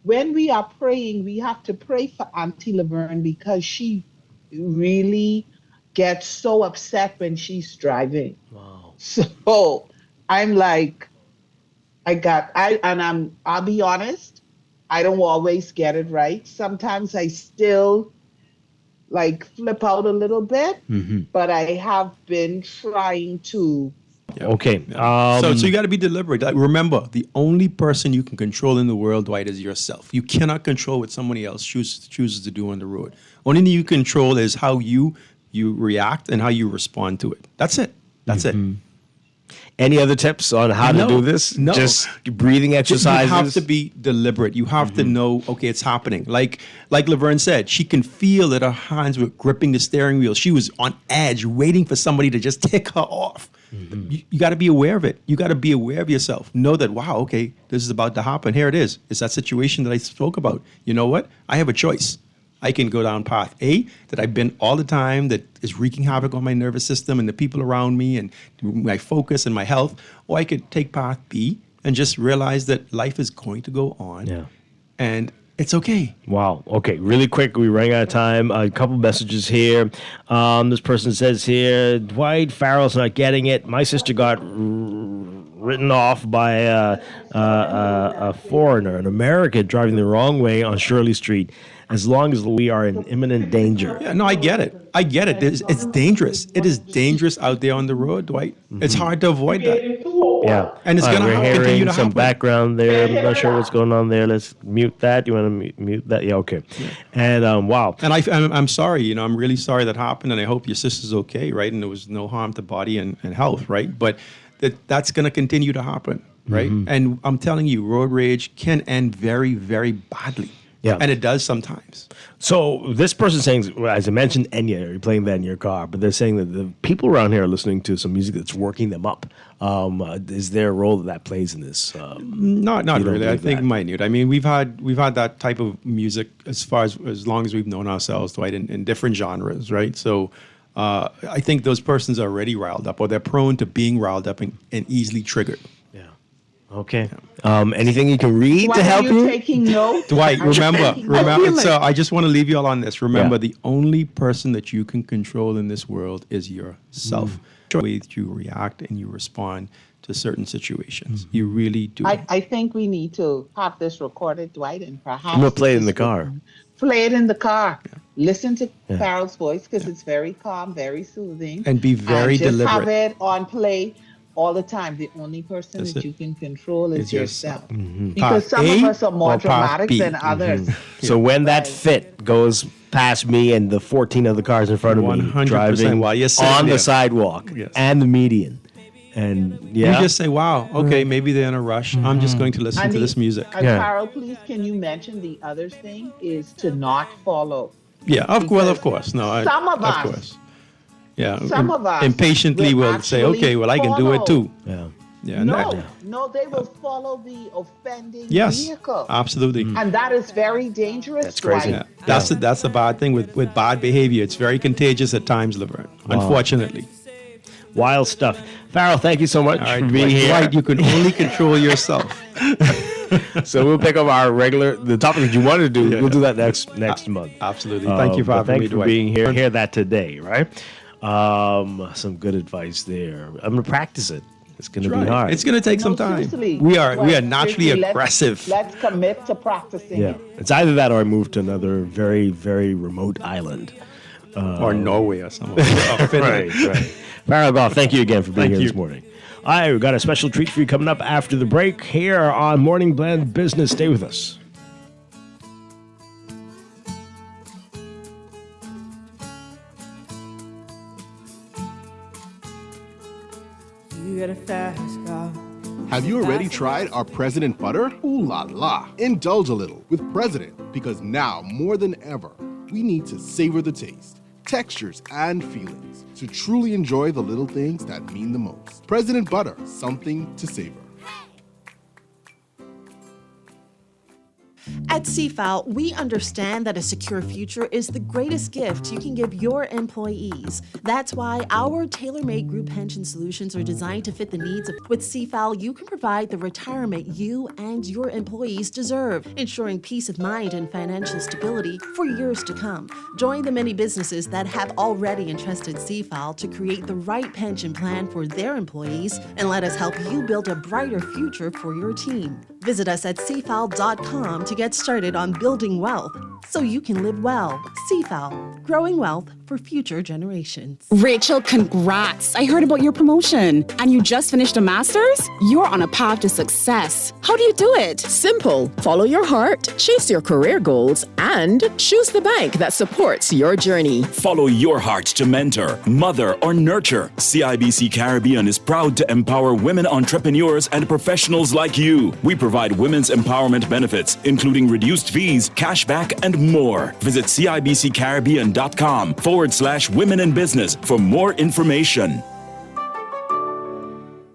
when we are praying, we have to pray for Auntie Laverne because she really gets so upset when she's driving. Wow. So I'm like, I'll be honest, I don't always get it right. Sometimes I still like flip out a little bit, but I have been trying to. Okay. So you got to be deliberate. Like, remember, the only person you can control in the world, Dwight, is yourself. You cannot control what somebody else chooses to do on the road. Only thing you control is how you react and how you respond to it. That's it. That's it. Any other tips on how to do this? No. Just breathing exercises? You have to be deliberate. You have to know, okay, it's happening. Like Laverne said, she can feel that her hands were gripping the steering wheel. She was on edge, waiting for somebody to just tick her off. You got to be aware of it. You got to be aware of yourself. Know that, wow, okay, this is about to happen. Here it is. It's that situation that I spoke about. You know what? I have a choice. I can go down path A that I've been all the time that is wreaking havoc on my nervous system and the people around me and my focus and my health. Or I could take path B and just realize that life is going to go on. Yeah. And it's okay. Wow. Okay. Really quick. We ran out of time. A couple messages here. This person says here, Dwight Farrell's not getting it. My sister got written off by a foreigner, an American, driving the wrong way on Shirley Street. As long as we are in imminent danger. Yeah, no, I get it. It's dangerous. It is dangerous out there on the road, Dwight. It's hard to avoid that. Yeah. And it's going to continue to some happen. background there. I'm not sure what's going on there. Let's mute that. You want to mute that? Yeah, okay. Yeah. And wow. And I'm sorry. I'm really sorry that happened, and I hope your sister's okay, right? And there was no harm to body and health, right? But that's going to continue to happen, right? And I'm telling you, road rage can end very, very badly. Yeah. And it does sometimes. So this person's saying, well, as I mentioned, Enya, you're playing that in your car, but they're saying that the people around here are listening to some music that's working them up. Is there a role that plays in this? Not really. I think minute. I mean, we've had that type of music as long as we've known ourselves, Dwight, in different genres, right? So I think those persons are already riled up, or they're prone to being riled up and easily triggered. Okay. Anything you can read Dwight, to help are you you? taking notes? Dwight, remember. So I just want to leave you all on this. Remember, Yeah. the only person that you can control in this world is yourself. The way that you react and you respond to certain situations. You really do. I think we need to have this recorded, Dwight, and perhaps I'm going to play it in the car. Play it in the car. Listen to Yeah. Farrell's voice because it's very calm, very soothing. And be very just deliberate. Have it on play all the time. The only person that you can control is It's yourself. yourself. Because some of us are more dramatic than others. So when that fit goes past me and the 14 other cars in front of me 100% driving while you're sitting on there. the sidewalk Yes. and the median, and yeah, You just say, wow, okay, maybe they're in a rush. I'm just going to listen to this music. And Carol, please, can you mention the other thing is to not follow. Yeah, of course. No, Some of us- course. Yeah, Some of us impatiently will say, actually okay, well, I can do it follow. too. Yeah. Yeah. No, they will follow the offending Yes, vehicle. absolutely. And that is very dangerous. That's crazy. Dwight. Yeah. That's the bad thing with bad behavior. It's very contagious at times, Laverne. Unfortunately. Wild stuff. Farrell, thank you so much All right, for being Dwight, here. Dwight, you can only control yourself. So we'll pick up the topic that you wanted to do. We'll do that next month. Absolutely. Thank you for But having thank me, you for Dwight. being here. Hear that today, right? Some good advice there. I'm gonna practice it. It's gonna be hard. It's going to take some time. Seriously. We are Dwight, naturally seriously, aggressive. Let's commit to practicing Yeah, it. it's either that or I move to another very, very remote island. Or Norway or something. Right. Farrell Goff, thank you again for being Thank here you. this morning. All right, we've got a special treat for you coming up after the break here on Morning Blend Business. Stay with us. You got a fast car. Have you already tried our President Butter? Ooh la la. Indulge a little with President because now more than ever, we need to savor the taste, textures, and feelings to truly enjoy the little things that mean the most. President Butter, something to savor. At CFAL, we understand that a secure future is the greatest gift you can give your employees. That's why our tailor-made group pension solutions are designed to fit the needs of. With CFAL, you can provide the retirement you and your employees deserve, ensuring peace of mind and financial stability for years to come. Join the many businesses that have already entrusted CFAL to create the right pension plan for their employees, and let us help you build a brighter future for your team. Visit us at cfal.com to get started on building wealth so you can live well. CFAL, growing wealth for future generations. Rachel, congrats. I heard about your promotion. And you just finished a master's? You're on a path to success. How do you do it? Simple. Follow your heart, chase your career goals, and choose the bank that supports your journey. Follow your heart to mentor, mother, or nurture. CIBC Caribbean is proud to empower women entrepreneurs and professionals like you. We provide women's empowerment benefits, including reduced fees, cashback, and more. Visit CIBCCaribbean.com/women in business for more information.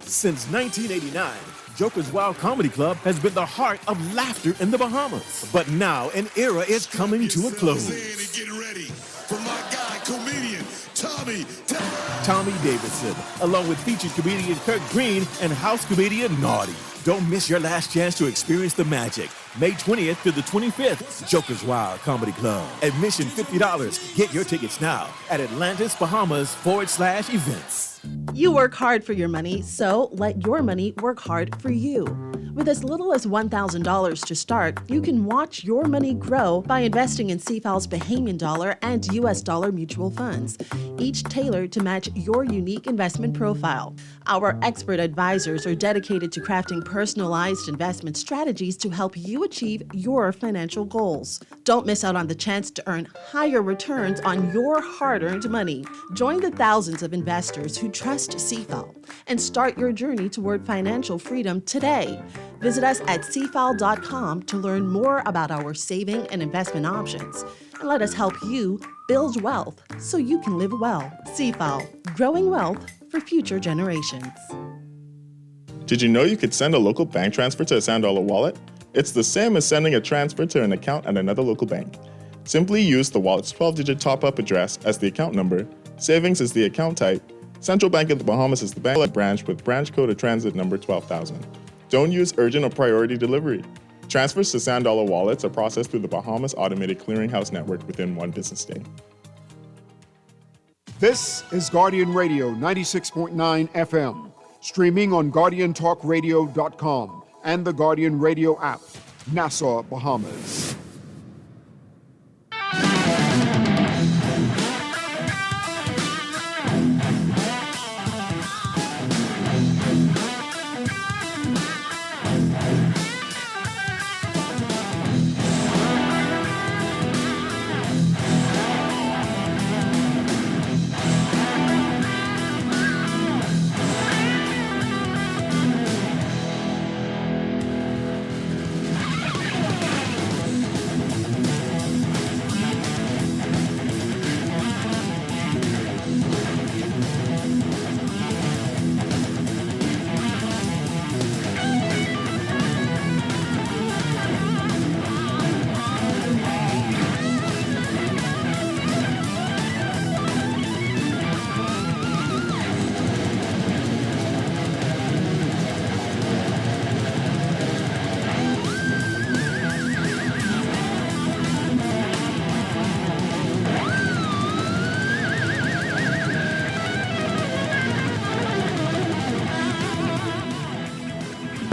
Since 1989, Joker's Wild Comedy Club has been the heart of laughter in the Bahamas. But now an era is coming to a close. Get ready for my guy, comedian Tommy Davidson, along with featured comedian Kirk Green and house comedian Naughty. Don't miss your last chance to experience the magic. May 20th to the 25th, Joker's Wild Comedy Club. Admission $50. Get your tickets now at Atlantis, Bahamas /events. You work hard for your money, so let your money work hard for you. With as little as $1,000 to start, you can watch your money grow by investing in CFAL's Bahamian dollar and US dollar mutual funds, each tailored to match your unique investment profile. Our expert advisors are dedicated to crafting personalized investment strategies to help you achieve your financial goals. Don't miss out on the chance to earn higher returns on your hard-earned money. Join the thousands of investors who trust CFAL and start your journey toward financial freedom today. Visit us at cfal.com to learn more about our saving and investment options, and let us help you build wealth so you can live well. CFAL, growing wealth for future generations. Did you know you could send a local bank transfer to a Sand Dollar wallet? It's the same as sending a transfer to an account at another local bank. Simply use the wallet's 12-digit top-up address as the account number, savings is the account type, Central Bank of the Bahamas is the bank branch with branch code or transit number 12,000. Don't use urgent or priority delivery. Transfers to Sand Dollar wallets are processed through the Bahamas Automated Clearinghouse Network within 1 business day. This is Guardian Radio 96.9 FM, streaming on GuardianTalkRadio.com and the Guardian Radio app, Nassau, Bahamas.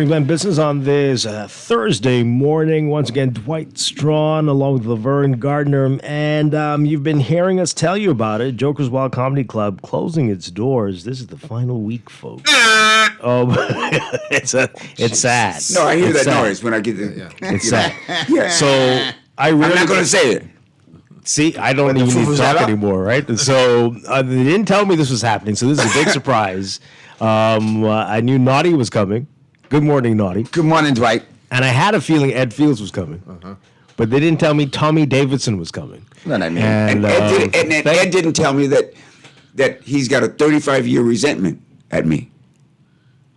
Glenn Business on this Thursday morning. Once again, Dwight Strachan along with Laverne Gardner. And you've been hearing us tell you about it. Joker's Wild Comedy Club closing its doors. This is the final week, folks. Oh, it's sad. No, I hear It's that sad. noise when I get there. It's sad. Yeah. So I'm not going to say it. See, I don't even need to talk anymore, right? So they didn't tell me this was happening, so this is a big surprise. I knew Naughty was coming. Good morning, Naughty. Good morning, Dwight. And I had a feeling Ed Fields was coming, but they didn't tell me Tommy Davidson was coming. No, I mean, and Ed didn't tell me that he's got a 35-year resentment at me.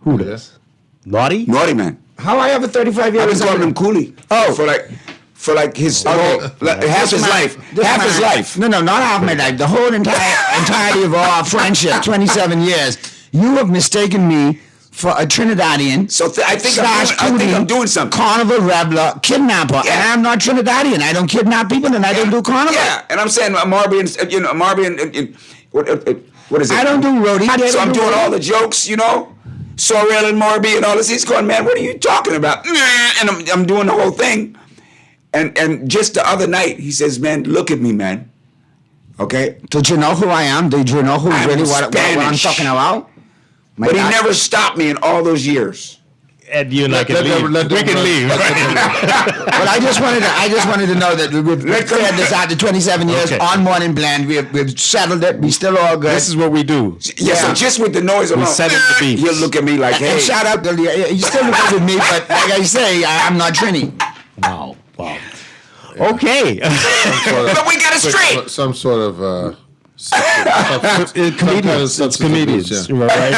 Who does? Naughty? Naughty, man. How I have a 35-year resentment? I've been calling him Coolie. For like for like his half his life. Half his life. No, not half my life. The whole entirety of our friendship, 27 years. You have mistaken me for a Trinidadian. So I think I'm doing something. Carnival reveler, kidnapper, and I'm not Trinidadian. I don't kidnap people, and I don't do carnival. Yeah, and I'm saying Marby and what is it? I don't do roadie. So I'm doing all the jokes, Sorrel and Marby and all this. He's going, man, what are you talking about? And I'm doing the whole thing. And just the other night, he says, man, look at me, man. Okay? Did you know who I am? Did you know what I'm talking about? But he never stopped me in all those years. And you and I can leave. We can leave. But I just wanted to know that we've cleared this out to 27 years on Morning Blend. We've settled it. We still all good. This is what we do. Yeah, so just with the noise alone, he'll look at me like, hey. And shout out, you still look at me, but like I say, I'm not Trini. Wow. Okay. But we got it straight. Some sort of... comedians. It's comedians, right?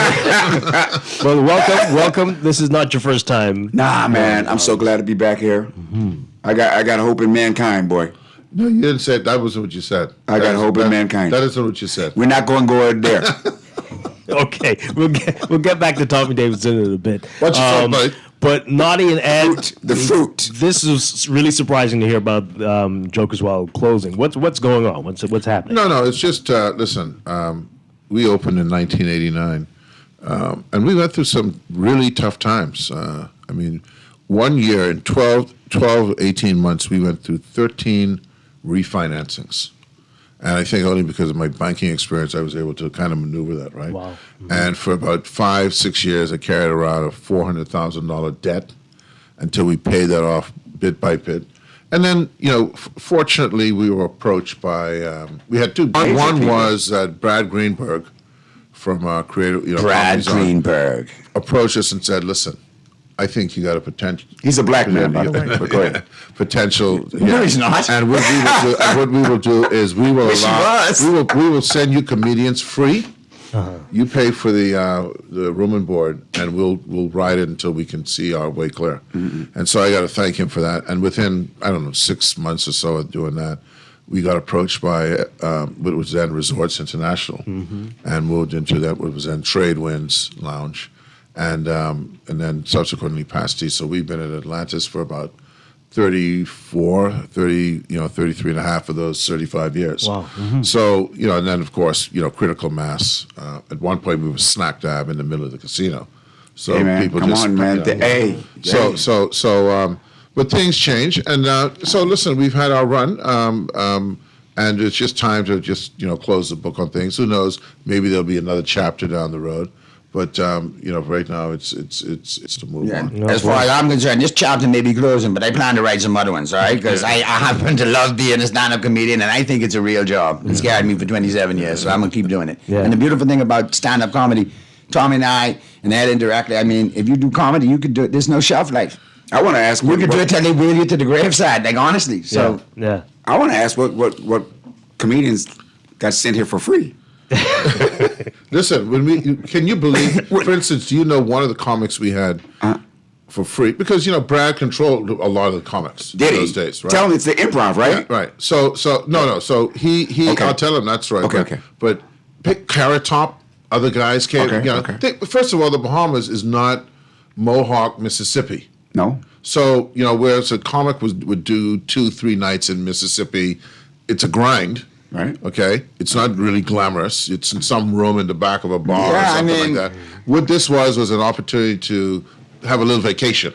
Well, welcome. This is not your first time. Nah, man, I'm so glad to be back here. Mm-hmm. I got hope in mankind, boy. No, you didn't say that. Was what you said. I got hope in mankind. That isn't what you said. We're not going to go there. Okay, we'll get back to Tommy Davidson in a bit. What's your thought, buddy? But Naughty and Ed, the fruit. This is really surprising to hear about Jokers Wild closing. What's going on? What's happening? No. It's just listen. We opened in 1989, and we went through some really tough times. I mean, 1 year in 18 months, we went through 13 refinancings. And I think only because of my banking experience, I was able to kind of maneuver that, right? Wow. Mm-hmm. And for about 5-6 years, I carried around a $400,000 debt until we paid that off bit by bit. And then, fortunately, we were approached by, we had two. One was that Brad Greenberg from Creative, Brad Greenberg approached us and said, listen, I think you got a potential. He's a black man, by the way. But go ahead. Potential. No, he's not. And what we will do is we will we will send you comedians free. Uh-huh. You pay for the room and board, and we'll ride it until we can see our way clear. Mm-hmm. And so I got to thank him for that. And within 6 months or so of doing that, we got approached by what was then Resorts International, and moved into that what was then Trade Winds Lounge. And then subsequently Pasty. So we've been at Atlantis for about 33 and a half of those 35 years. Wow. Mm-hmm. So, and then of course, critical mass. At one point we were smack dab in the middle of the casino. So hey man, people come just, on, man. But things change. And so listen, we've had our run. And it's just time to just, close the book on things. Who knows? Maybe there'll be another chapter down the road. But right now it's to move on. As far as I'm concerned, this chapter may be closing, but I plan to write some other ones, all right? Because I happen to love being a stand-up comedian, and I think it's a real job. It's carried me for 27 years, so I'm gonna keep doing it. Yeah. And the beautiful thing about stand-up comedy, Tommy and I, and Ed indirectly, I mean, if you do comedy, you could do it. There's no shelf life. I want to ask. You could do it till they wheel you to the graveside, like honestly. So yeah. I want to ask what comedians got sent here for free. Listen, can you believe, for instance, do you know one of the comics we had for free? Because, Brad controlled a lot of the comics in those days, right? Tell him it's the improv, right? Yeah, right. So he okay. I'll tell him that's right. Okay. But pick Carrot Top, other guys came. First of all, the Bahamas is not Mohawk, Mississippi. No. So, whereas a comic would do 2-3 nights in Mississippi, it's a grind. Right. Okay. It's not really glamorous. It's in some room in the back of a bar or something like that. What this was an opportunity to have a little vacation.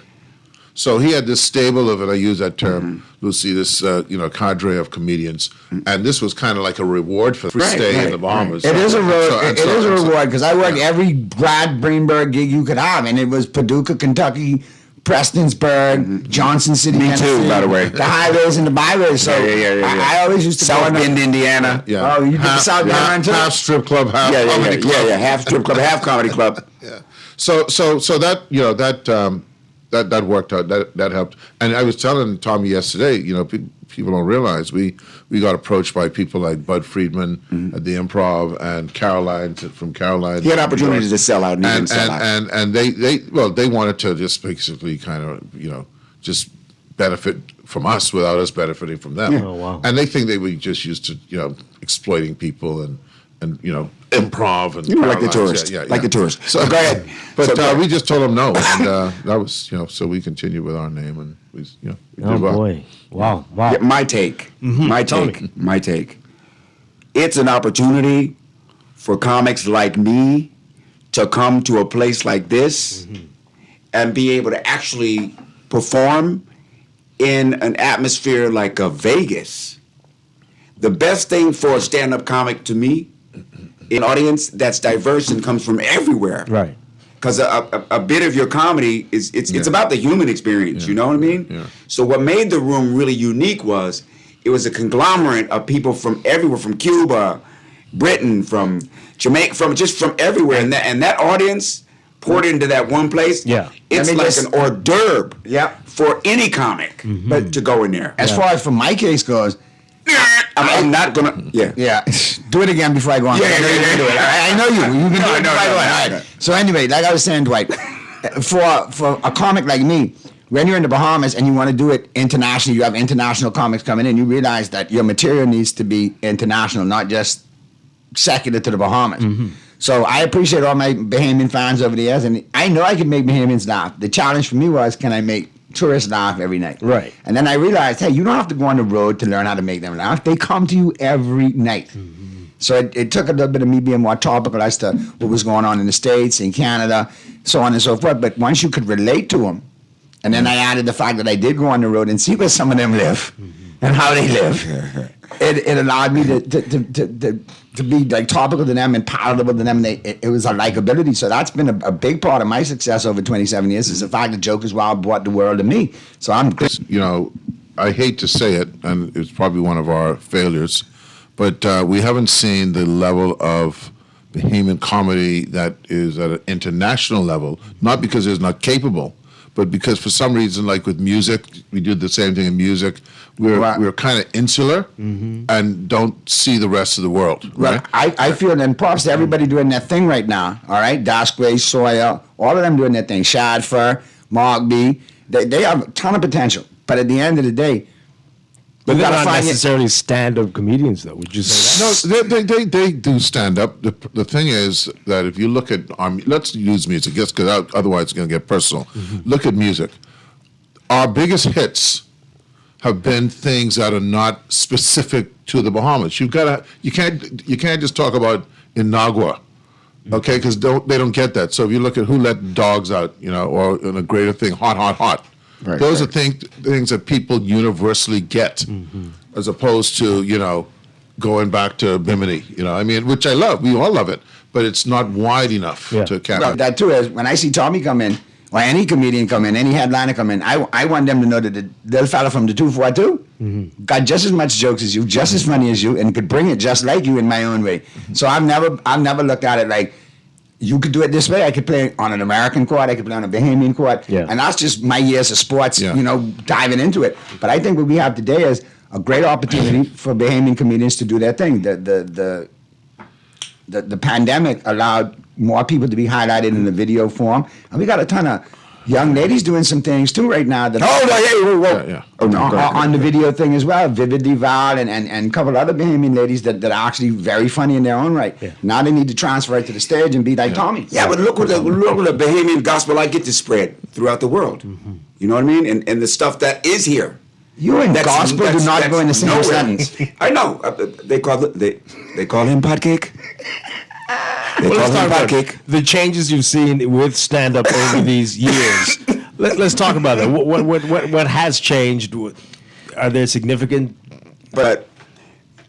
So he had this stable of, and I use that term, Lucy, this cadre of comedians, and this was kind of like a reward for stay in the Bahamas. It is a reward because I worked every Brad Greenberg gig you could have, and it was Paducah, Kentucky, Prestonsburg, Johnson City, Me too, by the way. The highways and the byways. So I always used to South Bend, Indiana. Yeah. Oh, you did the South Bend too? Half strip club, half comedy club. Yeah, half strip club, half comedy club. Yeah. So that that worked out. That helped. And I was telling Tommy yesterday, people don't realize we got approached by people like Bud Friedman at the Improv and Caroline from Caroline. He had opportunities to sell out, and they wanted to just basically kind of just benefit from us without us benefiting from them. Yeah. Oh, wow. And they think they were just used to, exploiting people and improv and like the paralyze. tourist. Like the tourist. So go ahead. But we just told them no, and that was, so we continued with our name, and we did well. Boy. Wow. Yeah, my take. My take. It's an opportunity for comics like me to come to a place like this and be able to actually perform in an atmosphere like a Vegas. The best thing for a stand-up comic to me, an audience that's diverse and comes from everywhere. Right. Because a bit of your comedy it's about the human experience, you know what I mean? Yeah. So what made the room really unique was it was a conglomerate of people from everywhere, from Cuba, Britain, from Jamaica, from everywhere. And that audience poured into that one place. Yeah. It's like an hors d'oeuvre for any comic but to go in there. As far as for my case goes, I'm not gonna. Yeah. Do it again before I go on. I know you. You've been doing it before I go on. All right. So anyway, like I was saying, Dwight, for a comic like me, when you're in the Bahamas and you want to do it internationally, you have international comics coming in, you realize that your material needs to be international, not just secular to the Bahamas. So I appreciate all my Bahamian fans over the years, and I know I can make Bahamians laugh. The challenge for me was, can I make tourists laugh every night? Right. And then I realized, hey, you don't have to go on the road to learn how to make them laugh. They come to you every night. So it took a little bit of me being more topical as to what was going on in the States, in Canada, so on and so forth. But once you could relate to them, and then I added the fact that I did go on the road and see where some of them live and how they live. It allowed me to be like topical to them and palatable to them. It was a likability. So that's been a big part of my success over 27 years is the fact that Joke is Wild brought the world to me. So I hate to say it, and it's probably one of our failures, but we haven't seen the level of Bahamian comedy that is at an international level, not because it's not capable, but because for some reason, like with music, we do the same thing in music. We're kind of insular and don't see the rest of the world. Right? I feel, and props to everybody doing their thing right now. All right, Dash Gray, Sawyer, all of them doing their thing. Shad Fur, Mark B. They have a ton of potential. But at the end of the day, but they're not necessarily stand-up comedians, though. Would you say that? No, they do stand-up. The thing is that if you look at let's use music, just because otherwise it's going to get personal. Look at music. Our biggest hits have been things that are not specific to the Bahamas. You can't just talk about Inagua, okay? Because they don't get that. So if you look at Who Let Dogs Out, or in a greater thing, Hot, Hot, Hot. Right, those are things that people universally get, as opposed to going back to Bimini. Which I love. We all love it, but it's not wide enough to capture. Well, that too is when I see Tommy come in, or any comedian come in, any headliner come in, I want them to know that the little fella from the 242 got just as much jokes as you, just as funny as you, and could bring it just like you in my own way. So I've never looked at it like, you could do it this way. I could play on an American court. I could play on a Bahamian court. Yeah. And that's just my years of sports, diving into it. But I think what we have today is a great opportunity for Bahamian comedians to do their thing. The pandemic allowed more people to be highlighted in the video form. And we got a ton of young ladies doing some things too right now. On the video thing as well. Vivid Val and a couple other Bahamian ladies that are actually very funny in their own right. Yeah. Now they need to transfer it to the stage and be like Tommy. Yeah, but look what the Bahamian gospel I get to spread throughout the world. You know what I mean? And the stuff that is here. You and gospel do not go in the same sentence. I know. They call him pot cake. Let's talk about the changes you've seen with stand-up over these years. Let's talk about that. What has changed? Are there significant? But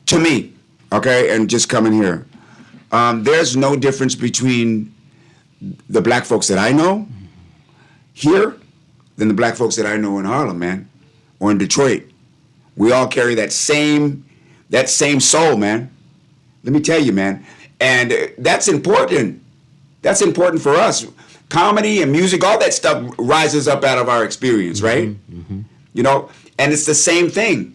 to me, okay, and just coming here, there's no difference between the black folks that I know here than the black folks that I know in Harlem, man, or in Detroit. We all carry that same soul, man. Let me tell you, man. And that's important. That's important for us. Comedy and music, all that stuff rises up out of our experience, right? And it's the same thing.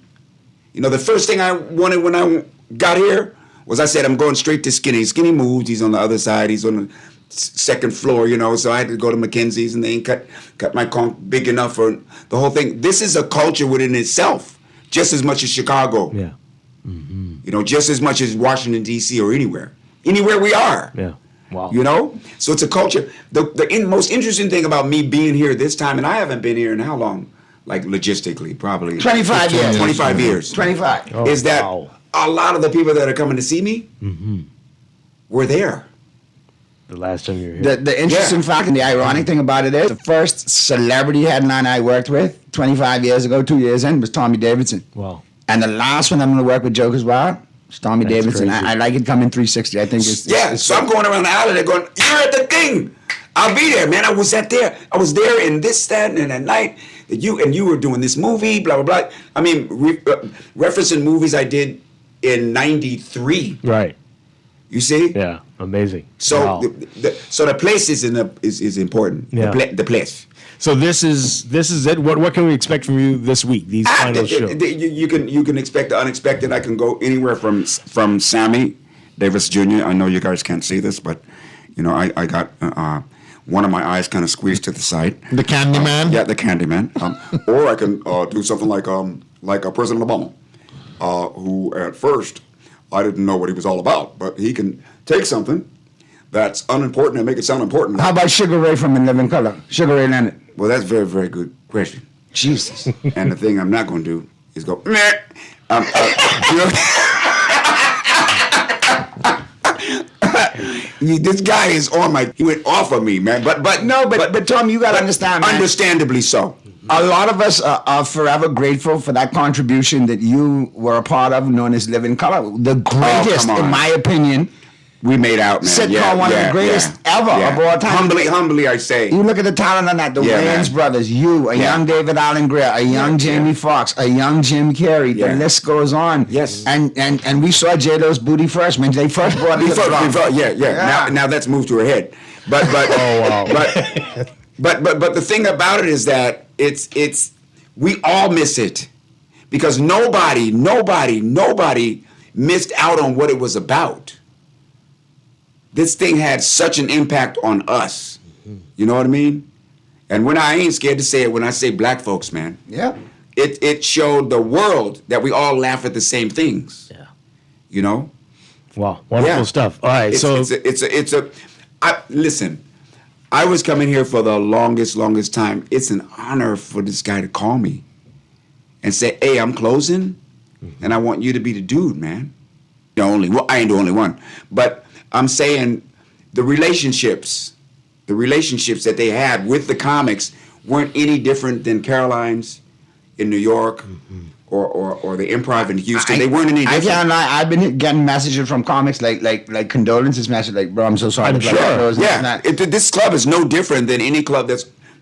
The first thing I wanted when I got here was I said, I'm going straight to Skinny. Skinny moved. He's on the other side. He's on second floor, you know, so I had to go to McKenzie's and they ain't cut my conch big enough for the whole thing. This is a culture within itself, just as much as Chicago. Yeah. You know, just as much as Washington, D.C. or anywhere we are. Yeah. Wow. You know? So it's a culture. The most interesting thing about me being here this time, and I haven't been here in how long? Like logistically, probably 25 years. 25 years. 25. Is that a lot of the people that are coming to see me were there. The last time you were here. The interesting fact and the ironic thing about it is the first celebrity headline I worked with 25 years ago, 2 years in, was Tommy Davidson. Wow. And the last one I'm going to work with Jokers Wild is Tommy Davidson. I like it coming 360. I think it's so I'm going around the alley. They're going, "You're at the thing. I'll be there, man. I was there in this, that, and that night. You were doing this movie, blah, blah, blah." I mean, referencing movies I did in '93. Right. You see? Yeah. Amazing. So, wow. So the place is important. Yeah. The place. So this is it. What can we expect from you this week? These final shows. You can expect the unexpected. I can go anywhere from Sammy Davis Jr. I know you guys can't see this, but you know I got one of my eyes kind of squeezed to the side. The Candyman. Yeah, the Candyman. Or I can do something like President Obama, who at first I didn't know what he was all about, but he can take something that's unimportant and make it sound important. How about Sugar Ray from In Living Color? Sugar Ray Leonard. Well, that's a very, very good question. Jesus. And the thing I'm not going to do is go, meh. This guy is on he went off of me, man. But Tom, you got to understand, man. Understandably so. A lot of us are forever grateful for that contribution that you were a part of, known as Living Color. The greatest, in my opinion, we made out, man. Sitcom, one of the greatest ever of all time. Humbly, I say. You look at the talent on that. The Wayans brothers, a young David Allen Greer, a young Jamie Foxx, a young Jim Carrey. The list goes on. Yes. And we saw J-Lo's booty first, man. They first brought it. Yeah. Now that's moved to her head. But oh wow. But the thing about it is that it's we all miss it because nobody missed out on what it was about. This thing had such an impact on us. You know what I mean? And I ain't scared to say it when I say black folks, man. Yeah. It showed the world that we all laugh at the same things. Yeah. You know? Wow. Wonderful stuff. All right. Listen, I was coming here for the longest time. It's an honor for this guy to call me and say, "Hey, I'm closing, and I want you to be the dude, man." I ain't the only one, but I'm saying the relationships that they had with the comics weren't any different than Caroline's in New York or the Improv in Houston. They weren't any different. I can't lie. I've been getting messages from comics like condolences messages, like, "Bro, I'm so sorry." I'm sure. Yeah. This club is no different than any club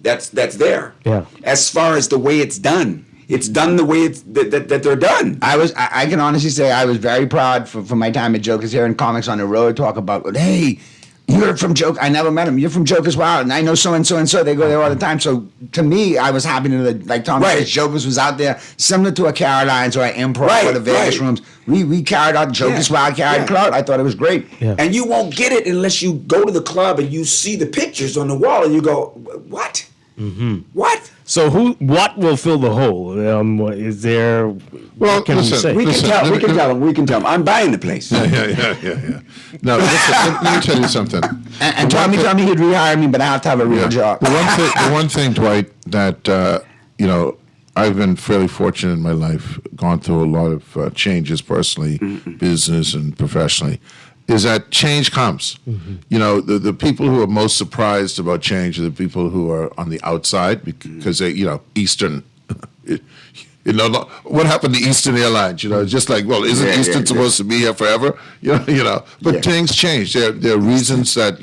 that's there. Yeah. As far as the way it's done. It's done the way that they're done. I can honestly say I was very proud for my time at Jokers hearing comics on the road talk about, "Hey, you're from Joke. I never met him. You're from Jokers Wild, and I know so and so and so. They go there all the time." So to me, I was happy to, like Tom said, Jokers was out there similar to a Caroline's or an Improv or the Vegas rooms. We carried out Jokers Wild, carried clout. I thought it was great. Yeah. And you won't get it unless you go to the club and you see the pictures on the wall and you go, "What? What?" So what will fill the hole? Is there? Well, what can listen, we say? We can tell them. I'm buying the place. Yeah. No, listen, let me tell you something. And Tommy told me he'd rehire me, but I have to have a real job. The one thing, Dwight, that I've been fairly fortunate in my life, gone through a lot of changes personally, business and professionally, is that change comes. You know, the people who are most surprised about change are the people who are on the outside because they, Eastern. What happened to Eastern Airlines? Just like, well, isn't Eastern supposed to be here forever? But things change. There are reasons that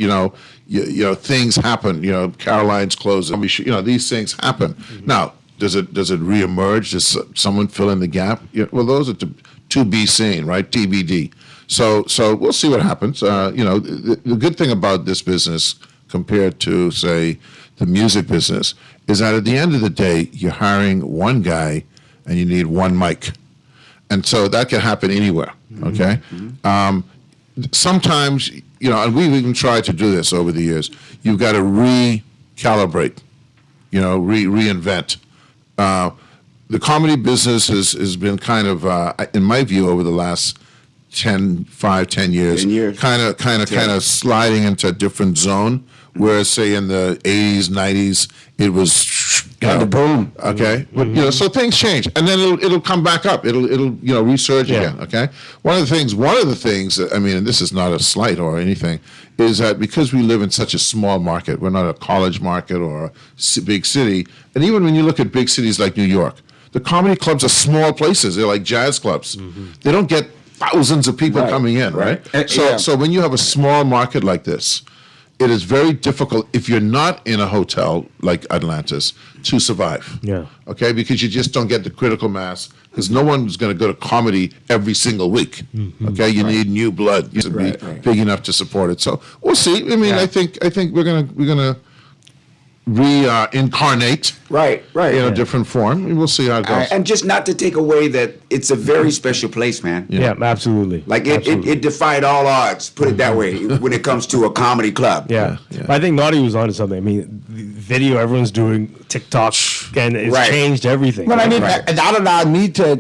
things happen. Caroline's closing. These things happen. Now, does it reemerge? Does someone fill in the gap? Well, those are to be seen, right? TBD. So we'll see what happens. The good thing about this business compared to, say, the music business is that at the end of the day, you're hiring one guy and you need one mic. And so that can happen anywhere, okay? Sometimes and we've even tried to do this over the years. You've got to recalibrate, reinvent. The comedy business has been kind of, in my view, over the last 10 years, kind of sliding into a different zone. Whereas, say, in the 80s, 90s, it was the boom. Okay, but, so things change, and then it'll come back up. It'll resurge again. Okay, one of the things that, and this is not a slight or anything, is that because we live in such a small market, we're not a college market or a big city, and even when you look at big cities like New York, the comedy clubs are small places. They're like jazz clubs. They don't get thousands of people coming in, right? So when you have a small market like this, it is very difficult if you're not in a hotel like Atlantis to survive. Yeah. Okay, because you just don't get the critical mass. Because no one's going to go to comedy every single week. Okay, you need new blood to be big enough to support it. So we'll see. I think we're gonna reincarnate in a different form, and we'll see how it goes. And just not to take away that it's a very special place, man. Yeah, absolutely. Like it defied all odds, put it that way, when it comes to a comedy club. Yeah. But I think Naughty was onto something. The video everyone's doing, TikTok, and it's changed everything. But that allowed me to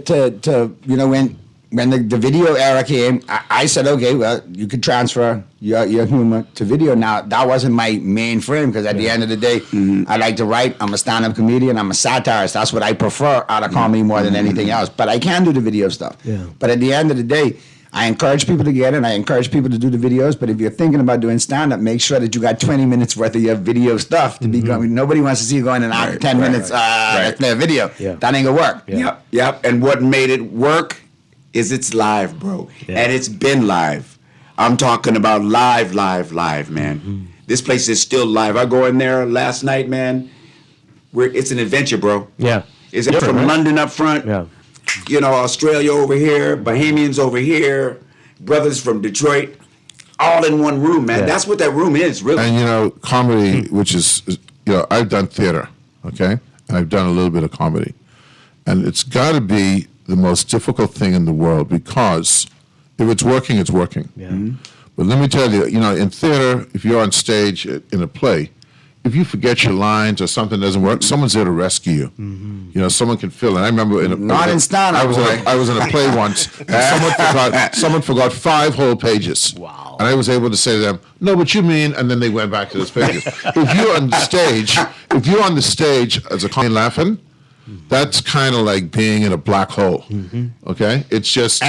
when the video era came, I said, okay, well, you could transfer your humor to video. Now, that wasn't my main frame, because at the end of the day, I like to write. I'm a stand-up comedian. I'm a satirist. That's what I prefer out of comedy more than anything else. But I can do the video stuff. Yeah. But at the end of the day, I encourage people to get in. I encourage people to do the videos. But if you're thinking about doing stand-up, make sure that you got 20 minutes worth of your video stuff to be going. Nobody wants to see you going in after 10 minutes. Let's play a video. Yeah. That ain't gonna work. Yeah. Yep. And what made it work is it's live, bro. Yeah. And it's been live. I'm talking about live, man. This place is still live. I go in there last night, man. It's an adventure, bro. Yeah. It's from London up front. Yeah. Australia over here, Bahamians over here, brothers from Detroit, all in one room, man. Yeah. That's what that room is, really. And comedy, which is, I've done theater, okay, and I've done a little bit of comedy, and it's got to be the most difficult thing in the world, because if it's working, it's working. Yeah. But let me tell you, in theater, if you're on stage in a play, if you forget your lines or something doesn't work, someone's there to rescue you. Someone can fill in. I remember I was in a play once, and someone forgot 5 whole pages. Wow. And I was able to say to them, "No, but you mean," and then they went back to those pages. If you're on the stage as a comedian laughing, that's kind of like being in a black hole. Okay? It's just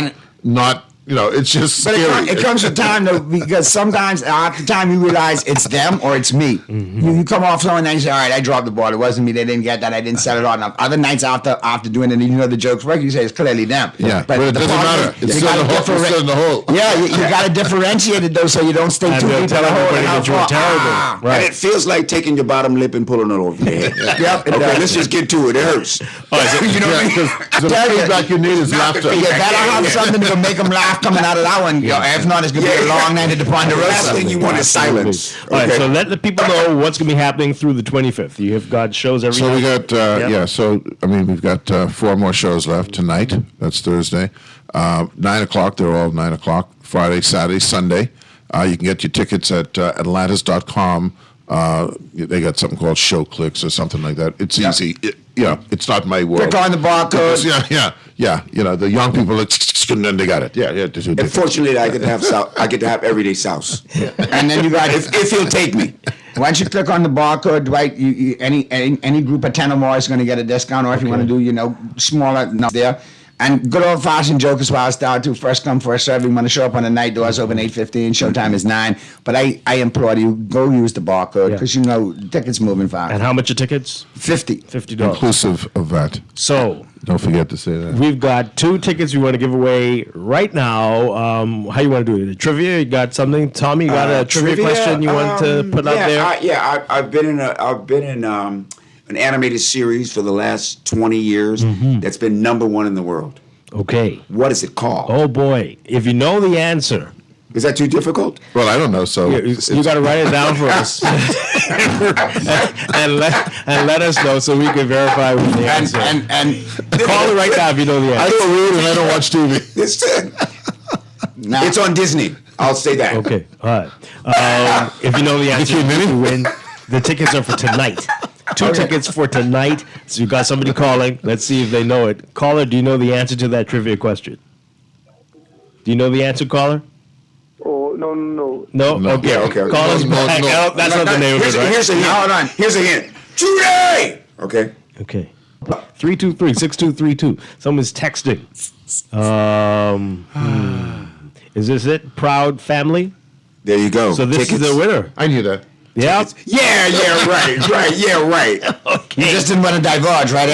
not. It's just scary. But it comes to time, though, because sometimes after time you realize it's them or it's me. You come off someone and you say, all right, I dropped the ball. It wasn't me. They didn't get that. I didn't set it on enough. Other nights after doing it, the jokes work, you say it's clearly them. Yeah, but it doesn't matter. It's still in the hole. Yeah, you got to differentiate it, though, so you don't stay too deep in the hole. That you're terrible. Right. And it feels like taking your bottom lip and pulling it over your head. Yep. Okay, let's just get to it. It hurts. You know what I mean? The feedback you need is laughter. You better have something to make them laugh coming out of that one. If not, it's going to be a long night at the Ponderosa. The last thing you want is silence. All right, so let the people know what's going to be happening through the 25th. You have got shows every night. So we got, we've got 4 more shows left tonight. That's Thursday. 9 o'clock, they're all 9 o'clock. Friday, Saturday, Sunday. You can get your tickets at Atlantis.com. They got something called Show Clicks or something like that. It's easy. It's not my world. Click on the barcode. Yeah. The young people, and then they got it. Yeah. And fortunately, I get to have everyday sauce. And then you got if you'll take me. Once you click on the barcode, Dwight, any group of 10 or more is going to get a discount. Or if you want to do, smaller, not there. And good old-fashioned Jokers Wild style, too. First come, first serve. You want to show up on the night, doors open 8:15, showtime is 9. But I implore you, go use the barcode, because tickets moving fast. And how much are tickets? $50. Inclusive of that. So don't forget to say that. We've got 2 tickets we want to give away right now. How you want to do it? The trivia? You got something? Tommy, you got a trivia question you want to put out there? I've been in an animated series for the last 20 years that's been #1 in the world. Okay. What is it called? Oh, boy. If you know the answer. Is that too difficult? Well, I don't know, so... You got to write it down for us. and let us know so we can verify with the answer. And call it right now if you know the answer. I don't read and I don't watch TV. It's on Disney. I'll say that. Okay, all right. If you know the answer, you win. The tickets are for tonight. Two tickets for tonight. So you got somebody calling. Let's see if they know it. Caller, do you know the answer to that trivia question? Do you know the answer, caller? Oh, no. No? Okay. Yeah, okay. Call us back. Oh, that's not the name of it, right? Here's a hint. Hold on. Here's a hint. Today! Okay. Okay. 323-6232. Someone's texting. Is this it? Proud family? There you go. So this is the winner. I knew that. Yeah. Yeah, right. Okay. You just didn't want to divulge, right?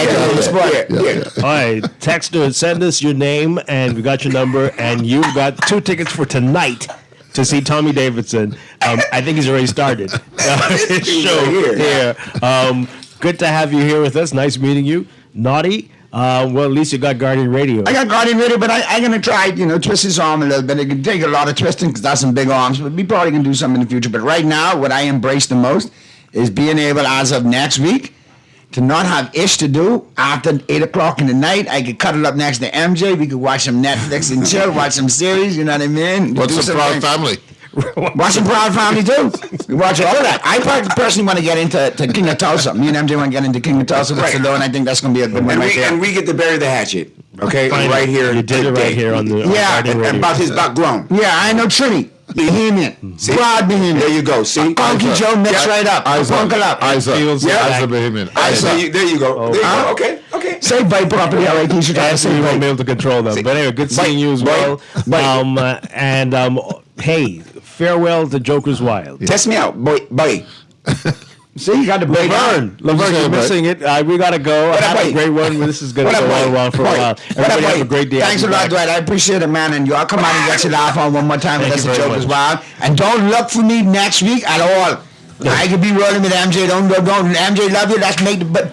All right, text or send us your name, and we got your number, and you've got 2 tickets for tonight to see Tommy Davidson. I think he's already started his show here. Good to have you here with us. Nice meeting you. Naughty. Well, at least you got Guardian Radio. I got Guardian Radio, but I'm going to try, twist his arm a little bit. It can take a lot of twisting because that's some big arms, but we probably can do something in the future. But right now, what I embrace the most is being able, as of next week, to not have ish to do after 8 o'clock in the night. I could cuddle up next to MJ. We could watch some Netflix and chill, watch some series, you know what I mean? What's the Proud Family? Watch some Proud Family too. We watch all of that. I personally want to get into King of Tulsa. Me and MJ want to get into King of Tulsa with Salo, and I think that's going to be a good one right there. And we get to bury the hatchet. Okay? Finally, right here. you did it right here on the Guardian Radio. And about his background. Yeah, I know Trini. Bohemian. Broad Bohemian. There you go. See? Uncle Joe mixed right up. Uncle up. Isa Bohemian. There you go. There you go. Okay. Say bite properly, all right? You should have to say you won't bite. be able to control them. But anyway, good seeing you as well. Hey, farewell to Joker's Wild. Test me out. Boy. See, you got to break Laverne, you're missing it. We got to go. Have a great one. This is going to go on for a while. Everybody have a great day. Thanks a lot, Dwight. I appreciate it, man. And y'all come out and get your laugh on one more time with us at Joker's Wild. And don't look for me next week at all. I could be rolling with MJ. Don't. MJ, love you. Let's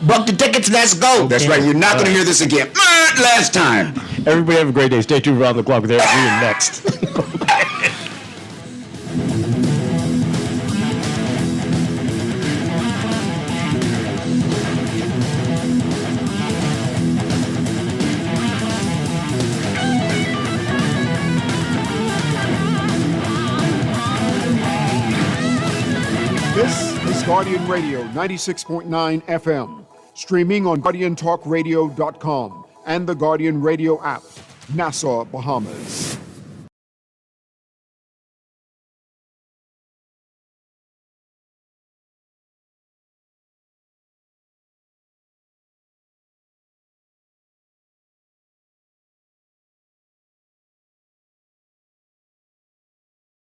book the tickets. Let's go. That's right. You're not going to hear this again. Last time. Everybody have a great day. Stay tuned around the clock with Eric Green next. This is Guardian Radio 96.9 FM, streaming on GuardianTalkRadio.com and the Guardian Radio app, Nassau, Bahamas.